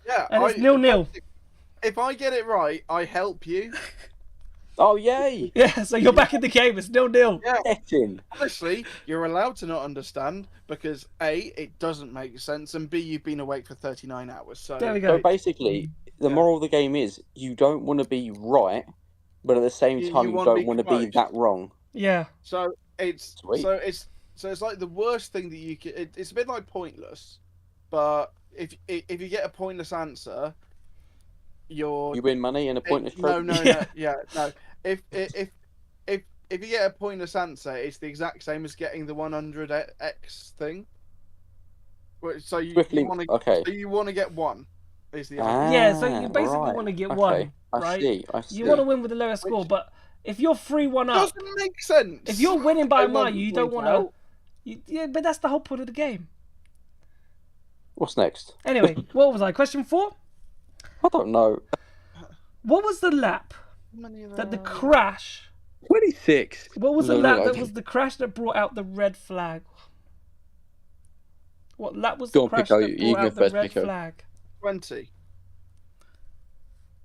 Yeah, And it's 0-0. If I get it right, I help you. Oh, yay! Yeah, so you're back in the game. It's 0-0. Yeah. Get in. Honestly, you're allowed to not understand because A, it doesn't make sense, and B, you've been awake for 39 hours. So There we go. So basically, the moral of the game is you don't want to be right, but at the same time, you don't want to be that wrong. Yeah. So it's Sweet. so it's like the worst thing that you could. It's a bit like pointless, but if you get a pointless answer, you win money in a pointless no, trade. no, no, yeah, no. If if you get a pointless answer, it's the exact same as getting the 100x thing. So you want to so you want to get one. Is the answer. Yeah, so you basically want to get one, right? I see. You want to win with the lowest score, but if you're 3-1 up, doesn't make sense. If you're winning by a mile, you don't point want to. Yeah, but that's the whole point of the game. What's next? Anyway, what was I? Question 4? I don't know. What was the lap that the crash? 26. What was the lap that was the crash that brought out the red flag? What lap was the crash that brought out the red flag? 20.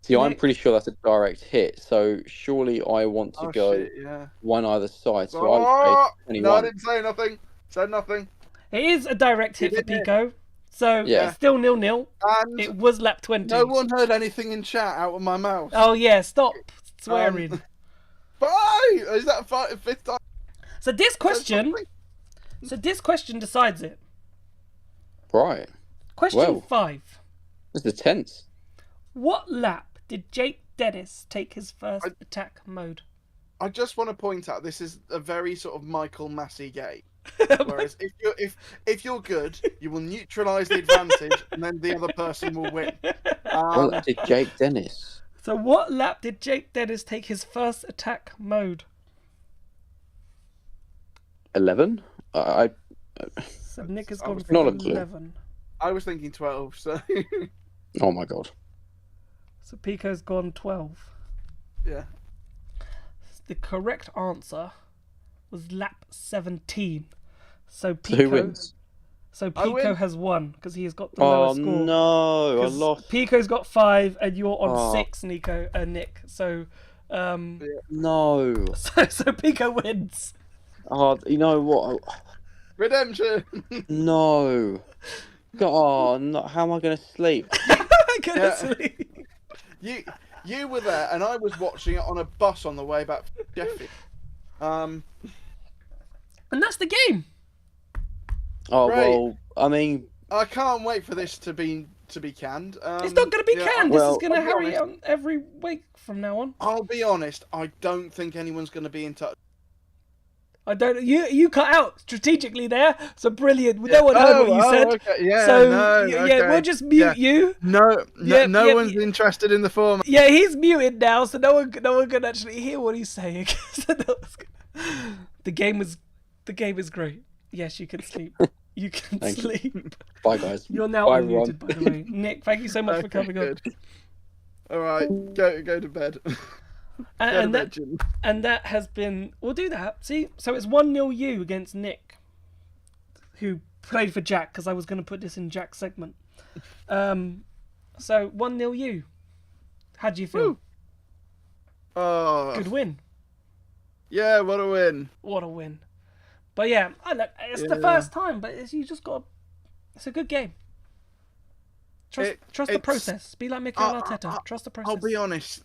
See, I'm pretty sure that's a direct hit, so surely I want to go one either side. So I would say 21. No, I didn't say nothing. Said nothing. It is a direct hit for Pico, so it's still 0-0. And it was lap 20. No one heard anything in chat out of my mouth. Oh yeah, stop swearing. Is that fifth time? So this question decides it. Right. Question 5. This is tense. What lap did Jake Dennis take his first attack mode? I just want to point out this is a very sort of Michael Massey game. Whereas if you're good, you will neutralise the advantage, and then the other person will win. What lap did Jake Dennis? So what lap did Jake Dennis take his first attack mode? 11. So Nick has gone not for a clue. 11. I was thinking 12. So. Oh my god. So Pico's gone 12. Yeah. The correct answer was lap 17. So Pico. So who wins? So Pico has won because he has got the lowest score. Oh no, I lost. Pico's got 5 and you're on 6, Nick. So no. So Pico wins. Oh, you know what? Redemption. No. God, no. How am I going to sleep? Sleep. You were there, and I was watching it on a bus on the way back from Sheffield. And that's the game. Oh Great. well, I mean, I can't wait for this to be canned. It's not going to be canned. This is going to hurry on every week from now on. I'll be honest. I don't think anyone's going to be in touch. I don't. You cut out strategically there. So brilliant. No one heard what you said. Okay. Yeah. So okay. we'll just mute you. No one's interested in the format. Yeah, he's muted now, so no one can actually hear what he's saying. The game is great. Yes, you can sleep. You can sleep. Bye guys. You're now unmuted, by the way. Nick, thank you so much for coming on. All right, go to bed. And that has been. We'll do that. See, so it's 1-0 you against Nick, who played for Jack because I was going to put this in Jack's segment. So 1-0 you. How do you feel? Oh, good win. Yeah, what a win. What a win. But yeah, it's the first time, but you just got. It's a good game. Trust the process. Be like Mikel Arteta. Trust the process. I'll be honest.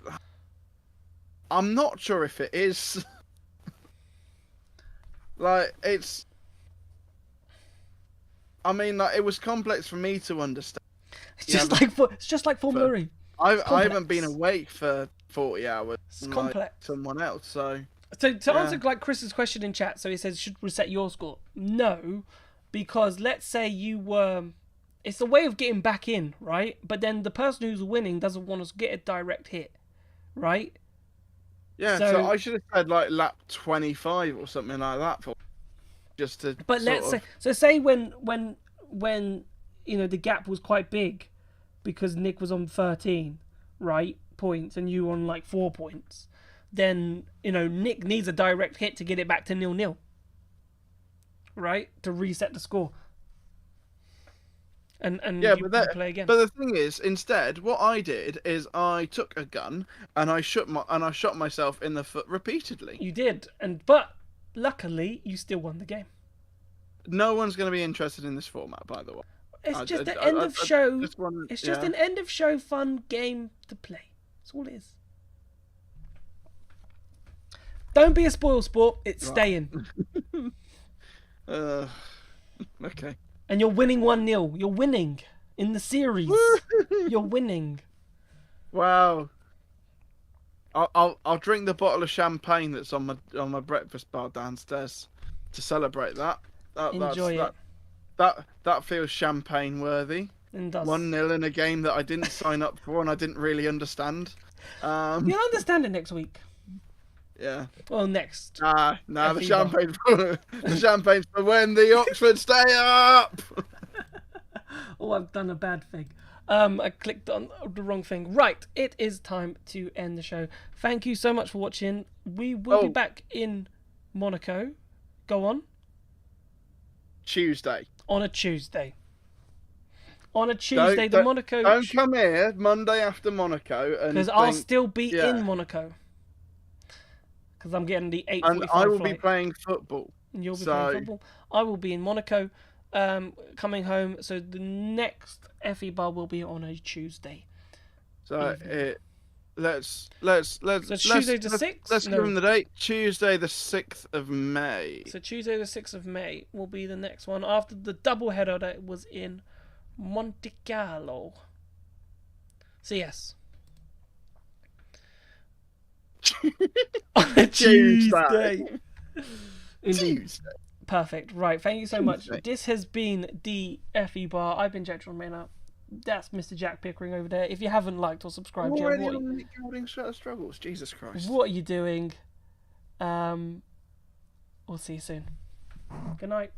I'm not sure if it is. It's. I mean, it was complex for me to understand. It's just like Formula E. I haven't been awake for 40 hours. It's complex. Like someone else, so. So to answer like Chris's question in chat, so he says should reset your score. No, because let's say you were. It's a way of getting back in, right? But then the person who's winning doesn't want to get a direct hit, right? Yeah, so I should have said like lap 25 or something like that for just to. But let's say when the gap was quite big, because Nick was on 13, right, points, and you were on like 4 points, then Nick needs a direct hit to get it back to 0-0, right, to reset the score. And you play again. But the thing is, instead, what I did is I took a gun and I shot myself in the foot repeatedly. You did, but luckily you still won the game. No one's going to be interested in this format, by the way. It's just an end of show. It's just an end of show fun game to play. That's all it is. Don't be a spoil sport. It's staying. Okay. And you're winning 1-0. You're winning in the series. You're winning. Wow. I'll drink the bottle of champagne that's on my breakfast bar downstairs to celebrate that. Enjoy it. That feels champagne worthy. And does. 1-0 in a game that I didn't sign up for and I didn't really understand. You'll understand it next week. Yeah. Well, next. The Febar. champagne's for when the Oxford stay up. Oh, I've done a bad thing. I clicked on the wrong thing. Right, it is time to end the show. Thank you so much for watching. We will be back in Monaco. Go on. Tuesday. On a Tuesday. On a Tuesday, the Monaco. Don't come here Monday after Monaco, because I'll still be in Monaco. Because I'm getting the 8:45 and I will flight. be playing football. You'll be playing football. I will be in Monaco, coming home. So the next Febar will be on a Tuesday. So let's Tuesday the 6th. Let's give him the date. Tuesday the 6th of May. So Tuesday the 6th of May will be the next one after the double header that was in Monte Carlo. So yes. On a Tuesday. Indeed. Perfect. Right. Thank you so much. This has been the Febar. I've been Jack Manor. That's Mr. Jack Pickering over there. If you haven't liked or subscribed yet, struggles. Jesus Christ. What are you doing? We'll see you soon. Good night.